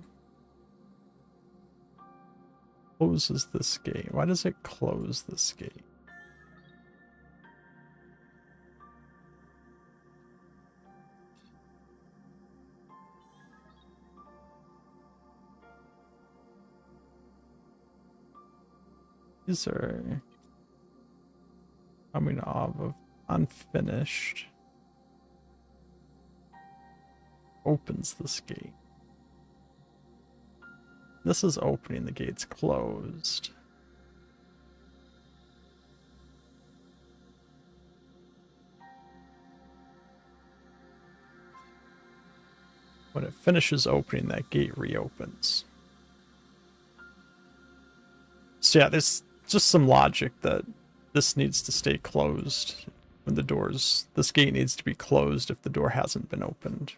closes this gate. Why does it close this gate? These are coming off of unfinished. Opens this gate. This is opening, the gate's closed. When it finishes opening, that gate reopens. So yeah, there's just some logic that this needs to stay closed when the doors... This gate needs to be closed if the door hasn't been opened.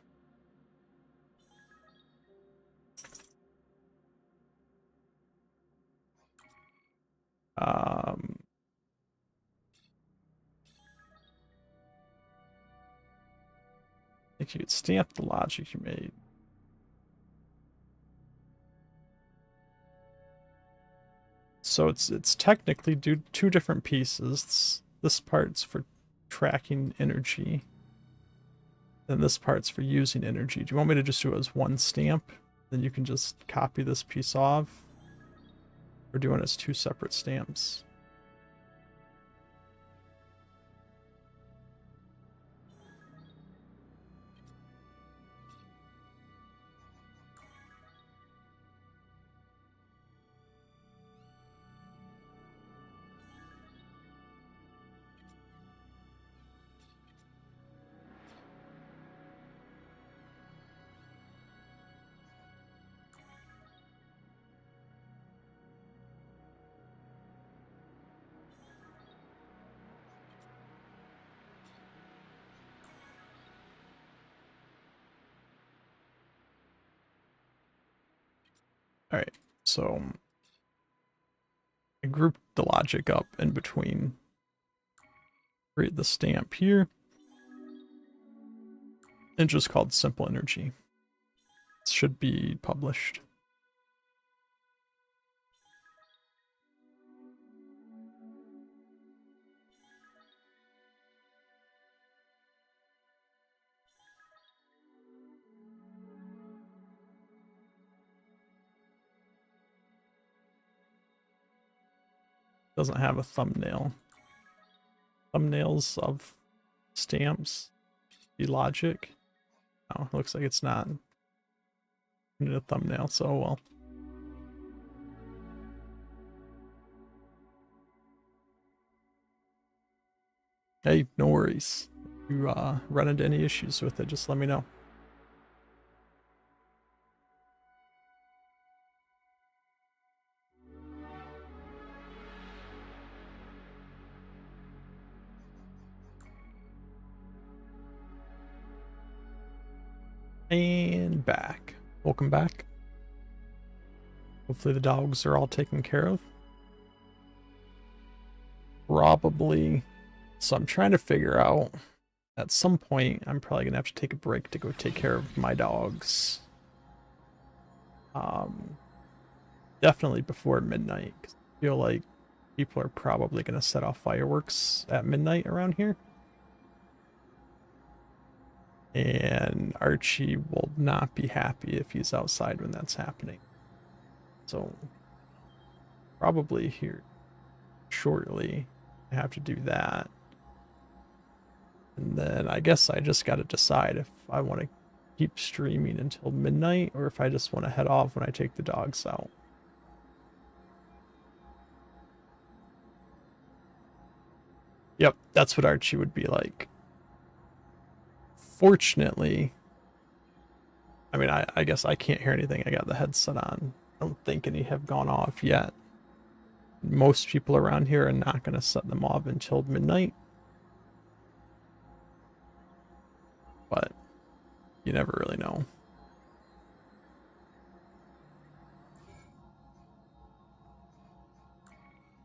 If you could stamp the logic you made. So it's technically two different pieces. This part's for tracking energy. Then this part's for using energy. Do you want me to just do it as one stamp? Then you can just copy this piece off? Or do you want it as two separate stamps? All right, so I grouped the logic up in between. Create the stamp here. And just called Simple Energy. It should be published. Doesn't have a thumbnail. Thumbnails of stamps. The logic. Oh, looks like it's not. I need a thumbnail, so well. Hey, no worries. If you run into any issues with it, just let me know. And back. Welcome back. Hopefully the dogs are all taken care of. Probably. So I'm trying to figure out, at some point, I'm probably gonna have to take a break to go take care of my dogs. Definitely before midnight, 'cause I feel like people are probably gonna set off fireworks at midnight around here. And Archie will not be happy if he's outside when that's happening. So probably here shortly I have to do that. And then I guess I just got to decide if I want to keep streaming until midnight or if I just want to head off when I take the dogs out. Yep, that's what Archie would be like. Fortunately, I mean, I guess I can't hear anything. I got the headset on. I don't think any have gone off yet. Most people around here are not going to set them off until midnight. But you never really know.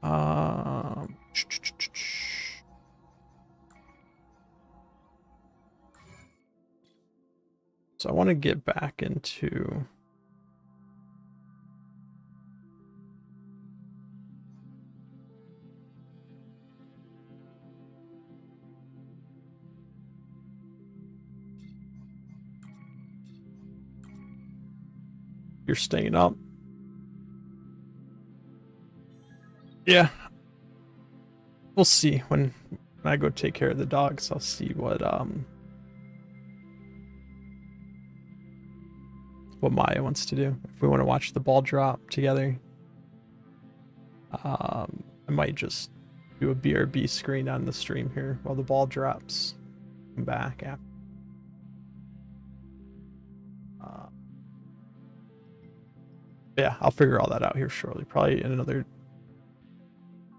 Um, so I want to get back into you're staying up. Yeah. We'll see when I go take care of the dogs. I'll see what Maya wants to do. If we want to watch the ball drop together, I might just do a BRB screen on the stream here while the ball drops. Come back after. Yeah, I'll figure all that out here shortly. Probably in another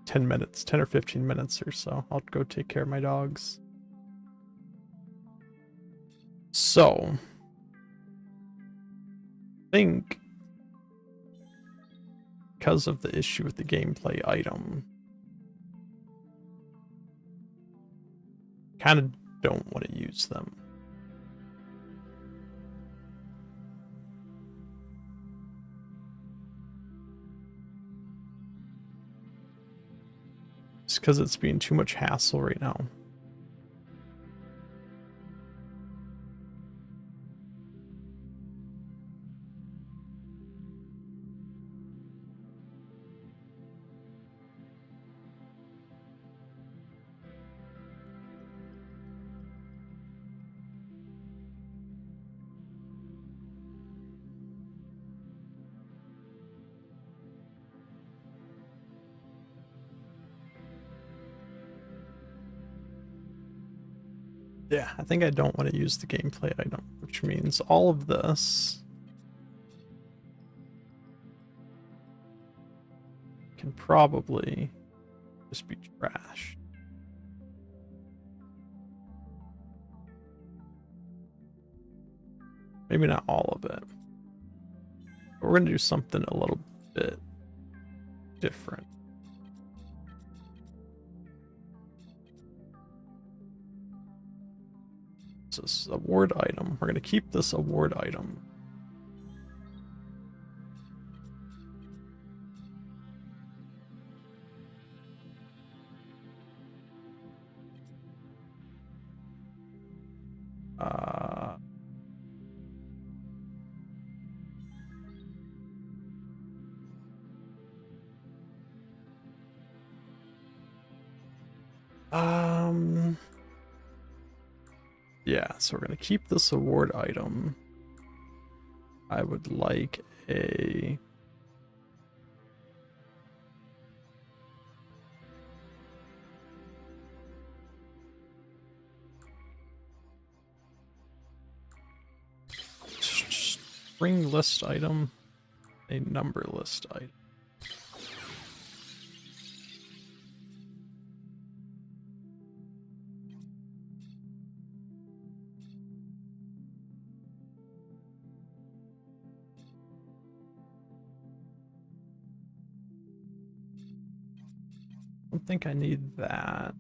10 minutes, 10 or 15 minutes or so. I'll go take care of my dogs. So, I think because of the issue with the gameplay item, kind of don't want to use them. It's because it's being too much hassle right now. Yeah, I think I don't want to use the gameplay item, which means all of this can probably just be trash. Maybe not all of it. We're going to do something a little bit different. This is award item. We're going to keep this award item. Yeah, so we're going to keep this award item. I would like a... string list item, a number list item. I don't think I need that.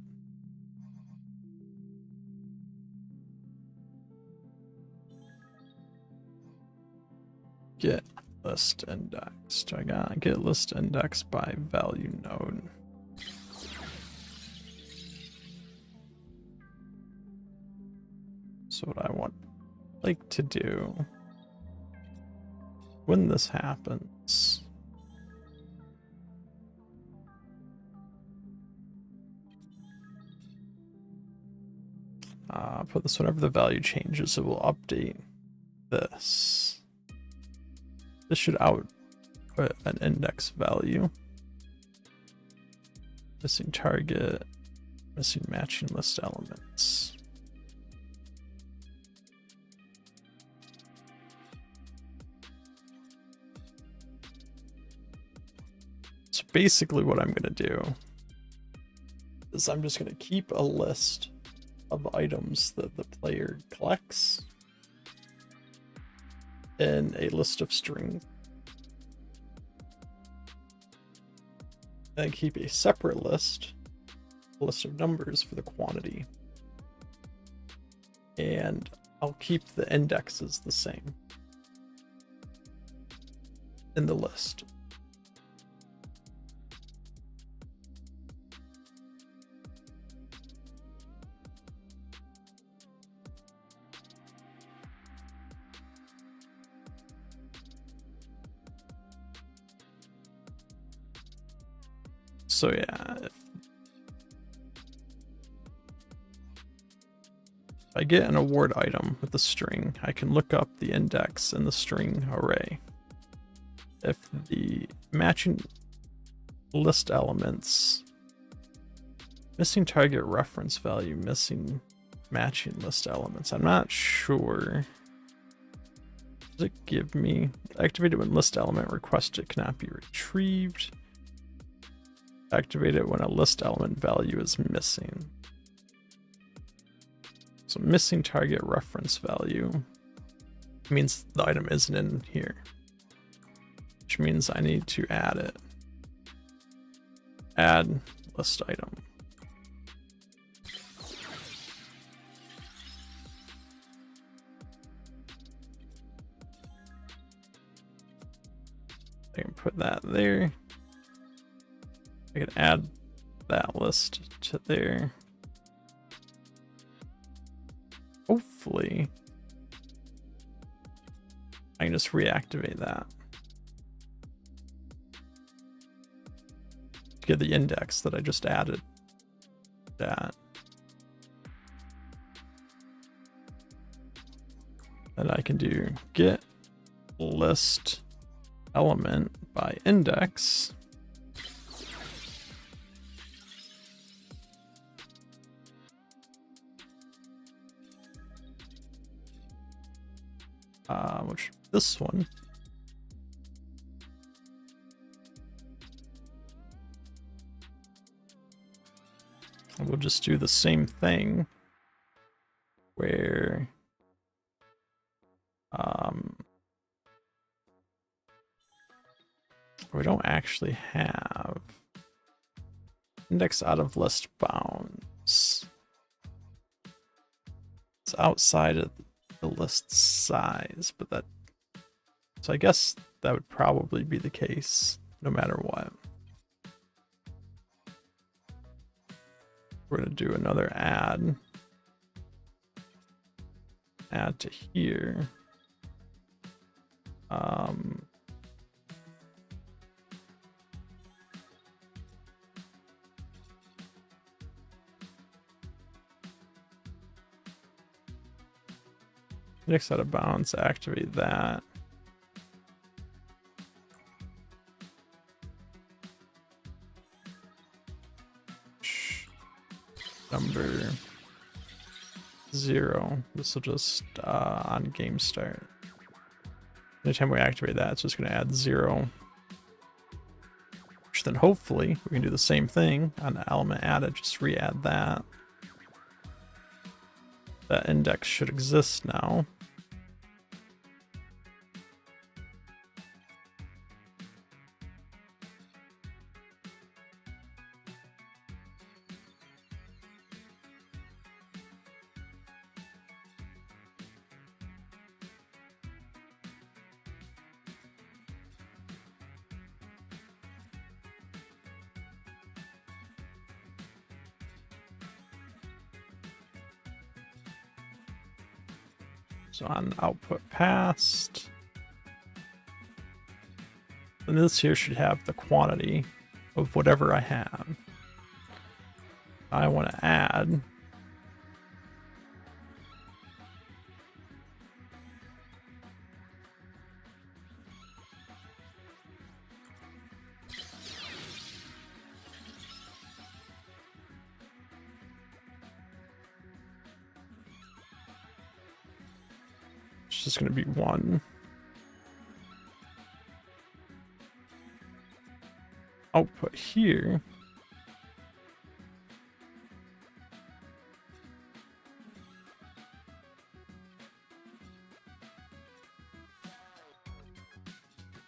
Get list indexed. I got get list indexed by value node. So what I want like to do when this happens, put this whenever the value changes, it will update this. This should output an index value. Missing target, missing matching list elements. So basically what I'm going to do is I'm just going to keep a list of items that the player collects in a list of string, and keep a separate list, a list of numbers for the quantity, and I'll keep the indexes the same in the list. So yeah, if I get an award item with a string, I can look up the index in the string array. If the matching list elements, missing target reference value, missing matching list elements, I'm not sure. Does it give me activated when list element requested cannot be retrieved? Activate it when a list element value is missing. So missing target reference value means the item isn't in here, which means I need to add it. Add list item. I can put that there. I can add that list to there. Hopefully, I can just reactivate that to get the index that I just added. That. And I can do get list element by index. Which this one. And we'll just do the same thing where We don't actually have index out of list bounds. It's outside of the list size, but that, so I guess that would probably be the case no matter what. We're going to do another add to here. Index out of bounds, activate that. Number 0. This will just on game start. Anytime we activate that, it's just going to add 0. Which then hopefully we can do the same thing on the element added, just re-add that. That index should exist now. So on output passed, and this here should have the quantity of whatever I have. I want to add it's just going to be 1. Output here.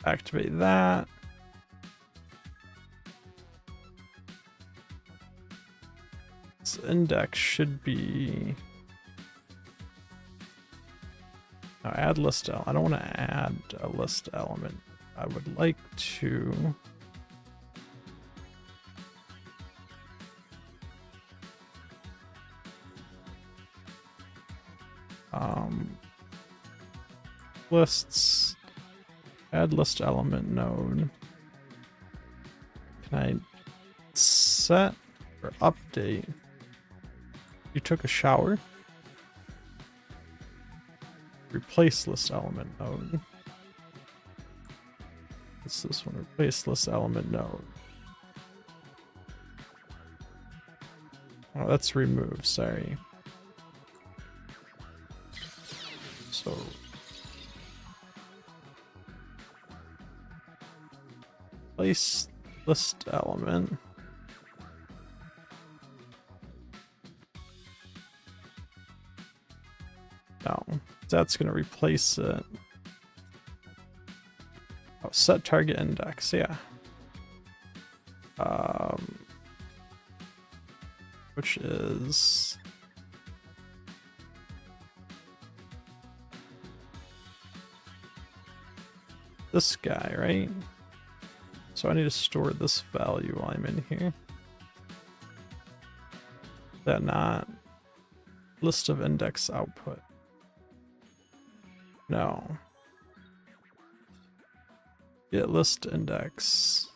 Activate that. This index should be. Now add list element. I don't want to add a list element. I would like to lists, add list element node. Can I set or update? You took a shower? Replace list element node. What's this one? Replace list element node. Oh, that's remove, sorry. So place list element. No, that's going to replace it. Oh, set target index, yeah. Which is this guy, right? So I need to store this value while I'm in here. Is that not list of index output? No. Get list index.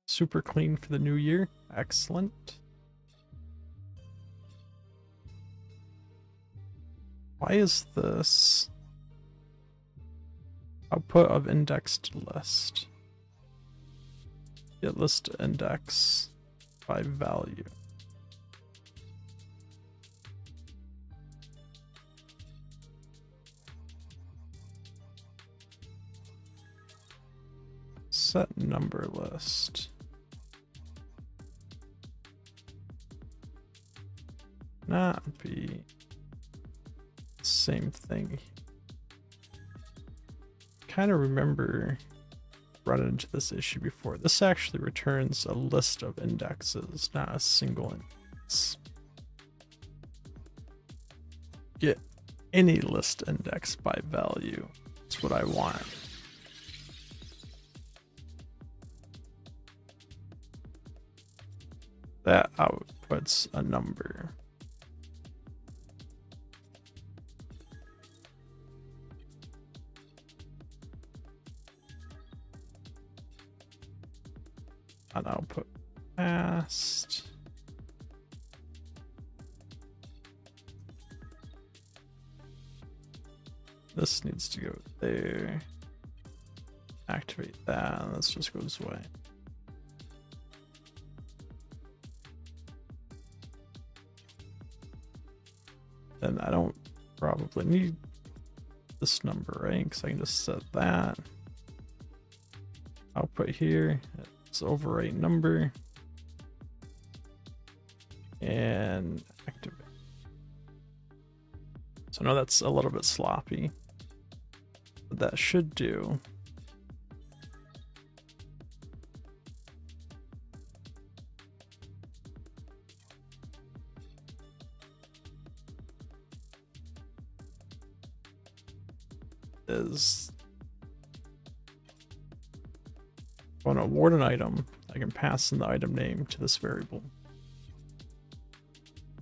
Super clean for the new year. Excellent. Why is this output of indexed list? Get list index by value. Set number list. not be the same thing. Kind of remember run into this issue before. This actually returns a list of indexes, not a single index. Get any list index by value. That's what I want. That outputs a number. An output past. This needs to go there. Activate that, and this just goes away. Then I don't probably need this number, right? Because I can just set that. Output here. It's overwrite number. And activate. So I know that's a little bit sloppy. But that should do. Is I want to award an item, I can pass in the item name to this variable.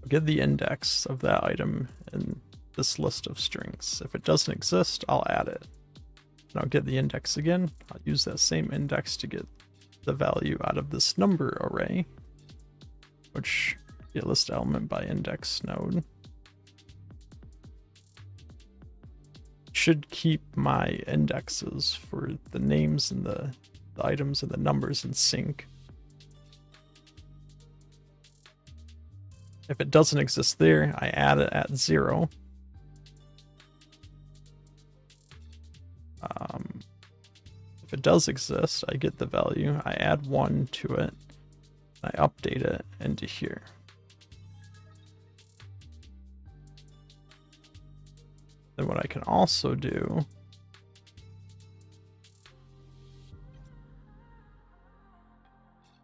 I'll get the index of that item in this list of strings. If it doesn't exist, I'll add it. And I'll get the index again. I'll use that same index to get the value out of this number array, which get list element by index node. Should keep my indexes for the names and the items and the numbers in sync. If it doesn't exist there, I add it at 0. If it does exist, I get the value, I add 1 to it, I update it into here. Then what I can also do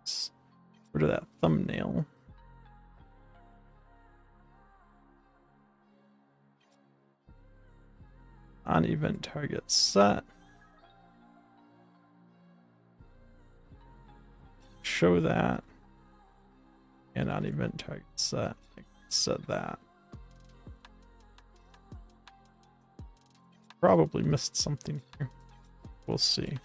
is go to that thumbnail. On event target set. Show that. And on event target set, I can set that. Probably missed something here. We'll see.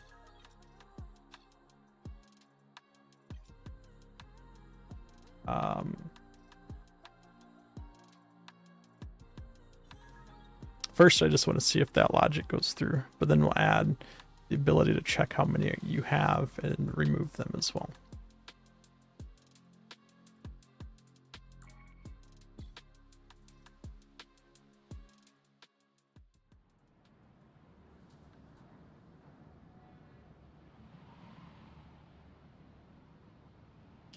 First, I just want to see if that logic goes through, but then we'll add the ability to check how many you have and remove them as well.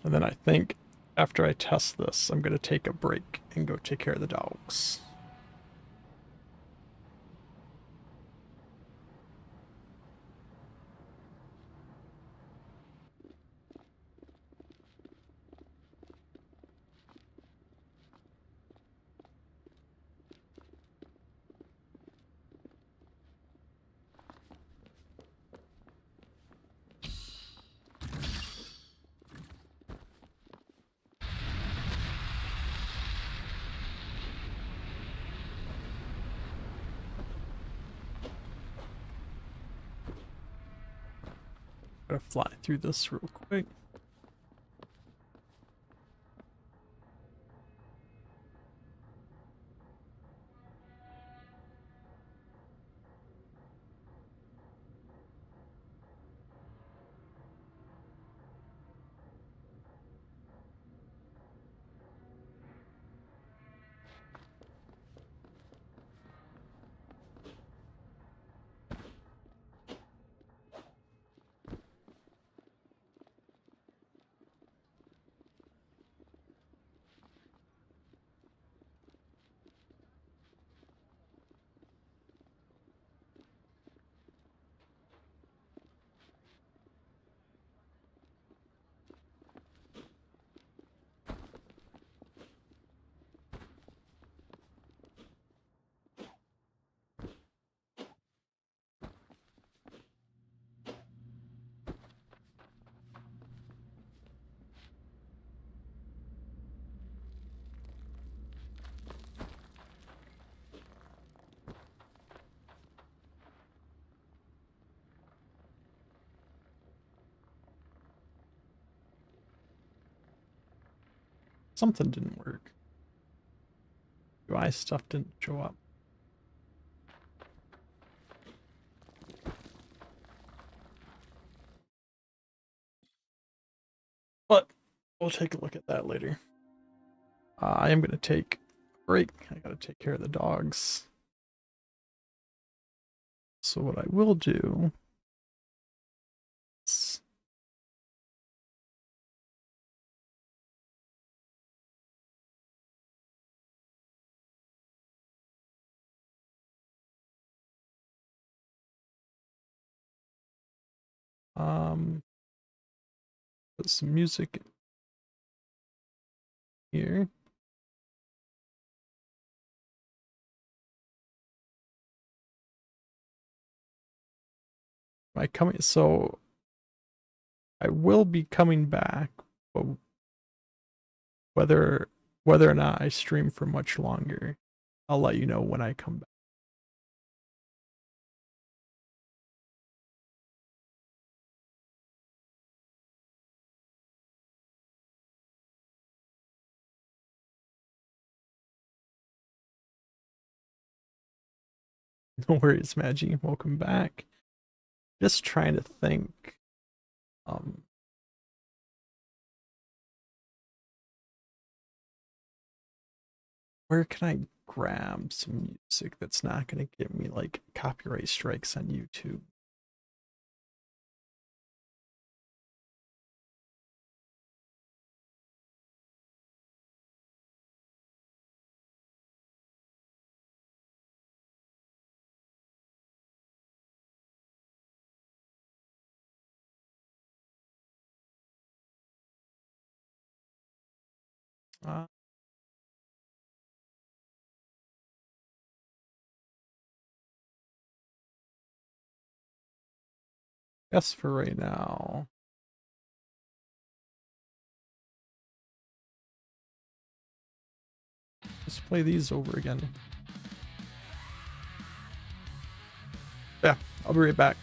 And then I think after I test this, I'm going to take a break and go take care of the dogs. Gotta fly through this real quick. Something didn't work. UI stuff didn't show up. But we'll take a look at that later. I am going to take a break. I got to take care of the dogs. So what I will do is put some music here. So I will be coming back, but whether or not I stream for much longer, I'll let you know when I come back. No worries, Maggie. Welcome back. Just trying to think. Where can I grab some music that's not going to get me like copyright strikes on YouTube? Uh, Guess for right now. Just play these over again. Yeah, I'll be right back.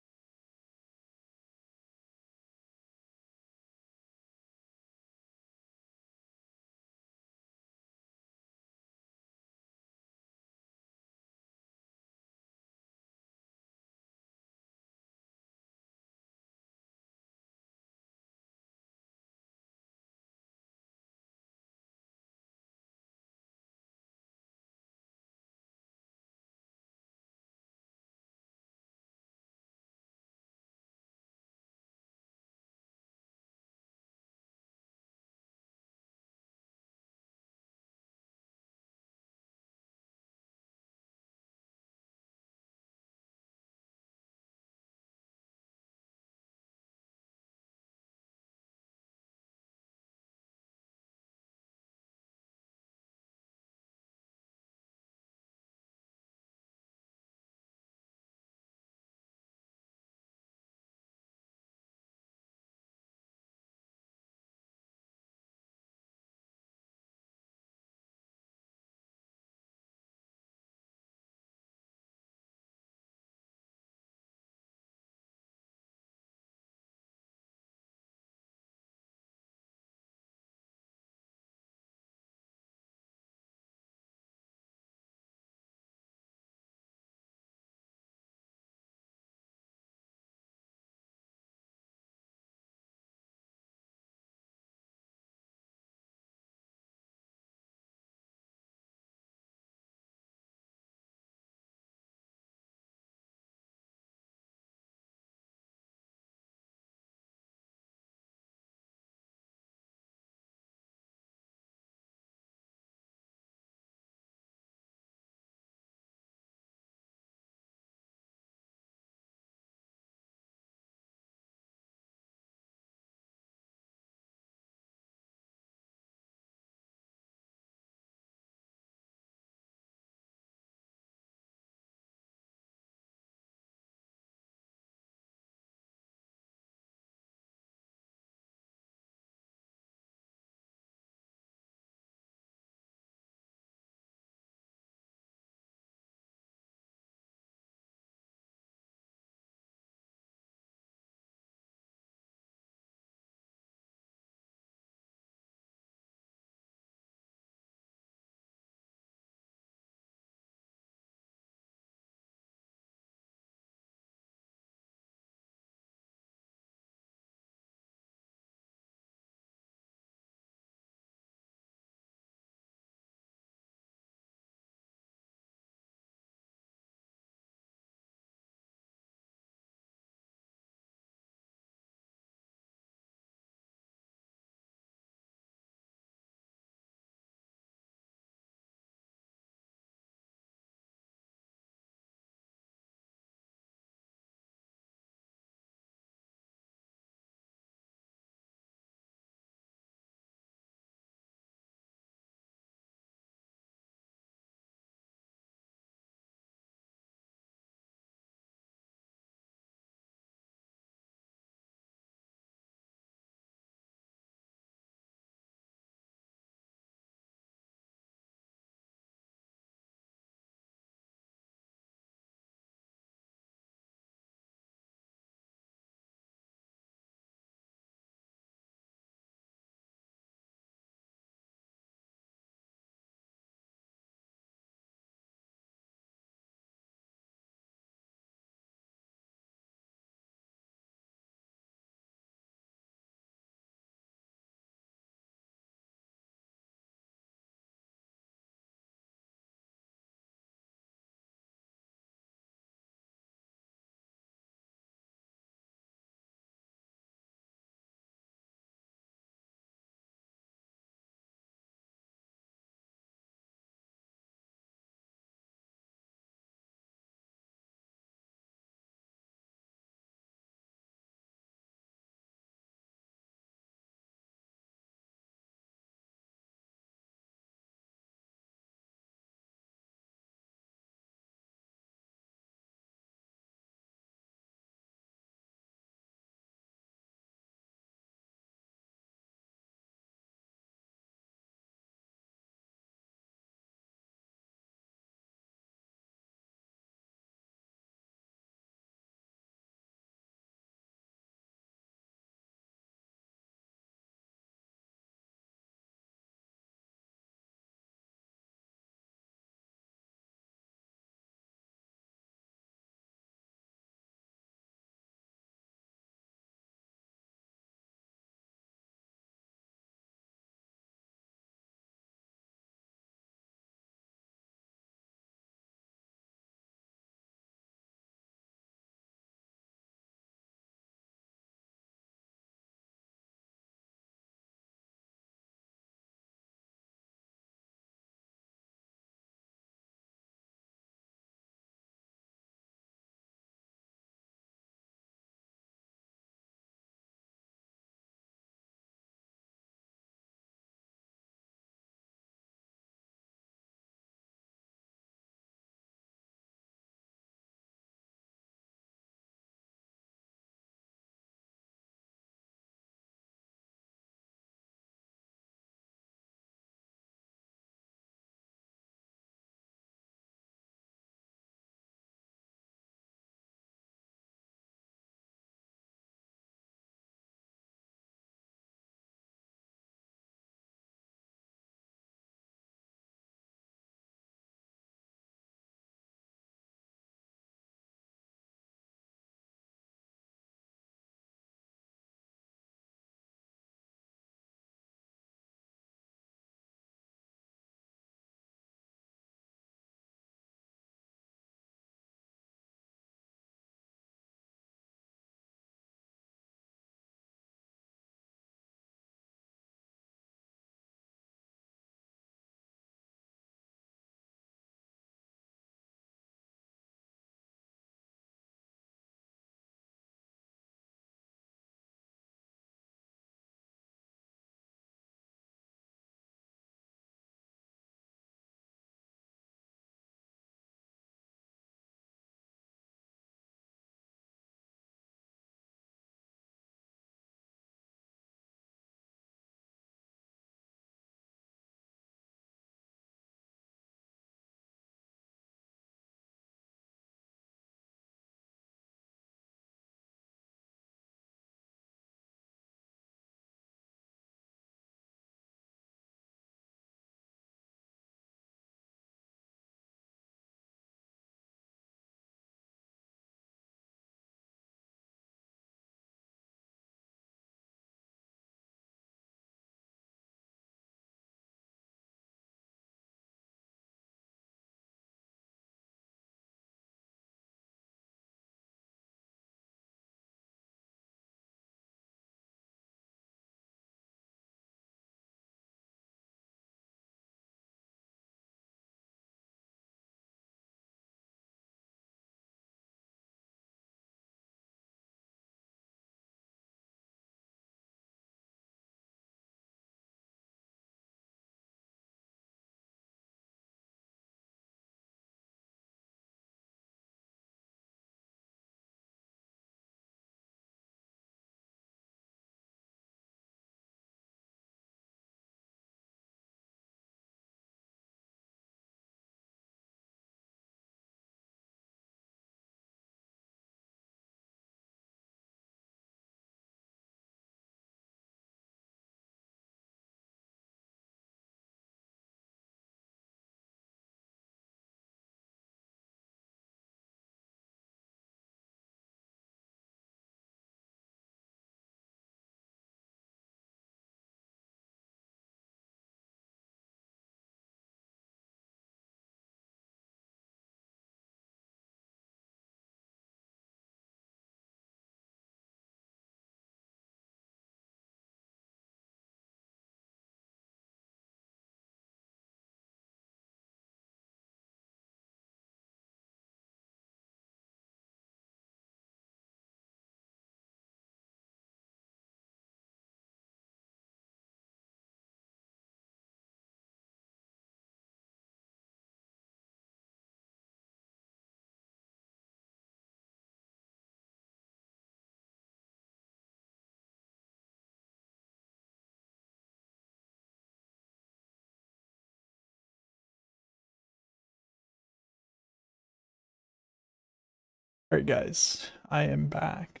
Alright guys, I am back.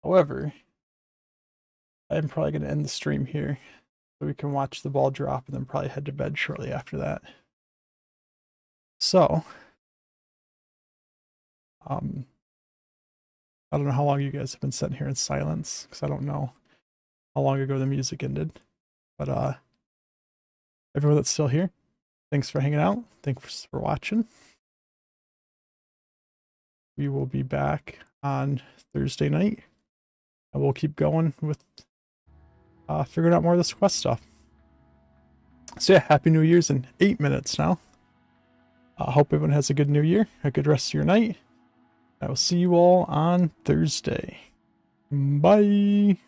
However, I'm probably going to end the stream here so we can watch the ball drop and then probably head to bed shortly after that. So, I don't know how long you guys have been sitting here in silence because I don't know how long ago the music ended. But everyone that's still here, thanks for hanging out. Thanks for watching. We will be back on Thursday night. And we'll keep going with figuring out more of this quest stuff. So yeah, Happy New Year's in 8 minutes now. I hope everyone has a good new year, a good rest of your night. I will see you all on Thursday. Bye.